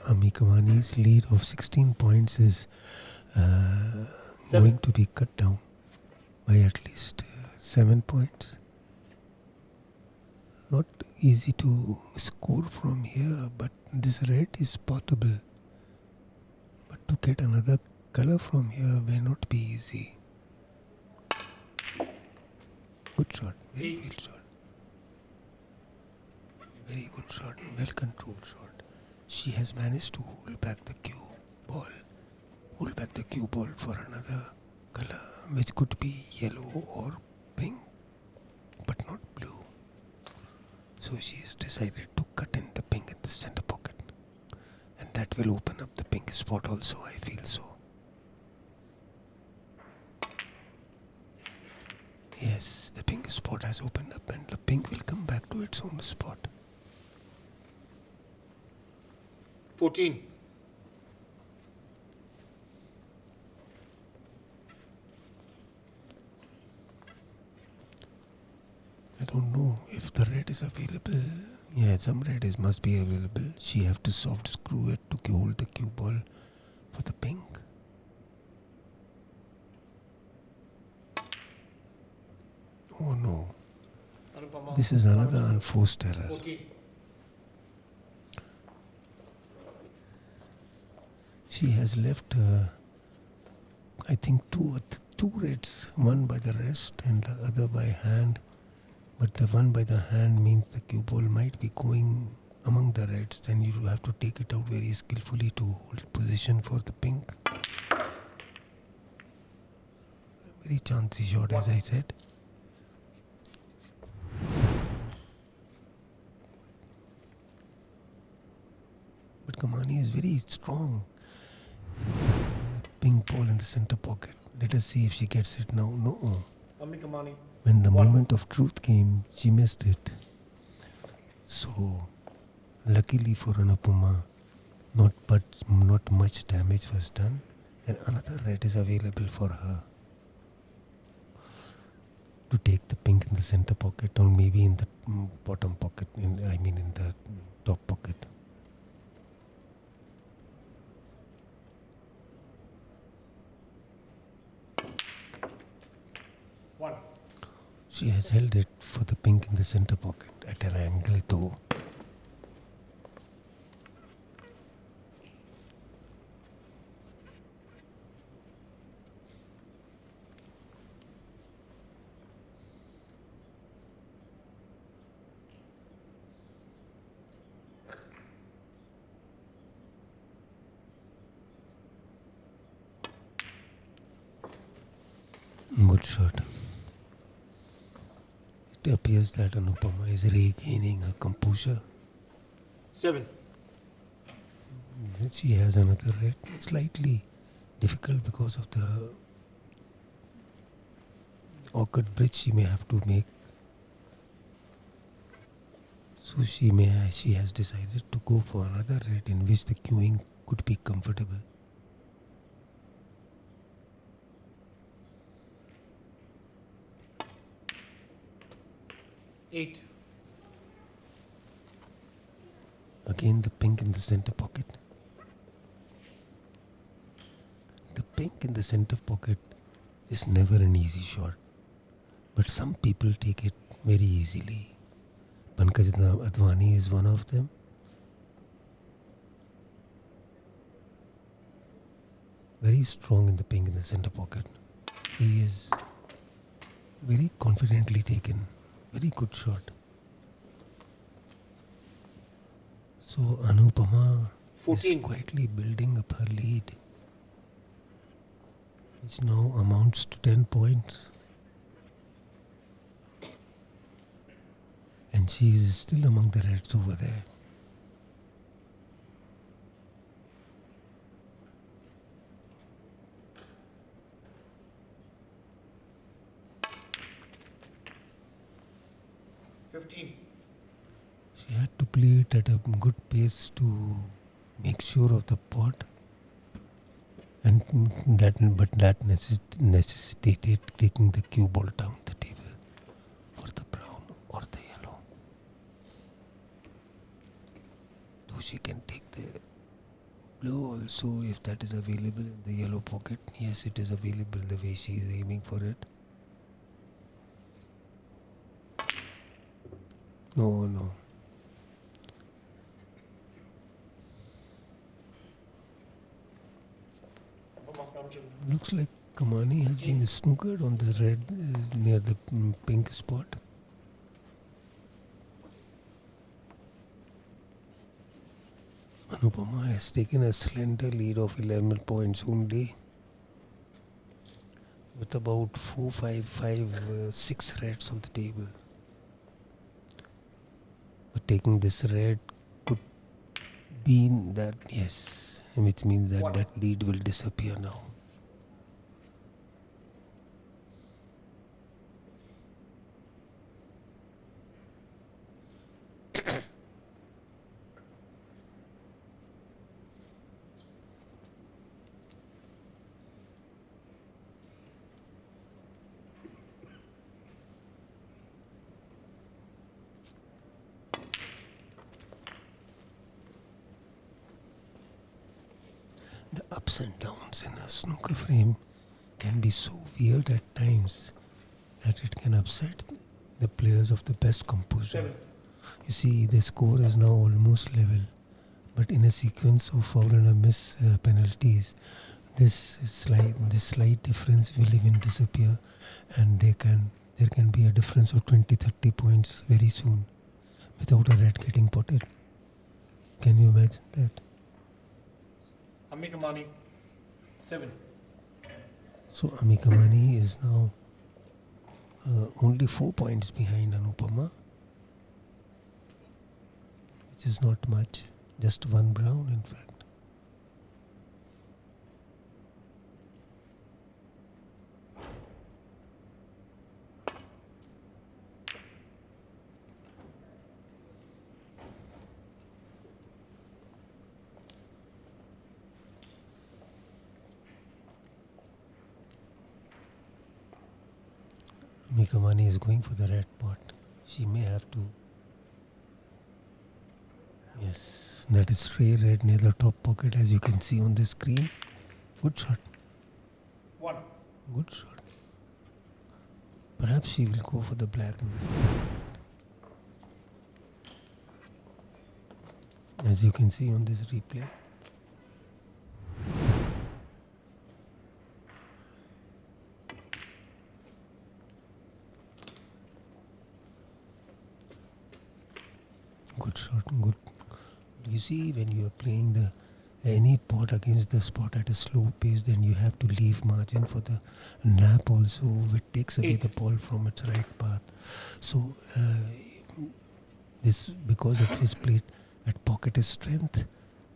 Amee Kamani's lead of 16 points is going to be cut down by at least 7 points. Not easy to score from here, but this red is potable. But to get another color from here may not be easy. Good shot, very good shot. Very good shot, well controlled shot. She has managed to hold back the cue ball. Hold back the cue ball for another color, which could be yellow or pink, but not blue. So she has decided to cut in the pink in the center pocket. And that will open up the pink spot also, I feel so. Yes, the pink spot has opened up and the pink will come back to its own spot. 14. I don't know if the red is available. Yeah, some red must be available. She have to soft screw it to hold the cue ball for the pink. Oh no. Anupama. This is another unforced error. 14. She has left, I think, two reds, one by the wrist and the other by hand. But the one by the hand means the cue ball might be going among the reds. Then you have to take it out very skillfully to hold position for the pink. Very chancy shot, as I said. But Kamani is very strong. Pink ball in the center pocket. Let us see if she gets it now. No. Amee Kamani. When the moment of truth came, she missed it. So, luckily for Anupama, not much damage was done, and another red is available for her to take the pink in the center pocket, or maybe in the bottom pocket. In the top pocket. One. She has held it for the pink in the center pocket at an angle though. Good shot. It appears that Anupama is regaining her composure. 7. She has another red. Slightly difficult because of the awkward bridge she may have to make. So she has decided to go for another red in which the queuing could be comfortable. 8. Again, the pink in the center pocket. The pink in the center pocket is never an easy shot, but some people take it very easily. Pankaj Advani is one of them. Very strong in the pink in the center pocket. He is very confidently taken. Very good shot. So Anupama 14. is quietly building up her lead, which now amounts to 10 points. And she is still among the reds over there. She had to play it at a good pace to make sure of the pot, and that necessitated taking the cue ball down the table for the brown or the yellow. Though she can take the blue also if that is available in the yellow pocket. Yes, it is available the way she is aiming for it. No. Looks like Kamani has been snookered on the red near the pink spot. Anupama has taken a slender lead of 11 points only, with about 4, 5, 6 reds on the table. But taking this red could mean that, yes, which means that that lead will disappear now. The ups and downs in a snooker frame can be so weird at times that it can upset the players of the best composure. You see, the score is now almost level, but in a sequence of foul and a miss penalties, this slight difference will even disappear, and there can be a difference of 20-30 points very soon without a red getting potted. Can you imagine that? Amee Kamani 7. So Amee Kamani is now only 4 points behind Anupama, which is not much, just one brown in fact. Amee Kamani is going for the red pot. She may have to. Yes, that is stray red near the top pocket, as you can see on the screen. Good shot. 1. Good shot. Perhaps she will go for the black in this pocket. As you can see on this replay. Good shot, good. You see, when you are playing any pot against the spot at a slow pace, then you have to leave margin for the nap also, which takes away the ball from its right path. So, this because it was played at pocket strength,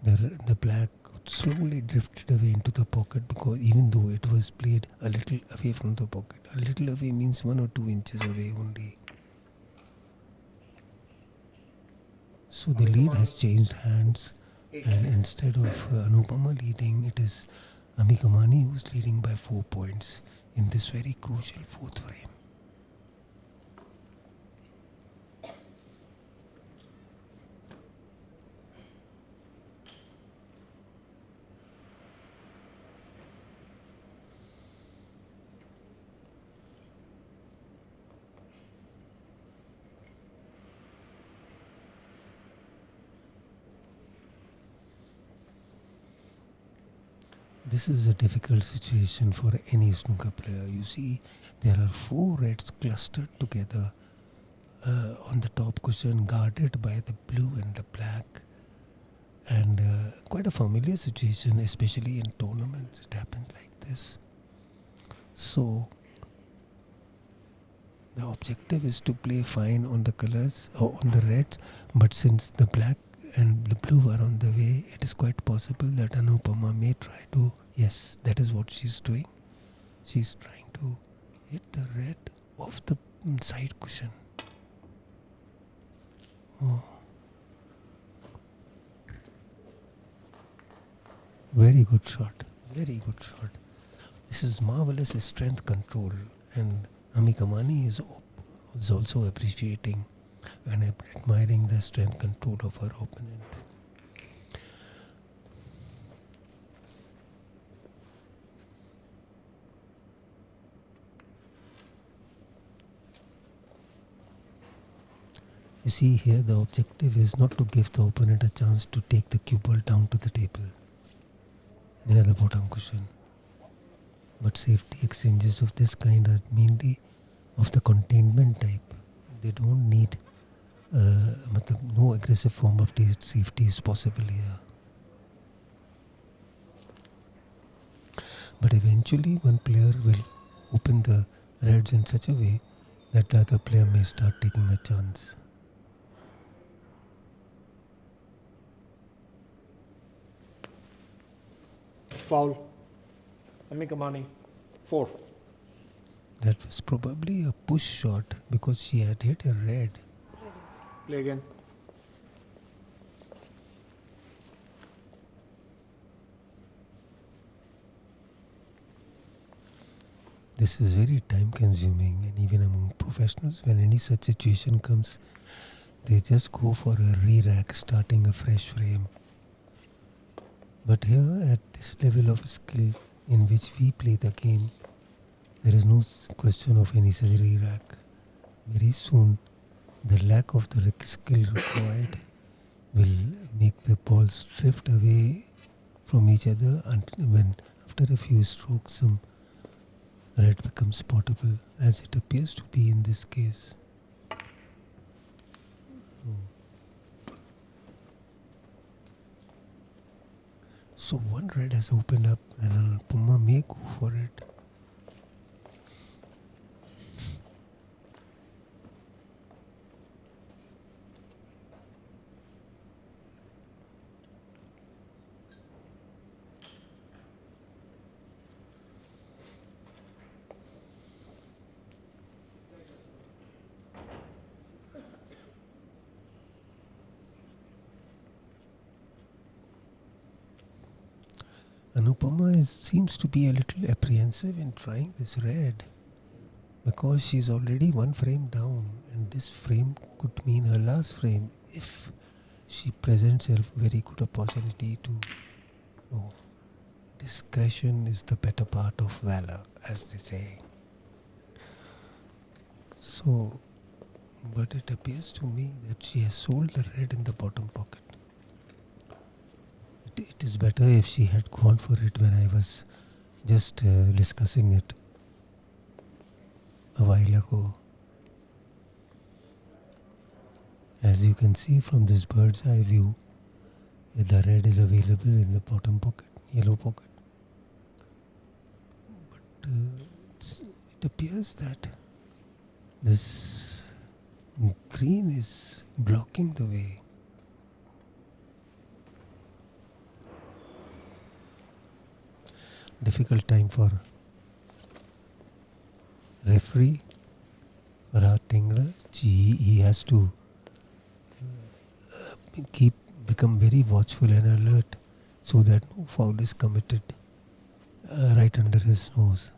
the black slowly drifted away into the pocket, because even though it was played a little away from the pocket, a little away means 1 or 2 inches away only. So the lead has changed hands, and instead of Anupama leading, it is Amee Kamani who's leading by 4 points in this very crucial 4th frame. this is a difficult situation for any snooker player. You see, there are 4 reds clustered together on the top cushion, guarded by the blue and the black. And quite a familiar situation, especially in tournaments. It happens like this. So, the objective is to play fine on the colors or on the reds, but since the black and the blue are on the way, it is quite possible that Anupama may try to, yes, that is what she's doing. She's trying to hit the red off the side cushion. Oh. Very good shot. Very good shot. This is marvelous strength control, and Amee Kamani is also appreciating and admiring the strength control of her opponent. You see here, the objective is not to give the opponent a chance to take the cue ball down to the table near the bottom cushion. But safety exchanges of this kind are mainly of the containment type. They don't need, no aggressive form of safety is possible here. But eventually one player will open the reds in such a way that the other player may start taking a chance. Foul. Amee Kamani, 4. That was probably a push shot because she had hit a red. Play again. This is very time consuming, and even among professionals, when any such situation comes, they just go for a re-rack, starting a fresh frame. But here, at this level of skill in which we play the game, there is no question of any such re-rack. Very soon, the lack of the skill required will make the balls drift away from each other until when, after a few strokes, some red becomes potable, as it appears to be in this case. So one red has opened up and Anupama may go for it. Anupama seems to be a little apprehensive in trying this red because she's already one frame down, and this frame could mean her last frame if she presents a very good opportunity to. Oh, discretion is the better part of valor, as they say. So, but it appears to me that she has sold the red in the bottom pocket. It is better if she had gone for it when I was just discussing it a while ago. As you can see from this bird's eye view, the red is available in the bottom pocket, yellow pocket. But it appears that this green is blocking the way. Difficult time for referee Farhat Tingla. He has to become very watchful and alert so that no foul is committed right under his nose.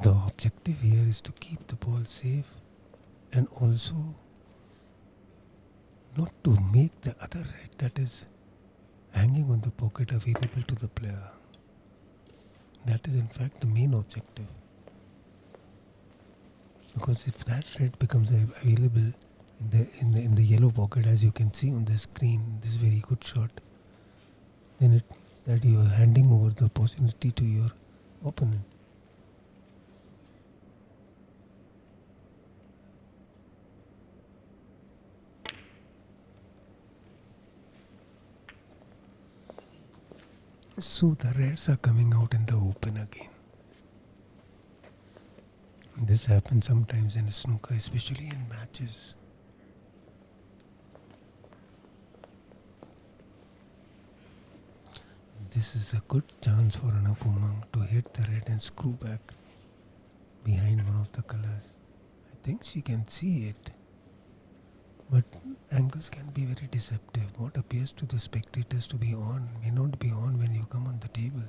The objective here is to keep the ball safe and also not to make the other red that is hanging on the pocket available to the player. That is in fact the main objective. Because if that red becomes available, in the yellow pocket, as you can see on the screen, this very good shot, then it means that you are handing over the opportunity to your opponent. So the reds are coming out in the open again. This happens sometimes in snooker, especially in matches. This is a good chance for Anupama to hit the red and screw back behind one of the colors. I think she can see it, but angles can be very deceptive. What appears to the spectators to be on may not be on when you come on the table.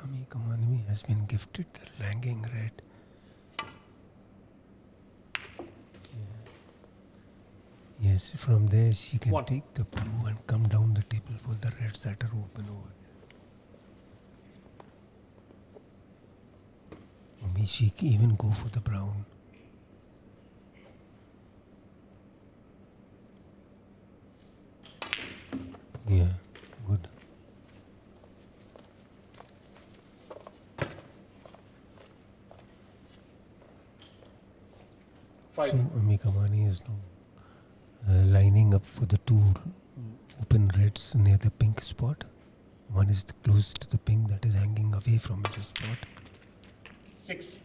Amee Kamani has been gifted the langing red. Yes, from there she can take the blue and come down the table for the reds that are open over there. Or may she even go for the brown. Yeah, good. Five. So Amee Kamani is now lining up for the two open reds near the pink spot. One is close to the pink that is hanging away from the spot. 6.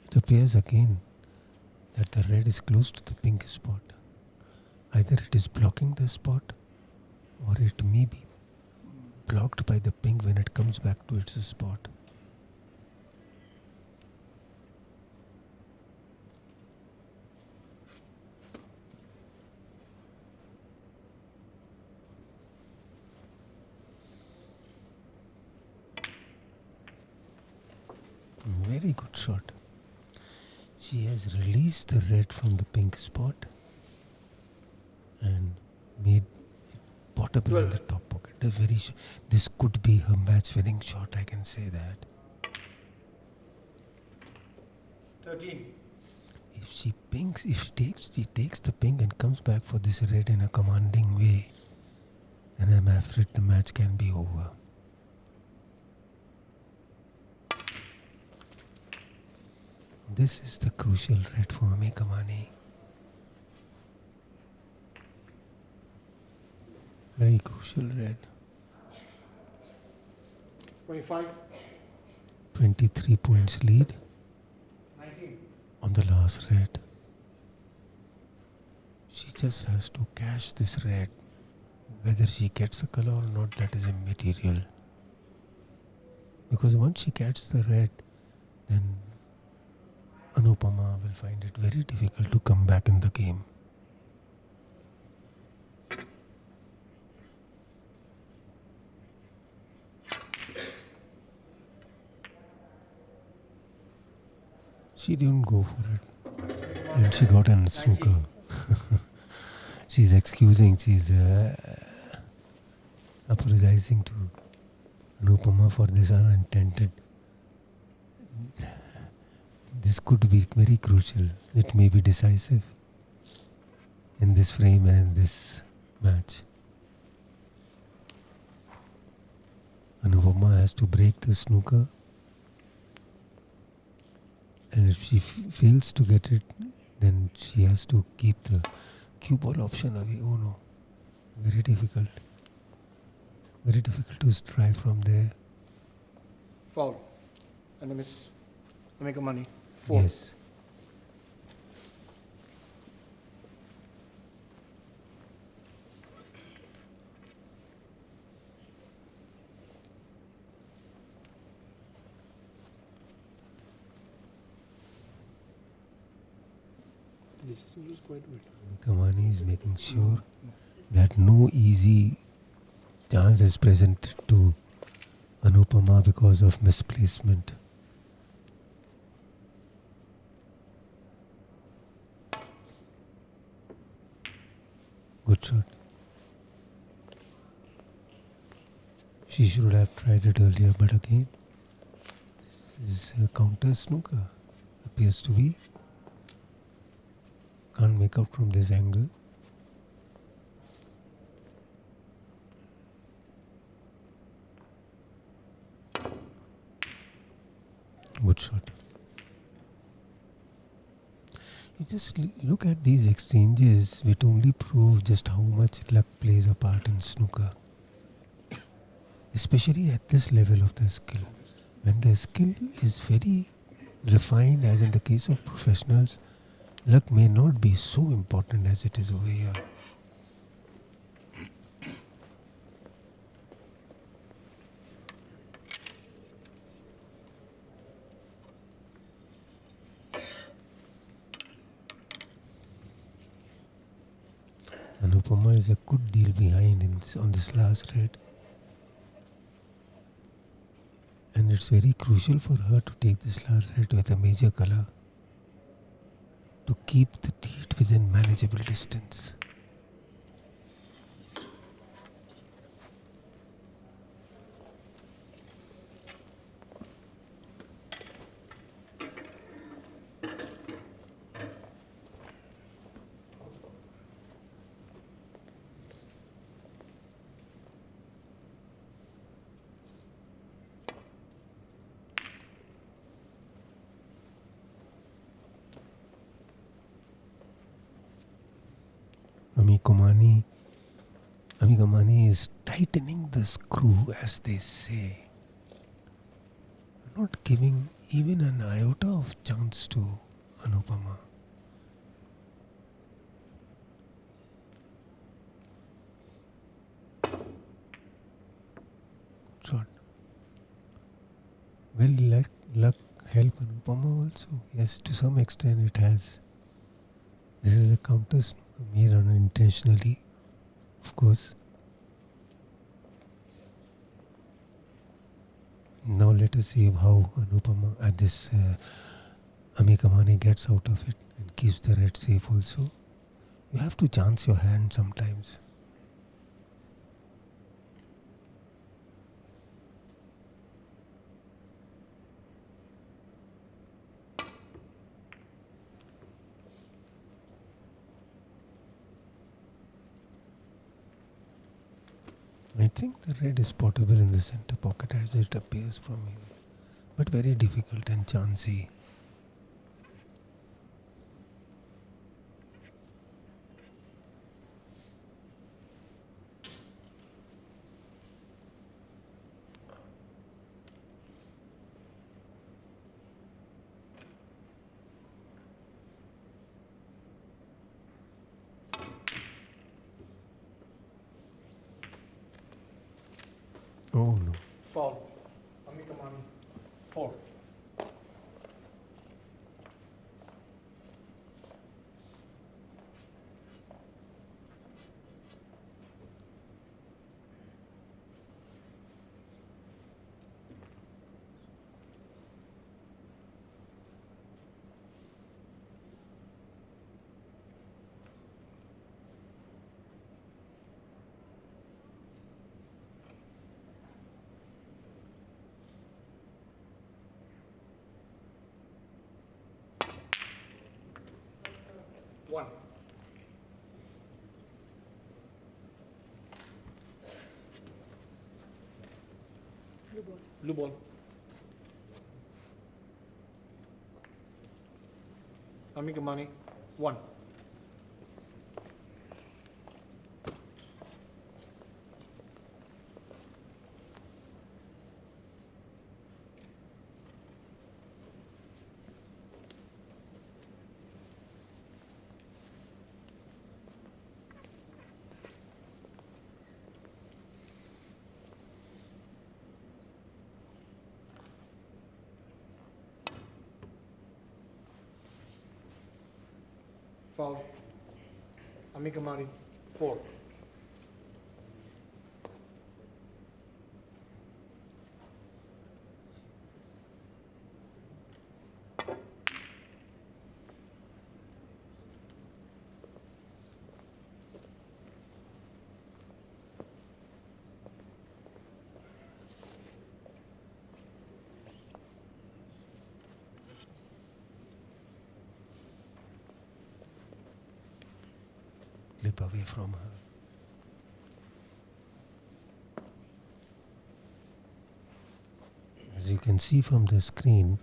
It appears again that the red is close to the pink spot. Either it is blocking the spot or it may be blocked by the pink when it comes back to its spot. Very good shot. She has released the red from the pink spot and made it portable in the top pocket. This could be her match-winning shot, I can say that. 13. If she takes the pink and comes back for this red in a commanding way, then I'm afraid the match can be over. This is the crucial red for Amee Kamani. Very crucial red. 25. 23 points lead 19. on the last red. She just has to cash this red. Whether she gets a color or not, that is immaterial. Because once she gets the red, then Anupama will find it very difficult to come back in the game. She didn't go for it. And she got an snooker. She's excusing, she's apologizing to Anupama for this unintended. This could be very crucial. It may be decisive in this frame and this match. Anupama has to break the snooker. And if she fails to get it, then she has to keep the cue ball option away. Oh no. Very difficult. Very difficult to strike from there. Foul. And a miss. Amee Kamani, 4. Yes. Kamani is making sure that no easy chance is present to Anupama because of misplacement. Good shot. She should have tried it earlier, but again, this is a counter snooker. Appears to be. Can't make out from this angle. Good shot. You just look at these exchanges, which only prove just how much luck plays a part in snooker. Especially at this level of the skill. When the skill is very refined, as in the case of professionals, luck may not be so important as it is over here. Anupama is a good deal behind on this last red. And it's very crucial for her to take this last red with a major color to keep the lead within manageable distance. Kamani is tightening the screw, as they say, not giving even an iota of chance to Anupama. Shot. Well, luck help Anupama also. Yes, to some extent it has. This is a counter snooker made unintentionally, of course. Now let us see how Anupama at this Amee Kamani gets out of it and keeps the red safe also. You have to chance your hand sometimes. I think the red is portable in the center pocket as it appears from here, but very difficult and chancy. Oh no. Foul. Amee Kamani, 4. One. Blue ball. Blue ball. Amee Kamani, 1. Foul. Amee Kamani, 4. Slip away from her. As you can see from the screen,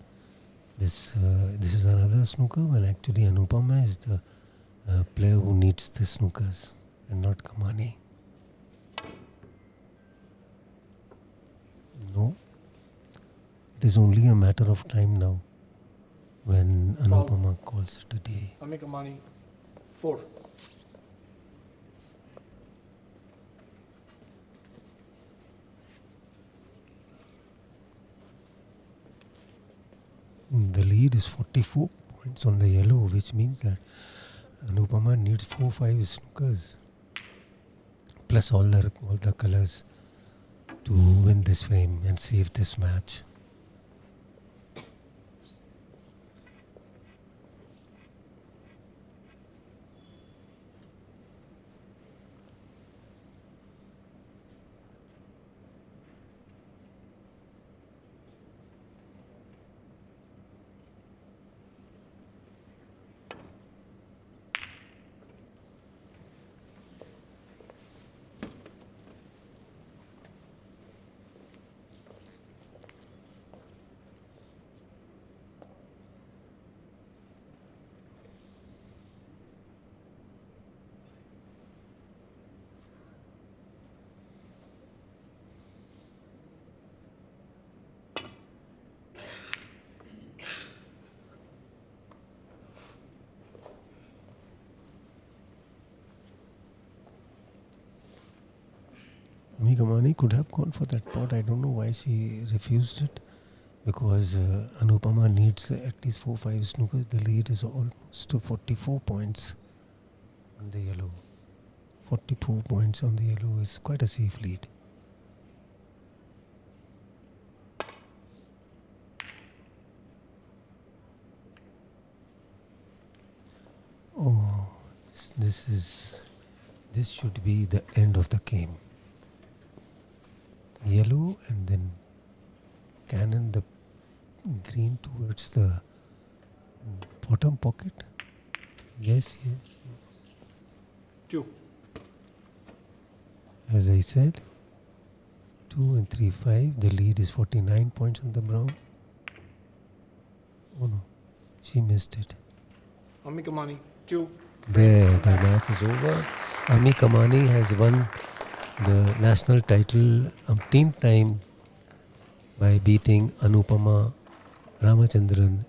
this is another snooker when actually Anupama is the player who needs the snookers and not Kamani. No, it is only a matter of time now when Anupama calls it a day. Amee Kamani, 4. The lead is 44 points on the yellow, which means that Anupama needs 4-5 snookers plus all the colors to win this frame and save this match. Amee Kamani could have gone for that pot. I don't know why she refused it, because Anupama needs at least 4-5 snookers. The lead is almost to 44 points on the yellow. 44 points on the yellow is quite a safe lead. Oh, this should be the end of the game. Yellow and then cannon the green towards the bottom pocket. Yes. 2. As I said, 2 and 3, 5. The lead is 49 points on the brown. Oh no, she missed it. Amee Kamani, 2. There, the match is over. Amee Kamani has won the national title umpteenth time by beating Anupama Ramachandran